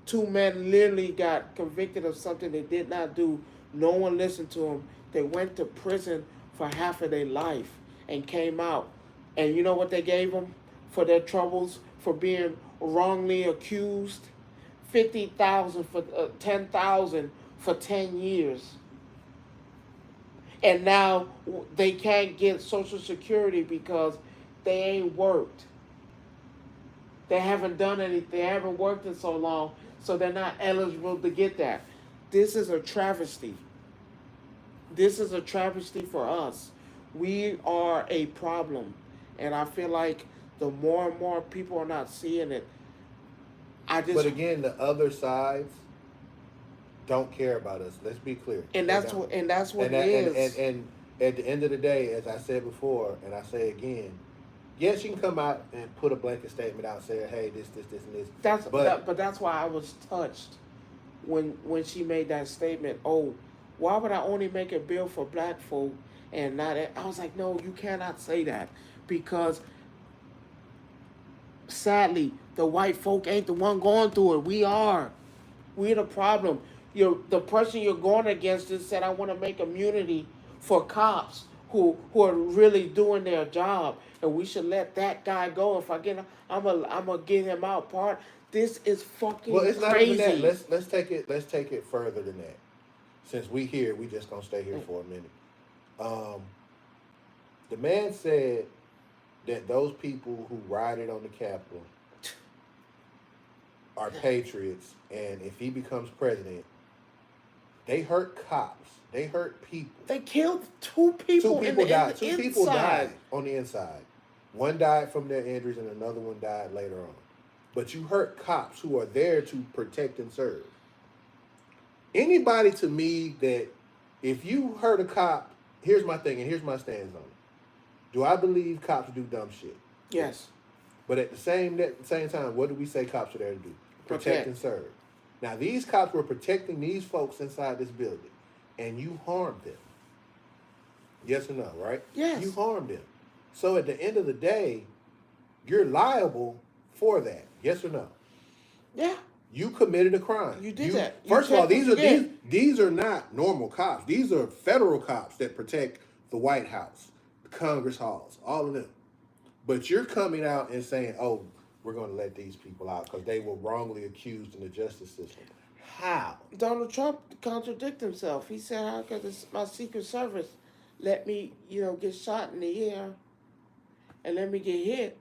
S1: 2 men literally got convicted of something they did not do. No one listened to them. They went to prison for half of their life and came out. And you know what they gave them for their troubles, for being wrongly accused? 50,000 for 10,000 for 10 years. And now they can't get Social Security because they ain't worked. They haven't done anything. They haven't worked in so long, so they're not eligible to get that. This is a travesty. This is a travesty for us. We are a problem. And I feel like the more and more people are not seeing it,
S2: But again, the other sides don't care about us. Let's be clear.
S1: And
S2: They
S1: that's
S2: don't.
S1: what
S2: And
S1: it
S2: that,
S1: is.
S2: and at the end of the day, as I said before, and I say again, yes, you can come out and put a blanket statement out saying, "Hey, this, and this," but
S1: But that's why I was touched when she made that statement. Oh, why would I only make a bill for black folk and not? I was like, no, you cannot say that because sadly, the white folk ain't the one going through it. We are. We're the problem. The person you're going against just said, I want to make immunity for cops who are really doing their job, and we should let that guy go. If I get, I'm gonna get him out. This is
S2: well,
S1: fucking
S2: it's not even that.
S1: crazy.
S2: Let's take it further than that. Since we here, we just gonna stay here for a minute. Um, the man said that those people who rioted on the Capitol are patriots, and if he becomes president, they hurt cops. They hurt people.
S1: They killed two
S2: Two
S1: people
S2: people
S1: in
S2: died.
S1: the
S2: Two people
S1: inside.
S2: died on the inside. One died from their injuries, and another one died later on. But you hurt cops who are there to protect and serve. Anybody to me that if you hurt a cop, here's my thing, and here's my stance on it. Do I believe cops do dumb shit?
S1: Yes.
S2: But at the same time, what do we say cops are there to do? Protect and serve. Now, these cops were protecting these folks inside this building, and you harmed them. Yes or no, right?
S1: Yes.
S2: You harmed them. So at the end of the day, you're liable for that. Yes or no?
S1: Yeah.
S2: You committed a crime.
S1: You did that.
S2: First of all,
S1: did.
S2: these are not normal cops. These are federal cops that protect the White House, the Congress halls, all of them. But you're coming out and saying, "Oh, we're going to let these people out because they were wrongly accused in the justice system." How?
S1: Donald Trump contradicted himself. He said, "How could my Secret Service let me, get shot in the ear and let me get hit?"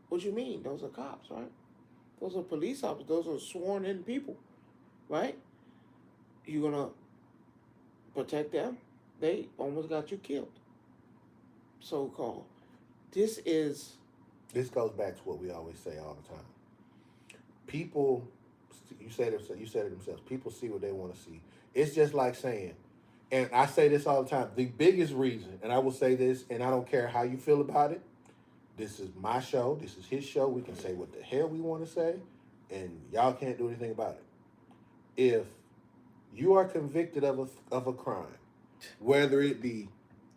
S1: What you mean? Those are cops, right? Those are police officers. Those are sworn in people, right? You gonna protect them? They almost got you killed. So called. This
S2: goes back to what we always say all the time. People, you said it themselves. People see what they want to see. It's just like saying, and I say this all the time. The biggest reason, and I will say this, and I don't care how you feel about it. This is my show. This is his show. We can say what the hell we want to say, and y'all can't do anything about it. If you are convicted of a crime, whether it be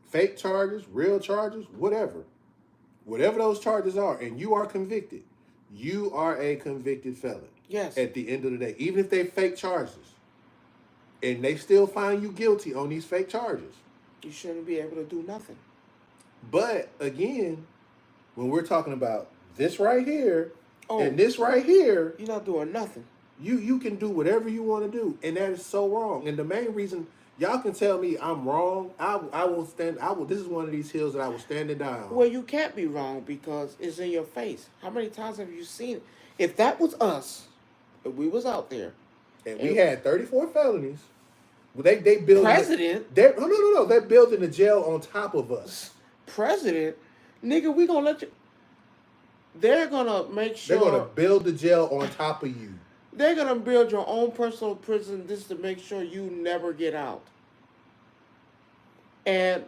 S2: fake charges, real charges, whatever those charges are, and you are convicted, you are a convicted felon.
S1: yes.
S2: At the end of the day, even if they fake charges, and they still find you guilty on these fake charges,
S1: You shouldn't be able to do nothing.
S2: But again, when we're talking about this right here and this right here,
S1: you're not doing nothing.
S2: You can do whatever you want to do, and that is so wrong. And the main reason y'all can tell me I'm wrong, I will stand. This is one of these hills that I will stand and die on.
S1: Well, you can't be wrong because it's in your face. How many times have you seen it? If that was us, if we was out there,
S2: and we had 34 felonies, they build
S1: president.
S2: No. They're building a jail on top of us.
S1: President, nigga, we gonna let you. They're gonna make sure.
S2: They're gonna build the jail on top of you.
S1: They're gonna build your own personal prison just to make sure you never get out. And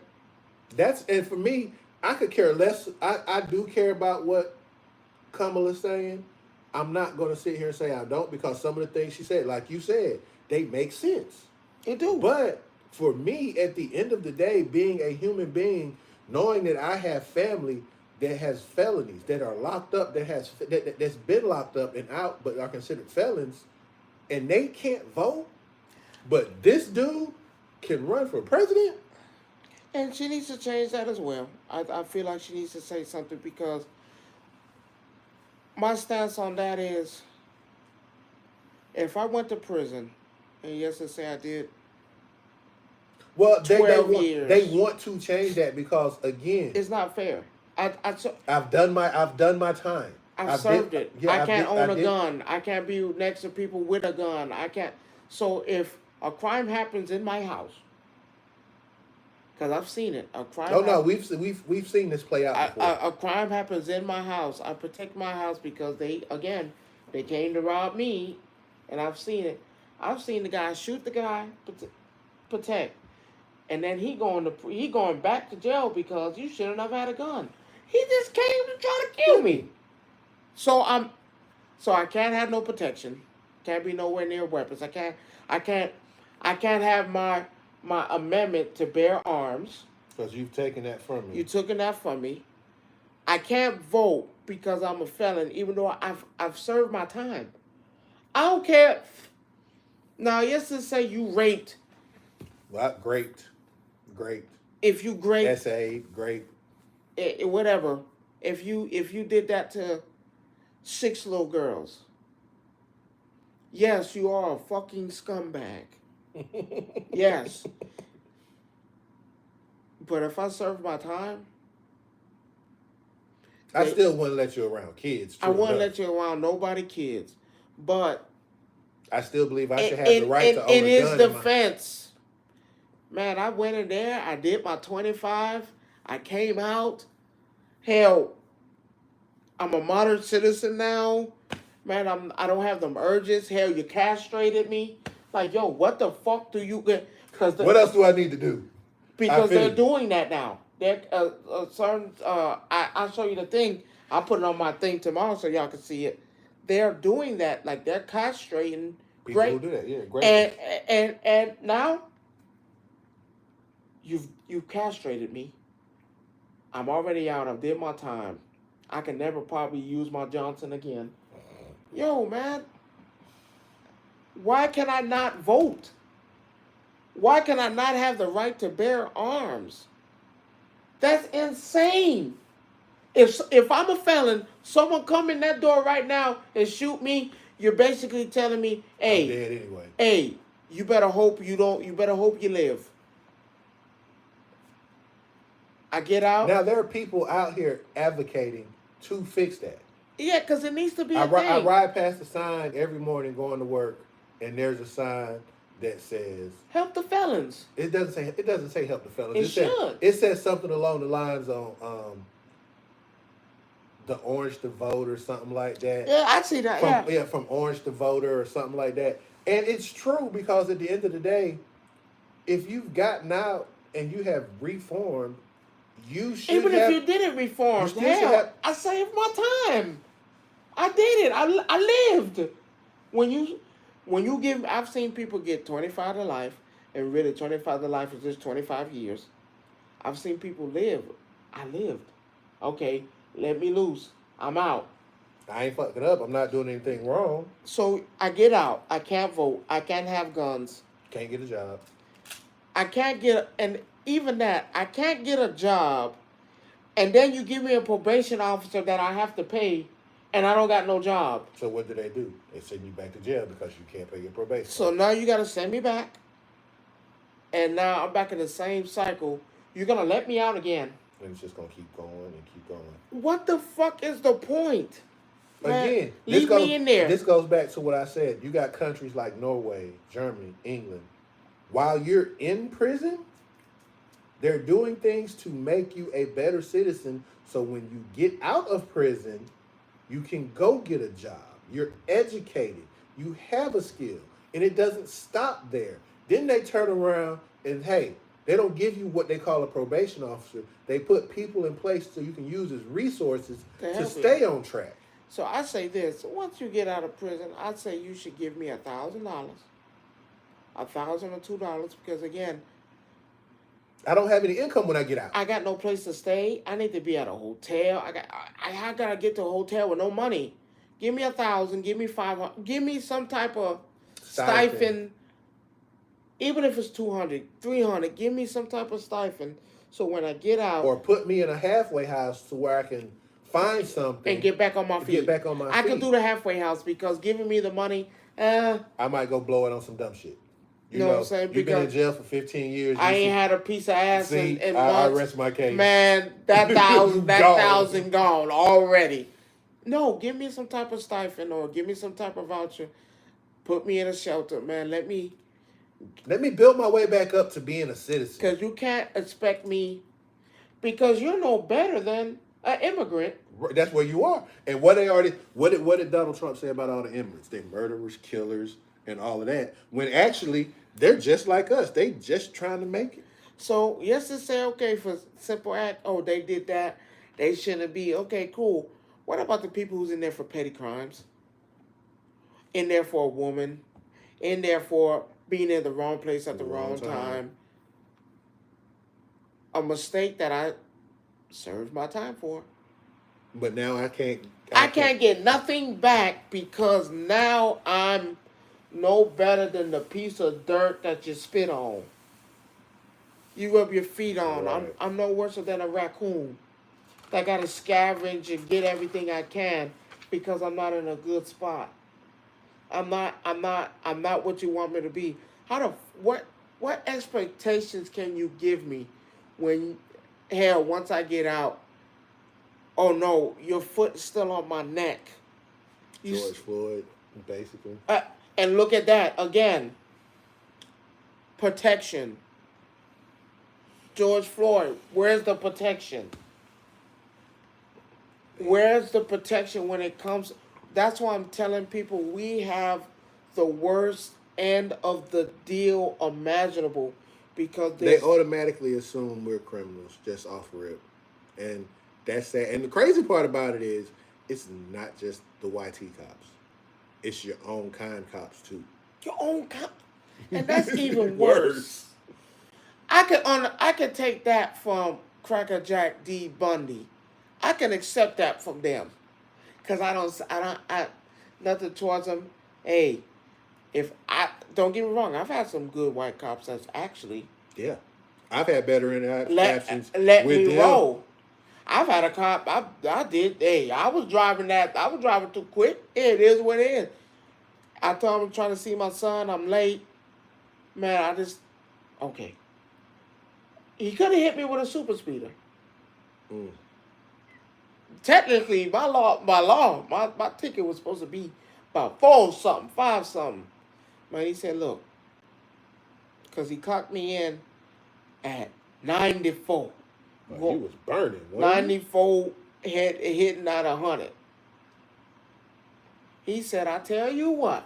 S2: for me, I could care less. I do care about what Kamala's saying. I'm not gonna sit here and say I don't, because some of the things she said, like you said, they make sense.
S1: they do.
S2: But for me, at the end of the day, being a human being, knowing that I have family that has felonies, that are locked up, that's been locked up and out, but are considered felons, and they can't vote, but this dude can run for president.
S1: And she needs to change that as well. I feel like she needs to say something, because my stance on that is, if I went to prison, and yes, let's say I did.
S2: Well,
S1: 12 years.
S2: They want to change that because, again,
S1: It's not fair.
S2: I've done my time.
S1: I've served it. Yeah, I can't own a gun. I can't be next to people with a gun. I can't. So if a crime happens in my house, because I've seen it, a crime.
S2: Oh no, we've seen this play out before.
S1: A crime happens in my house. I protect my house because they came to rob me, and I've seen it. I've seen the guy shoot the guy, protect, and then he going back to jail because you shouldn't have had a gun. He just came to try to kill me. So I can't have no protection. Can't be nowhere near weapons. I can't I can't have my amendment to bear arms.
S2: Because you've taken that from me.
S1: You taken that from me. I can't vote because I'm a felon, even though I've served my time. I don't care. Now, yes, to say you raped.
S2: Well, great.
S1: If you great,
S2: SA, great.
S1: Whatever. If you did that to 6 little girls, yes, you are a fucking scumbag. Yes. But if I serve my time,
S2: I still wouldn't let you around kids.
S1: I wouldn't let you around nobody kids. But
S2: I still believe I should have the right to own a gun. In his
S1: defense, man, I went in there. I did my 25. I came out. Hell, I'm a modern citizen now. Man, I don't have them urges. Hell, you castrated me. Like, yo, what the fuck do you get?
S2: What else do I need to do?
S1: Because they're doing that now. They're certain. I'll show you the thing. I'll put it on my thing tomorrow so y'all can see it. They're doing that. Like, they're castrating.
S2: People who do that, yeah, great.
S1: And now you've castrated me. I'm already out. I've did my time. I can never probably use my Johnson again. Yo, man. Why can I not vote? Why can I not have the right to bear arms? That's insane. If I'm a felon, someone come in that door right now and shoot me, you're basically telling me, hey,
S2: I'm dead anyway.
S1: Hey, you better hope you don't. You better hope you live. I get out.
S2: Now there are people out here advocating to fix that.
S1: Yeah, because it needs to be
S2: I ride past a sign every morning going to work, and there's a sign that says
S1: help the felons.
S2: It doesn't say help the felons.
S1: It should.
S2: It says something along the lines on the Orange to Vote or something like that.
S1: Yeah, I see that.
S2: From Orange to Voter or something like that. And it's true because at the end of the day, if you've gotten out and you have reformed, you should
S1: even if you didn't reform, hell, I saved my time. I did it. I lived. When you give, I've seen people get 25 to life, and really 25 to life is just 25 years. I've seen people live. I lived. Okay, let me loose. I'm out.
S2: I ain't fucking up. I'm not doing anything wrong.
S1: So I get out. I can't vote. I can't have guns.
S2: Can't get a job.
S1: I can't get, and even that, I can't get a job, and then you give me a probation officer that I have to pay, and I don't got no job.
S2: So what do? They send you back to jail because you can't pay your probation.
S1: So now you got to send me back, and now I'm back in the same cycle. You're going to let me out again.
S2: And it's just going to keep going and keep going.
S1: What the fuck is the point? Man,
S2: again,
S1: leave me in there.
S2: This goes back to what I said. You got countries like Norway, Germany, England. While you're in prison, they're doing things to make you a better citizen. So when you get out of prison, you can go get a job. You're educated. You have a skill. And it doesn't stop there. Then they turn around and, hey, they don't give you what they call a probation officer. They put people in place so you can use as resources to stay on track.
S1: So I say this. Once you get out of prison, I'd say you should give me $1,000. $1,000 or $2 because, again,
S2: I don't have any income when I get out.
S1: I got no place to stay. I need to be at a hotel. I gotta get to a hotel with no money. Give me $1,000. Give me $500. Give me some type of stipend. Even if it's $200, $300. Give me some type of stipend. So when I get out,
S2: or put me in a halfway house to where I can find something
S1: and get back on my feet. I can do the halfway house because giving me the money,
S2: I might go blow it on some dumb shit. You know what I'm saying? You've been in jail for 15 years.
S1: I ain't had a piece of ass in months.
S2: I rest my case.
S1: Man, that $1,000 gone already. No, give me some type of stipend or give me some type of voucher. Put me in a shelter, man. Let me
S2: build my way back up to being a citizen.
S1: Because you can't expect me, because you're no better than an immigrant.
S2: That's where you are. And what did Donald Trump say about all the immigrants? They're murderers, killers. and all of that. When actually they're just like us. They just trying to make it.
S1: So yes, to say okay for simple act. Oh, they did that. They shouldn't be. Okay, cool. What about the people who's in there for petty crimes? In there for a woman? In there for being in the wrong place at
S2: The
S1: the
S2: wrong
S1: wrong
S2: time.
S1: time? A mistake that I served my time for.
S2: But now I can't. I
S1: I
S2: can't.
S1: can't get nothing back because now I'm no better than the piece of dirt that you spit on. You rub your feet on.
S2: Right.
S1: I'm no worse than a raccoon. I gotta scavenge and get everything I can because I'm not in a good spot. I'm not what you want me to be. How the what expectations can you give me when hell once I get out? Oh no, your foot's still on my neck. You
S2: George Floyd, basically.
S1: and look at that again. Protection. George Floyd, where's the protection? Where's the protection when it comes? That's why I'm telling people we have the worst end of the deal imaginable because
S2: They
S1: there's
S2: automatically assume we're criminals just off rip, and that's sad. And the crazy part about it is, it's not just the YT cops; it's your own kind cops too.
S1: your own and that's even worse. I could take that from Cracker Jack D Bundy. I can accept that from them because I nothing towards them. Hey, if I don't get me wrong, I've had some good white cops that's actually
S2: Yeah, I've had better interactions
S1: let
S2: with
S1: me
S2: them.
S1: roll. I've had a cop. I did. Hey, I was driving that. I was driving too quick. It is what it is. I told him I'm trying to see my son. I'm late. Man, I just okay. He could have hit me with a super speeder.
S2: Mm.
S1: Technically, my ticket was supposed to be about 5 something. Man, he said, look, because he clocked me in at 94.
S2: Oh, you was burning.
S1: 94 hitting at 100. He said, I tell you what,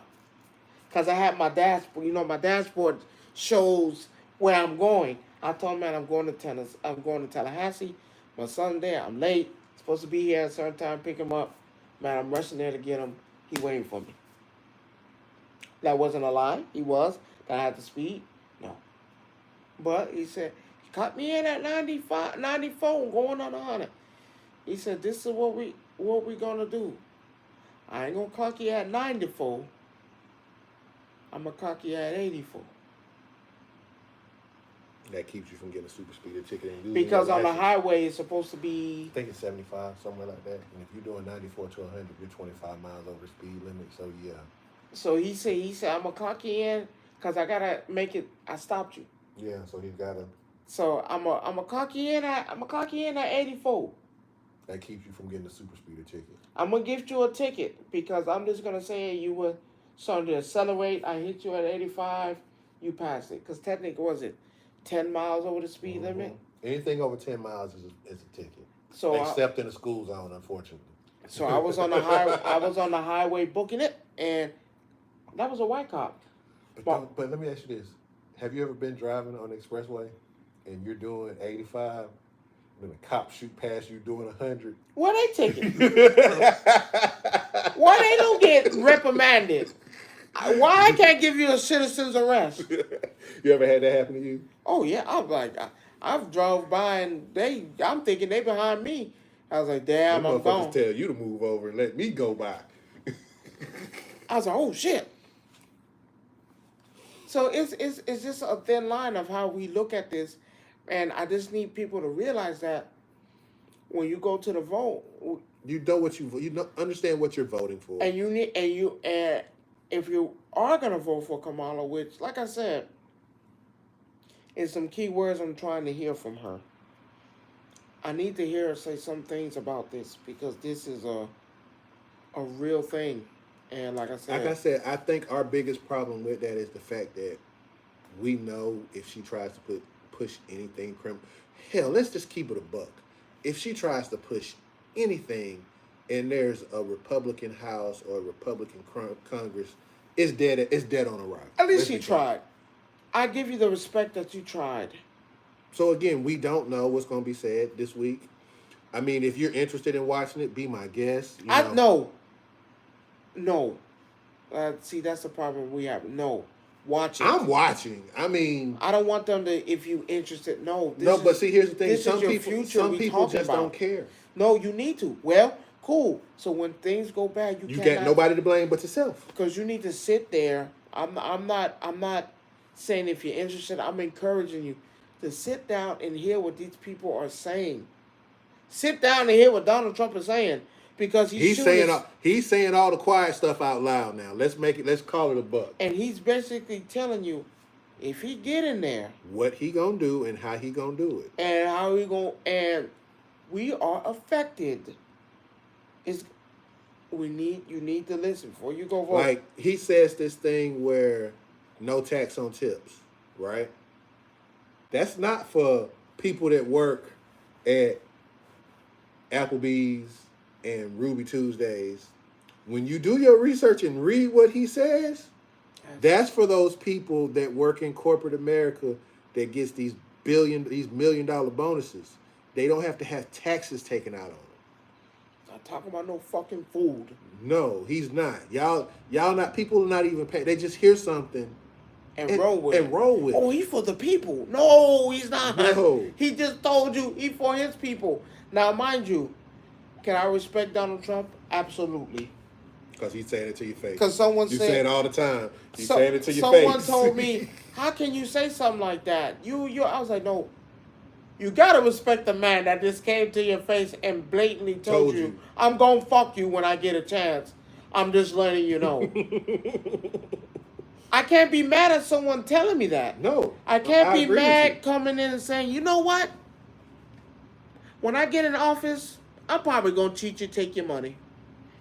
S1: because I had my dashboard. You know, my dashboard shows where I'm going. I told him, man, I'm going to Tallahassee. My son's there. I'm late. Supposed to be here at a certain time, pick him up. Man, I'm rushing there to get him. He waiting for me. That wasn't a lie. He was. That I had to speed. No. But he said, he caught me in at 95, 94, going on 100. He said, this is what we gonna do. I ain't gonna clock you at 94. I'm gonna clock you at 84.
S2: That keeps you from getting a super speeder ticket and losing
S1: Because
S2: your
S1: on the
S2: license.
S1: highway it's supposed to be.
S2: I think it's 75, somewhere like that. And if you're doing 94 to 100, you're 25 miles over the speed limit. So yeah.
S1: So he said I'm gonna clock you in because I gotta make it. I stopped you.
S2: Yeah. So he's got to.
S1: So I'm gonna clock you in at 84.
S2: That keeps you from getting a super speeder ticket.
S1: I'm gonna gift you a ticket because I'm just gonna say you were starting to accelerate. I hit you at 85. You passed it because technically was it 10 miles over the speed limit?
S2: Anything over 10 miles is a ticket.
S1: So
S2: except in the school zone, unfortunately.
S1: So I was on the highway. I was on the highway booking it, and that was a white cop.
S2: But let me ask you this: have you ever been driving on the expressway and you're doing 85, and the cop shoot past you doing 100?
S1: Where they taking? Why they don't get reprimanded? Why I can't give you a citizen's arrest?
S2: You ever had that happen to you?
S1: Oh yeah, I've drove by and I'm thinking they behind me. I was like, damn,
S2: Them
S1: I'm gone.
S2: motherfuckers tell you to move over and let me go by.
S1: I was like, oh shit. So it's just a thin line of how we look at this, and I just need people to realize that when you go to the vote,
S2: You know what you know, understand what you're voting for.
S1: and if you are gonna vote for Kamala, which, like I said, is some key words I'm trying to hear from her. I need to hear her say some things about this because this is a real thing, and like I said,
S2: I think our biggest problem with that is the fact that we know if she tries to push anything criminal, hell, let's just keep it a buck. If she tries to push anything, and there's a Republican House or a Republican Congress, it's dead. It's dead on arrival.
S1: At least you tried. I give you the respect that you tried.
S2: So again, we don't know what's going to be said this week. I mean, if you're interested in watching it, be my guest.
S1: No. See, that's the problem we have. No, watch it.
S2: I'm watching. I mean,
S1: I don't want them to. If you interested,
S2: but see, here's the thing. Some people just
S1: about.
S2: Don't care.
S1: No, you need to. Well, cool. So when things go bad, you
S2: got nobody to blame but yourself.
S1: Because you need to sit there. I'm not saying if you're interested. I'm encouraging you to sit down and hear what these people are saying. Sit down and hear what Donald Trump is saying, because he's
S2: saying all the quiet stuff out loud now. Let's call it a buck.
S1: And he's basically telling you, if he get in there,
S2: what he gonna do and how he gonna do it,
S1: and we are affected. You need to listen before you go vote.
S2: Like he says this thing where no tax on tips, right? That's not for people that work at Applebee's and Ruby Tuesdays. When you do your research and read what he says, that's for those people that work in corporate America that gets these $1 million bonuses. They don't have to have taxes taken out on them.
S1: Not talking about no fucking food.
S2: No, he's not. Y'all not. People are not even paying. They just hear something
S1: and roll with it. Oh, he's for the people. No, he's not.
S2: No,
S1: he just told you he's for his people. Now, mind you, can I respect Donald Trump? Absolutely.
S2: Because he's saying it to your face.
S1: Because you
S2: say it all the time. He's saying it to your face.
S1: Someone told me, how can you say something like that? I was like, no. You gotta respect the man that just came to your face and blatantly told you, I'm gonna fuck you when I get a chance. I'm just letting you know. I can't be mad at someone telling me that.
S2: No.
S1: I can't be mad coming in and saying, you know what? When I get in office, I'm probably gonna cheat you, take your money.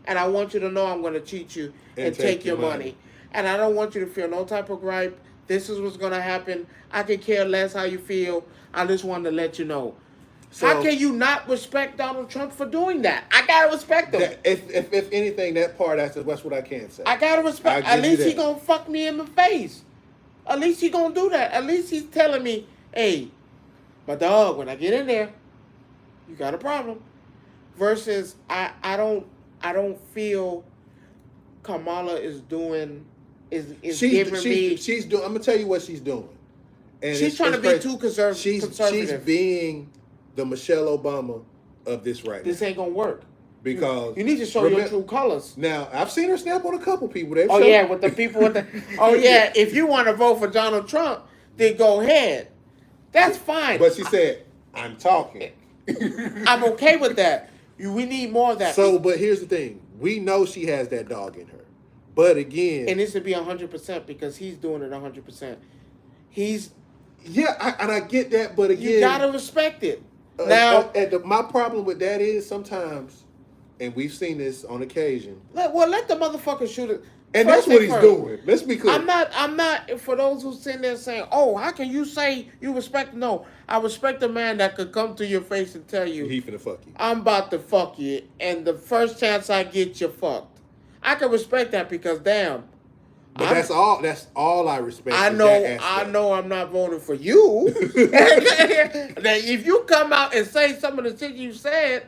S1: And I want you to know I'm gonna cheat you and take your money. And I don't want you to feel no type of gripe. This is what's gonna happen. I could care less how you feel. I just wanted to let you know. So, how can you not respect Donald Trump for doing that? I gotta respect him.
S2: If anything, that part, that's what I can say.
S1: I gotta respect. At least he gonna fuck me in the face. At least he gonna do that. At least he's telling me, hey, my dog, when I get in there, you got a problem. Versus, I don't feel Kamala is doing giving me.
S2: She's doing. I'm gonna tell you what she's doing. And
S1: she's trying to be too conservative.
S2: She's being the Michelle Obama of this right now.
S1: This ain't gonna work.
S2: Because
S1: you need to show your true colors.
S2: Now, I've seen her snap on a couple people.
S1: With the people with the. Oh yeah, if you want to vote for Donald Trump, then go ahead. That's fine.
S2: But she said, "I'm talking."
S1: I'm okay with that. We need more of that.
S2: So, but here's the thing: we know she has that dog in her. But again,
S1: it needs to be 100% because he's doing it 100%.
S2: I get that, but again,
S1: you gotta respect it. Now,
S2: my problem with that is sometimes, and we've seen this on occasion.
S1: Let the motherfucker shoot it.
S2: And that's what he's doing. Let's be clear.
S1: I'm not for those who sitting there saying, "Oh, how can you say you respect?" No, I respect a man that could come to your face and tell you,
S2: "He finna fuck you."
S1: I'm about to fuck you, and the first chance I get, you fucked. I can respect that because damn.
S2: But that's all I respect.
S1: I know I'm not voting for you. That if you come out and say some of the things you said,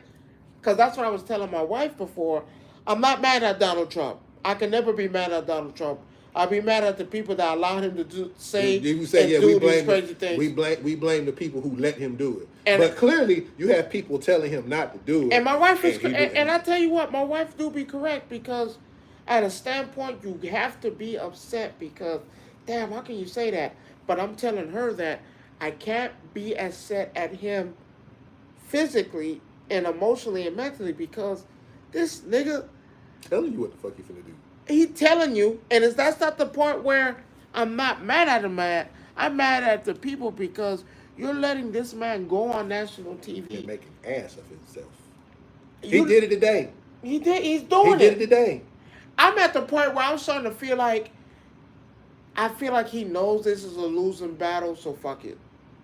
S1: because that's what I was telling my wife before, I'm not mad at Donald Trump. I can never be mad at Donald Trump. I'll be mad at the people that allowed him to do these crazy things.
S2: We blame the people who let him do it. But clearly, you have people telling him not to do it.
S1: And my wife is, and I tell you what, my wife do be correct because, at a standpoint, you have to be upset because, damn, how can you say that? But I'm telling her that I can't be as upset at him physically and emotionally and mentally because this nigga
S2: telling you what the fuck he finna do.
S1: He telling you, and that's not the point where I'm not mad at him. I'm mad at the people because you're letting this man go on national TV
S2: and make an ass of himself. He did it today.
S1: He did. He's doing it.
S2: He did it today.
S1: I'm at the point where I'm starting to feel like he knows this is a losing battle, so fuck it.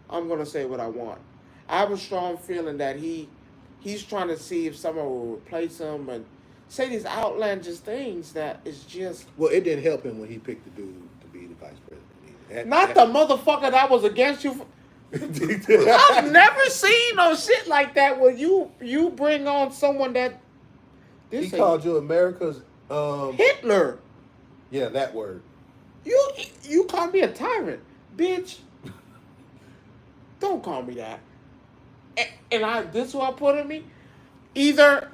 S1: I'm gonna say what I want. I have a strong feeling that he's trying to see if someone will replace him and say these outlandish things that is just
S2: Well, it didn't help him when he picked the dude to be the vice president.
S1: not the motherfucker that was against you. I've never seen no shit like that where you bring on someone that
S2: He called you America's
S1: Hitler.
S2: Yeah, that word.
S1: You call me a tyrant, bitch. Don't call me that. And this is what I put in me. Either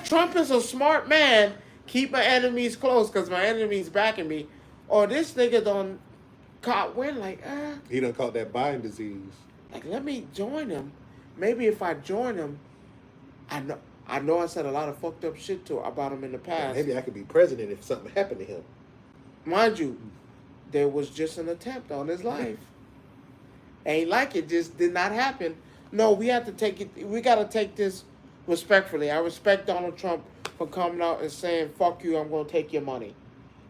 S1: Trump is a smart man, keep my enemies close because my enemies backing me, or this nigga don't caught wind like
S2: he done caught that Biden disease.
S1: Like let me join him. Maybe if I join him, I know I said a lot of fucked up shit about him in the past.
S2: Maybe I could be president if something happened to him.
S1: Mind you, there was just an attempt on his life. Ain't like it just did not happen. No, we have to take it. We got to take this respectfully. I respect Donald Trump for coming out and saying, "Fuck you, I'm going to take your money.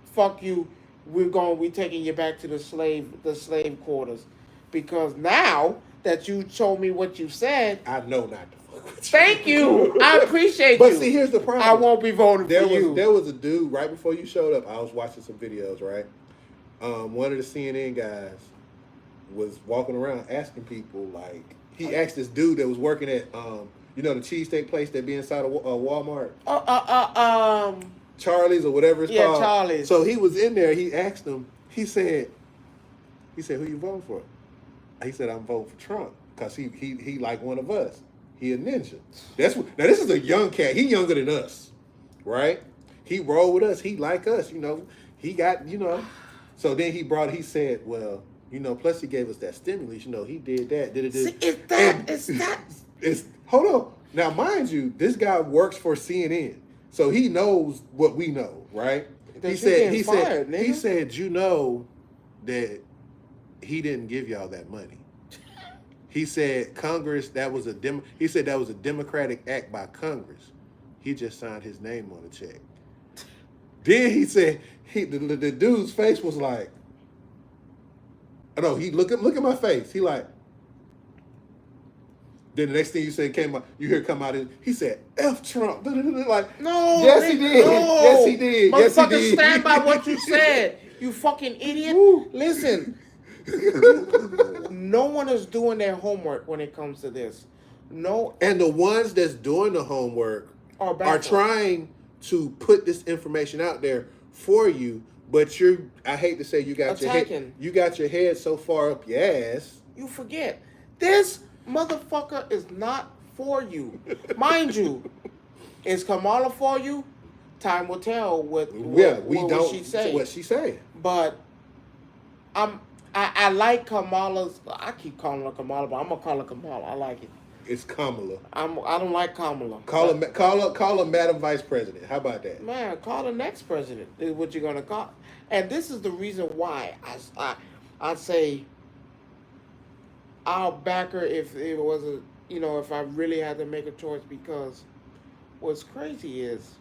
S1: Fuck you, we taking you back to the slave quarters." Because now that you told me what you said,
S2: I know not to fuck with you.
S1: Thank you. I appreciate you.
S2: But see, here's the problem.
S1: I won't be voting for you.
S2: There was a dude right before you showed up. I was watching some videos, right? One of the CNN guys was walking around asking people, like, he asked this dude that was working at, the cheesesteak place that be inside of Walmart. Charlie's or whatever it's called.
S1: Yeah, Charlie's.
S2: So he was in there. He asked him. He said, "Who you voting for?" He said, "I'm voting for Trump because he like one of us. He a ninja." Now this is a young cat. He younger than us, right? He rolled with us. He like us. He got So then he said, "Well, plus he gave us that stimulus. He did that. Did it? It's hold on. Now, mind you, this guy works for CNN, so he knows what we know, right? He said that he didn't give y'all that money. He said Congress he said that was a Democratic act by Congress. He just signed his name on the check. Then he said the dude's face was like, he look at my face. He like. Then the next thing you hear come out, he said, "F Trump." Like,
S1: no,
S2: yes he did.
S1: No.
S2: Yes he did. Yes he did.
S1: Stand by what you said. You fucking idiot. Listen, no one is doing their homework when it comes to this. No,
S2: and the ones that's doing the homework are trying to put this information out there for you, but I hate to say you got your head so far up your ass.
S1: You forget this. Motherfucker is not for you. Mind you, is Kamala for you? Time will tell what she say.
S2: What she say.
S1: But I like Kamala's. I keep calling her Kamala, but I'm gonna call her Kamala. I like it.
S2: It's Kamala.
S1: I don't like Kamala.
S2: Call her Madam Vice President. How about that?
S1: Man, call the next president. Is what you're gonna call. And this is the reason why I say. I'll back her if it was if I really had to make a choice, because what's crazy is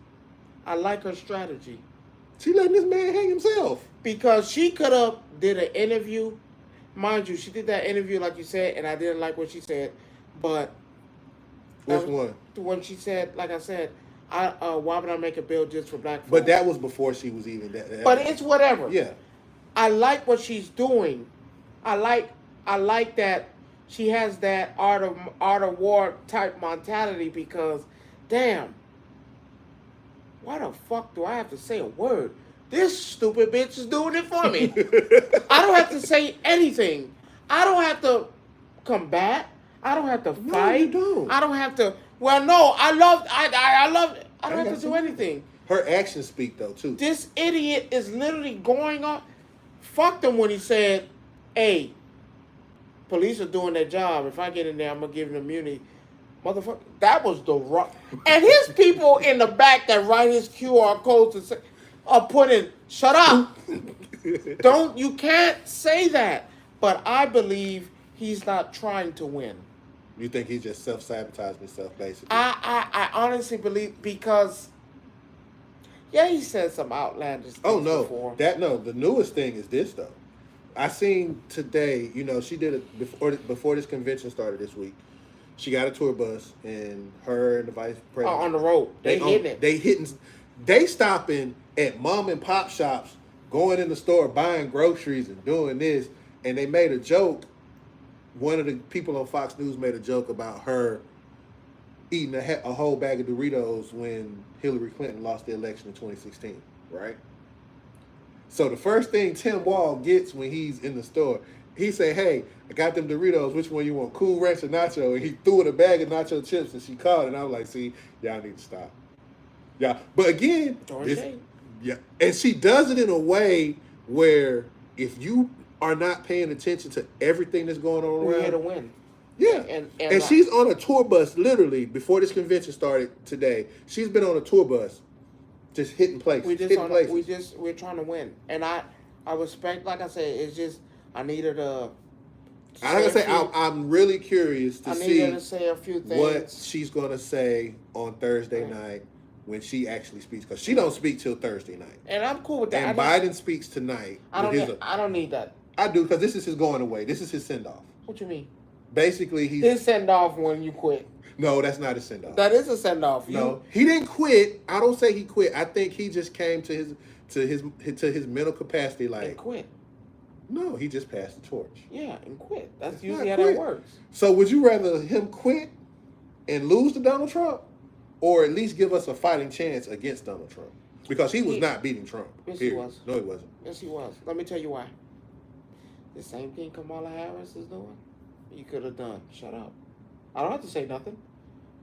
S1: I like her strategy.
S2: She letting this man hang himself.
S1: Because she could have did an interview. Mind you, she did that interview like you said, and I didn't like what she said. But
S2: which one?
S1: When she said, like I said, why would I make a bill just for black folks?
S2: But that was before she was even that.
S1: But it's whatever.
S2: Yeah.
S1: I like what she's doing. I like that she has that art of war type mentality, because, damn, why the fuck do I have to say a word? This stupid bitch is doing it for me. I don't have to say anything. I don't have to combat. I don't have to fight.
S2: No, you don't.
S1: I don't have to. Well, no, I love. I don't have to do anything.
S2: Her actions speak though too.
S1: This idiot is literally going on. Fucked him when he said, "Hey, police are doing their job. If I get in there, I'm gonna give them immunity." Motherfucker, that was the rock. And his people in the back that write his QR codes are putting, "Shut up." You can't say that. But I believe he's not trying to win.
S2: You think he just self-sabotaged himself, basically?
S1: I honestly believe, because, yeah, he said some outlandish things before.
S2: The newest thing is this, though. I seen today, she did it before this convention started this week. She got a tour bus, and her and the vice president
S1: On the road. They hitting it.
S2: They stopping at mom and pop shops, going in the store, buying groceries, and doing this. And they made a joke. One of the people on Fox News made a joke about her eating a whole bag of Doritos when Hillary Clinton lost the election in 2016, right? So the first thing Tim Wall gets when he's in the store, he say, "Hey, I got them Doritos. Which one you want, Cool Ranch or Nacho?" And he threw in a bag of nacho chips, and she called it. And I was like, "See, y'all need to stop." Yeah, but again, yeah, and she does it in a way where if you are not paying attention to everything that's going on around,
S1: we had to win.
S2: Yeah, and she's on a tour bus literally before this convention started today. She's been on a tour bus, just hitting places.
S1: We're trying to win, and I respect. Like I said, it's just I needed to.
S2: I'm really curious to see
S1: her to say a few things.
S2: What she's gonna say on Thursday night when she actually speaks, because she don't speak till Thursday night.
S1: And I'm cool with that.
S2: And Biden speaks tonight.
S1: I don't need that.
S2: I do, because this is his going away. This is his send off.
S1: What you mean?
S2: Basically,
S1: his send off when you quit.
S2: No, that's not a send off.
S1: That is a send off.
S2: No, he didn't quit. I don't say he quit. I think he just came to his mental capacity like
S1: and quit.
S2: No, he just passed the torch.
S1: Yeah, and quit. That's usually how that works.
S2: So would you rather him quit and lose to Donald Trump, or at least give us a fighting chance against Donald Trump? Because he was not beating Trump.
S1: Yes, he was.
S2: No, he wasn't.
S1: Yes, he was. Let me tell you why. The same thing Kamala Harris is doing, you could have done. Shut up. I don't have to say nothing.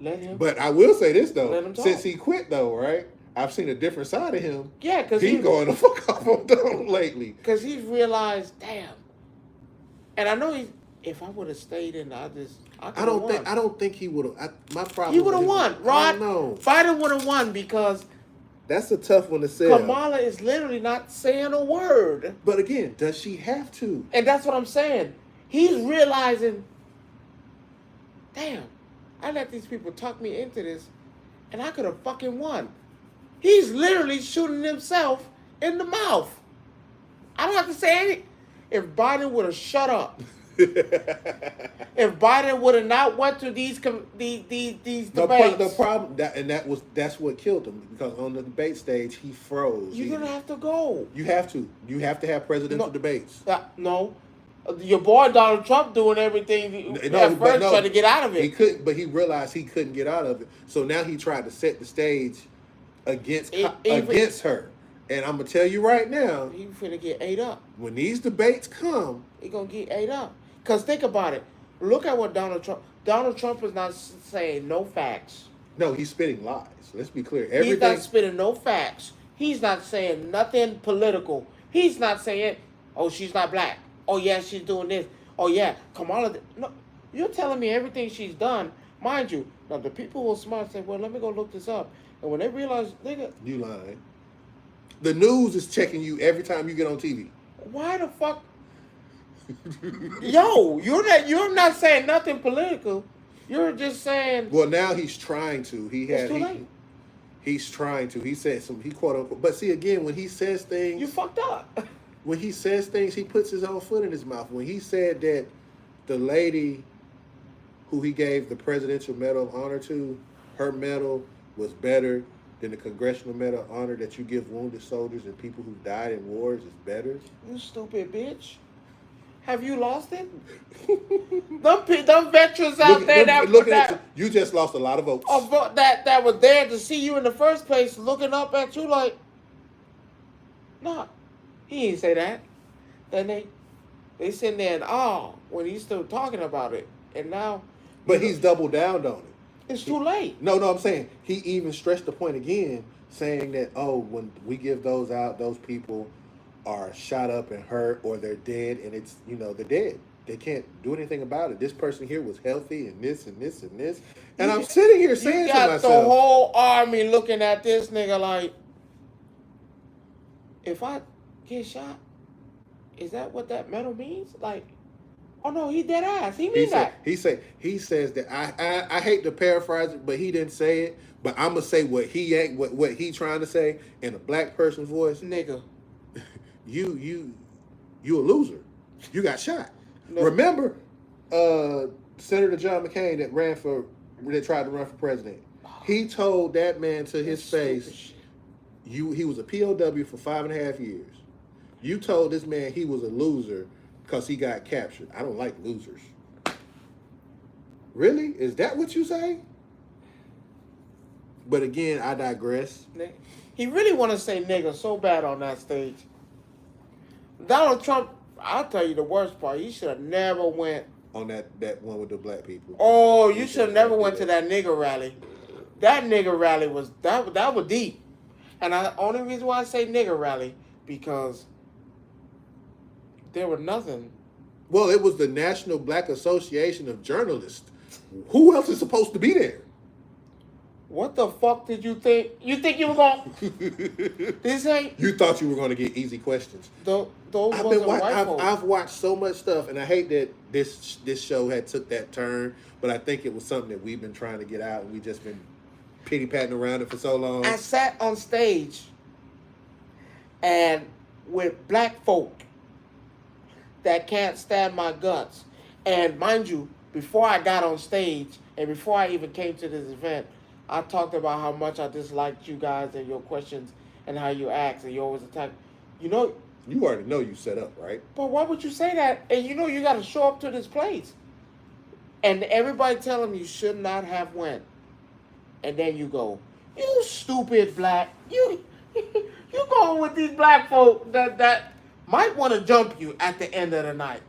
S1: Let him.
S2: But I will say this, though.
S1: Let him talk.
S2: Since he quit, though, right? I've seen a different side of him.
S1: Yeah, because
S2: he's going to fuck off on Donald lately.
S1: Because he's realized, damn. And I know if I would have stayed in, I
S2: don't think he would have. My problem.
S1: He would have won, Rod.
S2: No,
S1: Biden would have won because.
S2: That's a tough one to say.
S1: Kamala is literally not saying a word.
S2: But again, does she have to?
S1: And that's what I'm saying. He's realizing, damn, I let these people talk me into this, and I could have fucking won. He's literally shooting himself in the mouth. I don't have to say anything. If Biden would have shut up, if Biden would have not went to these debates,
S2: the problem that's what killed him, because on the debate stage he froze.
S1: You're gonna have to go.
S2: You have to have presidential debates.
S1: No. Your boy Donald Trump doing everything trying to get out of it.
S2: He couldn't, but he realized he couldn't get out of it. So now he tried to set the stage against her. And I'm gonna tell you right now,
S1: he finna get ate up.
S2: When these debates come,
S1: he gonna get ate up. Cause think about it. Look at what Donald Trump is not saying no facts.
S2: No, he's spitting lies. Let's be clear.
S1: He's not spitting no facts. He's not saying nothing political. He's not saying, "Oh, she's not black. Oh yeah, she's doing this. Oh yeah, Kamala." No, you're telling me everything she's done. Mind you, now the people who are smart say, "Well, let me go look this up." And when they realize, nigga,
S2: you lying. The news is checking you every time you get on TV.
S1: Why the fuck? Yo, you're not saying nothing political. You're just saying.
S2: Well, now he's trying to.
S1: It's too late.
S2: He's trying to. He said some. He quote unquote. But see, again, when he says things,
S1: you fucked up.
S2: When he says things, he puts his own foot in his mouth. When he said that the lady who he gave the Presidential Medal of Honor to, her medal was better than the Congressional Medal of Honor that you give wounded soldiers and people who died in wars is better.
S1: You stupid bitch. Have you lost it? them veterans out there
S2: you just lost a lot of votes.
S1: That was there to see you in the first place, looking up at you like, nah, he ain't say that. Then they sitting there and when he's still talking about it, and now.
S2: But he's doubled down on it.
S1: It's too late.
S2: No, I'm saying he even stressed the point again, saying that when we give those out, those people are shot up and hurt or they're dead, and it's they're dead. They can't do anything about it. This person here was healthy and this and this and this, and I'm sitting here saying to myself,
S1: the whole army looking at this nigga like, if I get shot, is that what that medal means? Like. Oh no, he dead ass. He means that.
S2: He says that I hate to paraphrase it, but he didn't say it. But I'm gonna say what he trying to say in a black person's voice.
S1: Nigga,
S2: you a loser. You got shot.
S1: No.
S2: Remember, Senator John McCain that tried to run for president. He told that man to his face, he was a POW for 5.5 years. You told this man he was a loser because he got captured. I don't like losers. Really? Is that what you say? But again, I digress.
S1: He really want to say nigga so bad on that stage. Donald Trump, I'll tell you the worst part. He should have never went
S2: on that one with the black people.
S1: Oh, you should have never went to that nigger rally. That nigger rally was that was deep. And the only reason why I say nigger rally because there was nothing.
S2: Well, it was the National Black Association of Journalists. Who else is supposed to be there?
S1: What the fuck did you think? You think you were going This ain't...
S2: You thought you were going to get easy questions.
S1: Those wasn't white folks.
S2: I've watched so much stuff, and I hate that this show had took that turn, but I think it was something that we've been trying to get out, and we've just been pity-patting around it for so long.
S1: I sat on stage and with black folk that can't stand my guts. And mind you, before I got on stage and before I even came to this event, I talked about how much I disliked you guys and your questions and how you ask and you always attack. You know...
S2: You already know you set up, right?
S1: But why would you say that? And you know you got to show up to this place. And everybody tell them you should not have went. And then you go, you stupid black. You going with these black folk that might want to jump you at the end of the night.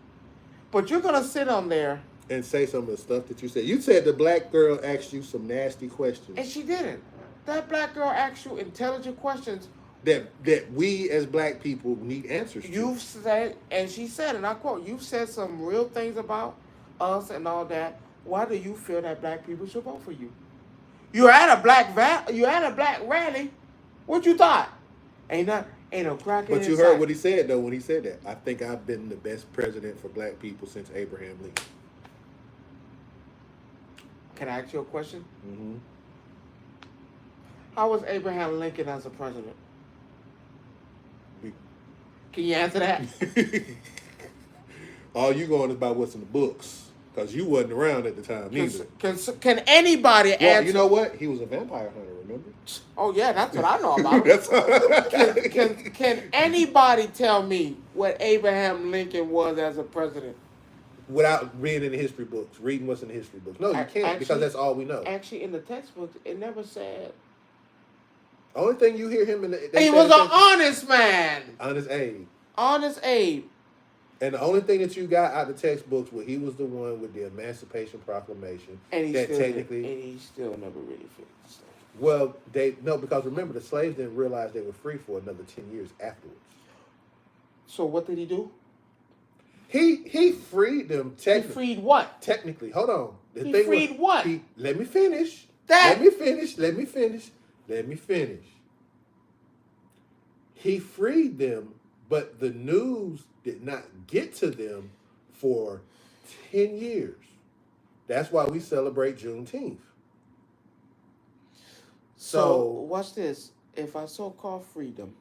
S1: But you're going to sit on there.
S2: And say some of the stuff that you said. You said the black girl asked you some nasty questions.
S1: And she didn't. That black girl asked you intelligent questions.
S2: That we as black people need answers to.
S1: You've said, and she said, and I quote, you've said some real things about us and all that. Why do you feel that black people should vote for you? You're at a black rally. What you thought? Ain't no cracking.
S2: But you heard what he said though when he said that. I think I've been the best president for black people since Abraham Lincoln.
S1: Can I ask you a question?
S2: Mm-hmm.
S1: How was Abraham Lincoln as a president? Can you answer that?
S2: All you going is about what's in the books. Because you wasn't around at the time either.
S1: Can anybody answer?
S2: You know what? He was a vampire hunter, remember?
S1: Oh, yeah, that's what I know about him. Can anybody tell me what Abraham Lincoln was as a president?
S2: Without reading in the history books, reading what's in the history books. No, you can't because that's all we know.
S1: Actually, in the textbooks, it never said.
S2: The only thing you hear him in
S1: he was an honest man.
S2: Honest Abe.
S1: Honest Abe.
S2: And the only thing that you got out of the textbooks was he was the one with the Emancipation Proclamation.
S1: And he still never really finished.
S2: Well, because remember, the slaves didn't realize they were free for another 10 years afterwards.
S1: So what did he do?
S2: He freed them technically.
S1: He freed what?
S2: Technically. Hold on.
S1: What?
S2: Let me finish. Let me finish. He freed them, but the news did not get to them for 10 years. That's why we celebrate Juneteenth.
S1: So watch this. If I so-called freedom,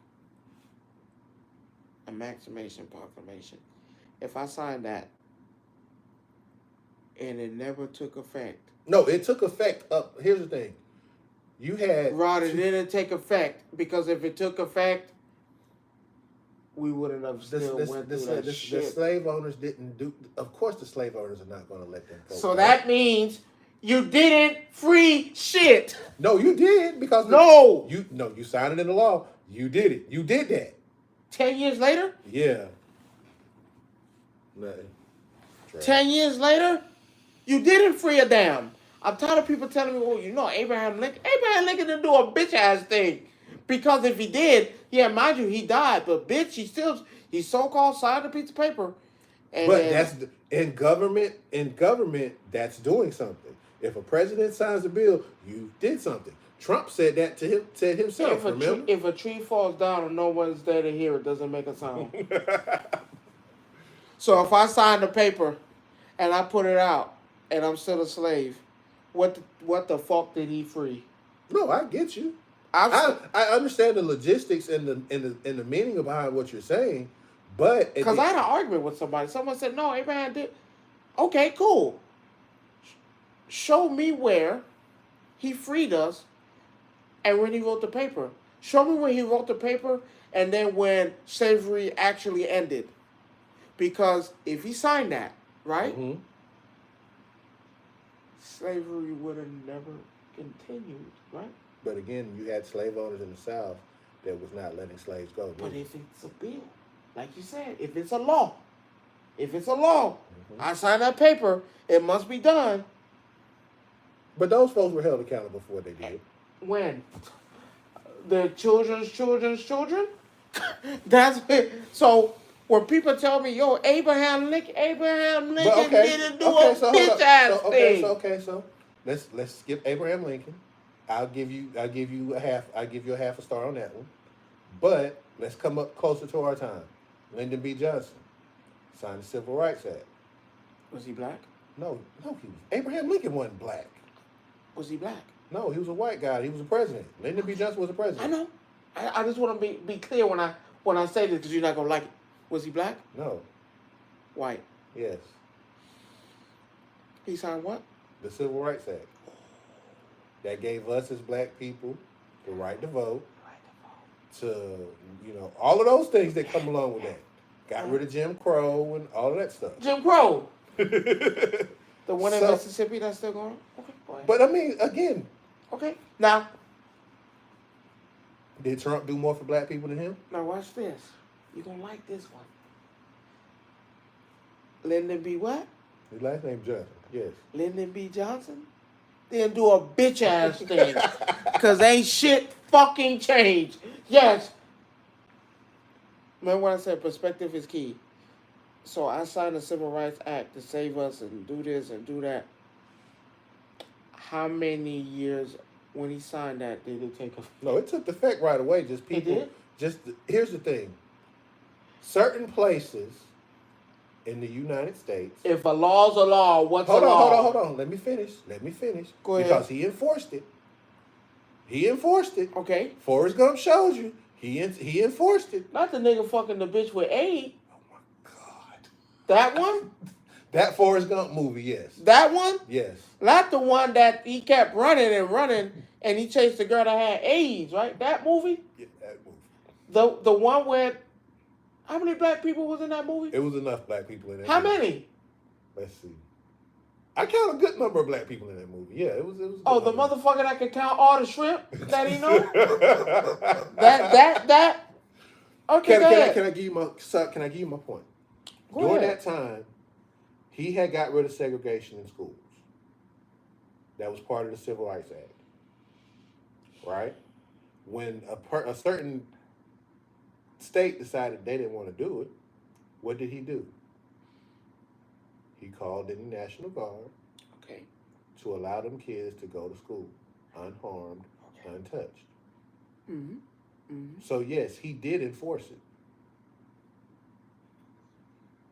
S1: Emancipation Proclamation, if I signed that and it never took effect.
S2: No, it took effect up. Here's the thing. You had...
S1: Rod, it didn't take effect because if it took effect, we wouldn't have still went through that shit.
S2: The slave owners didn't do... Of course the slave owners are not going to let them vote.
S1: So that means you didn't free shit.
S2: No, you did because... You signed it in the law. You did it. You did that.
S1: 10 years later?
S2: Yeah. Nothing.
S1: 10 years later? You didn't free a damn. I'm tired of people telling me, well, you know, Abraham Lincoln didn't do a bitch-ass thing. Because if he did, yeah, mind you, he died. But bitch, he so-called signed a piece of paper.
S2: That's in government, that's doing something. If a president signs a bill, you did something. Trump said that said himself, remember?
S1: If a tree falls down and no one's there to hear it, doesn't make a sound. So if I sign the paper and I put it out and I'm still a slave, what the fuck did he free?
S2: No, I get you. I understand the logistics and the meaning behind what you're saying, but
S1: because I had an argument with somebody. Someone said, "No, Abraham did." Okay, cool. Show me where he freed us and when he wrote the paper. Show me when he wrote the paper and then when slavery actually ended. Because if he signed that, right,
S2: Mm-hmm.
S1: slavery would have never continued, right?
S2: But again, you had slave owners in the South that was not letting slaves go.
S1: But
S2: Really.
S1: if it's a bill, like you said, if it's a law,
S2: Mm-hmm.
S1: I sign that paper, it must be done.
S2: But those folks were held accountable for what they did.
S1: When? The children's children? That's it. So when people tell me, yo, Abraham Lincoln
S2: But okay,
S1: didn't do
S2: okay,
S1: a
S2: so hold
S1: bitch
S2: up.
S1: ass
S2: So
S1: thing.
S2: so let's skip Abraham Lincoln. I'll give you a half a star on that one. But let's come up closer to our time. Lyndon B. Johnson signed the Civil Rights Act.
S1: Was he black?
S2: No, Abraham Lincoln wasn't black.
S1: Was he black?
S2: No, he was a white guy. He was a president. Lyndon B. Johnson was a
S1: I
S2: president.
S1: know. I just want to be clear when I say this because you're not gonna like it. Was he black?
S2: No.
S1: White.
S2: Yes.
S1: He signed what?
S2: The Civil Rights Act. That gave us as black people the right to vote, to, all of those things that come along with that. Got rid of Jim Crow and all of that stuff.
S1: Jim Crow.
S2: The
S1: one in Mississippi that's still going? Okay, go ahead.
S2: But I mean, again.
S1: Okay. Now.
S2: Did Trump do more for black people than him?
S1: Now watch this. You're going to like this one. Lyndon B. what?
S2: His last name Johnson, yes.
S1: Lyndon B. Johnson? Didn't do a bitch ass thing. Because ain't shit fucking changed. Yes. Remember when I said perspective is key? So I signed the Civil Rights Act to save us and do this and do that. How many years when he signed that did it take effect?
S2: No, it took effect right away. Just people. Here's the thing. Certain places in the United States.
S1: If a law's a law, what's a law?
S2: Hold on. Let me finish.
S1: Go ahead.
S2: Because he enforced it.
S1: Okay.
S2: Forrest Gump shows you. He enforced it.
S1: Not the nigga fucking the bitch with AIDS.
S2: Oh my God.
S1: That one?
S2: That Forrest Gump movie, yes.
S1: That one?
S2: Yes.
S1: Not the one that he kept running and he chased the girl that had AIDS, right? That movie?
S2: Yeah, that movie.
S1: The one where how many black people was in that movie?
S2: It was enough black people in that
S1: How
S2: movie.
S1: many?
S2: Let's see. I count a good number of black people in that movie. Yeah, it was.
S1: Oh, the motherfucker that could count all the shrimp that he know? that. Okay,
S2: can I give you my point?
S1: Go
S2: During
S1: ahead.
S2: that time, he had got rid of segregation in schools. That was part of the Civil Rights Act, right? When a certain state decided they didn't want to do it, what did he do? He called in the National Guard to allow them kids to go to school unharmed, untouched.
S1: Mm-hmm. Mm-hmm.
S2: So yes, he did enforce it.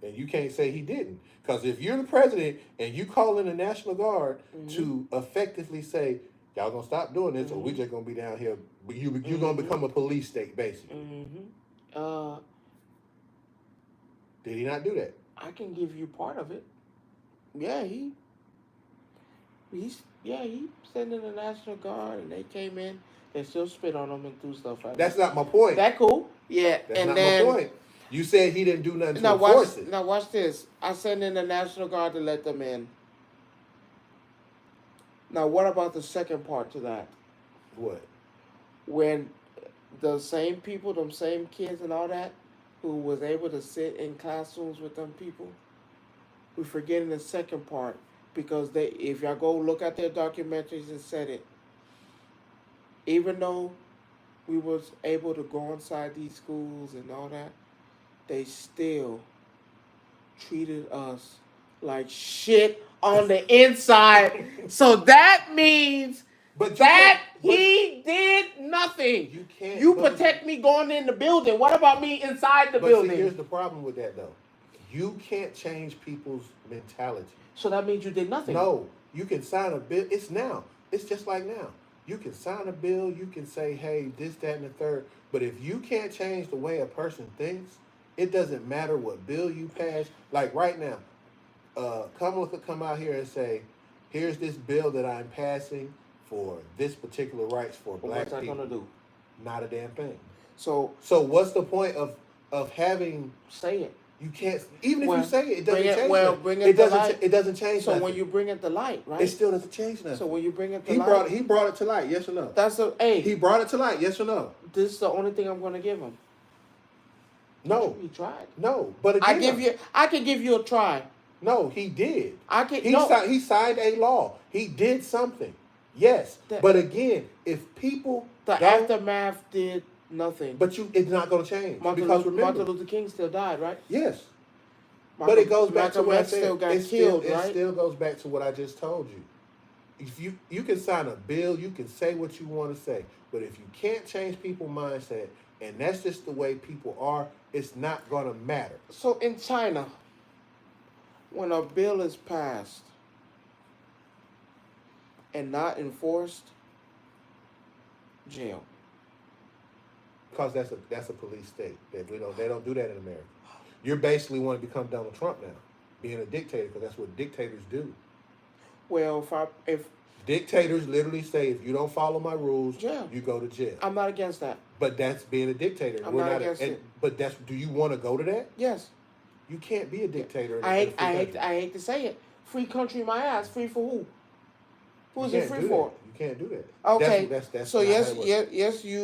S2: And you can't say he didn't. Because if you're the president and you call in the National Guard to effectively say, y'all gonna stop doing this or we just gonna be down here, you're gonna become a police state, basically.
S1: Mm-hmm.
S2: Did he not do that?
S1: I can give you part of it. Yeah, he sent in the National Guard and they came in. They still spit on them and do stuff like that.
S2: That's not my point.
S1: That cool? Yeah.
S2: That's not my point. You said he didn't do nothing to enforce it.
S1: Now watch this. I sent in the National Guard to let them in. Now what about the second part to that?
S2: What?
S1: When the same people, them same kids and all that, who was able to sit in classrooms with them people, we're forgetting the second part because if y'all go look at their documentaries and said it, even though we was able to go inside these schools and all that, they still treated us like shit on the inside. So that means he did nothing. You protect me going in the building. What about me inside the building?
S2: See, here's the problem with that, though. You can't change people's mentality.
S1: So that means you did nothing.
S2: No. You can sign a bill. It's now. It's just like now. You can sign a bill. You can say, hey, this, that, and the third. But if you can't change the way a person thinks, it doesn't matter what bill you pass. Like right now, Kamala could come out here and say, here's this bill that I'm passing for this particular rights for
S1: But
S2: black
S1: what's that
S2: people.
S1: gonna do?
S2: Not a damn thing.
S1: So
S2: what's the point of having?
S1: say it.
S2: You can't. Even if
S1: Well,
S2: you say it, it doesn't
S1: bring it.
S2: change.
S1: Well,
S2: nothing.
S1: bring it
S2: It
S1: to
S2: doesn't.
S1: light.
S2: It doesn't change.
S1: So
S2: nothing.
S1: when you bring it to light, right?
S2: It still doesn't change nothing.
S1: So when you bring it to
S2: he
S1: light,
S2: he brought it to light. Yes or no?
S1: that's a hey.
S2: He brought it to light. Yes or no?
S1: This is the only thing I'm gonna give him.
S2: No.
S1: He tried.
S2: No. But again,
S1: I can give you a try.
S2: No, he did.
S1: He
S2: signed a law. He did something. Yes. But again, if people
S1: aftermath did nothing.
S2: But it's not going to change.
S1: Martin Luther King still died, right?
S2: Yes. But it goes back to what I said.
S1: Still got killed, right?
S2: It still goes back to what I just told you. If you can sign a bill, you can say what you want to say, but if you can't change people's mindset, and that's just the way people are, it's not going to matter.
S1: So in China, when a bill is passed and not enforced, jail.
S2: Because that's a police state. They don't do that in America. You basically want to become Donald Trump now, being a dictator, because that's what dictators do.
S1: Well, if
S2: dictators literally say, if you don't follow my rules,
S1: jail.
S2: You go to jail.
S1: I'm not against that.
S2: But that's being a dictator.
S1: I'm not against it.
S2: But do you want to go to that?
S1: Yes.
S2: You can't be a dictator.
S1: I hate to say it. Free country, my ass. Free for who? Who's it free for?
S2: You can't do that.
S1: Okay.
S2: That's
S1: so yes, you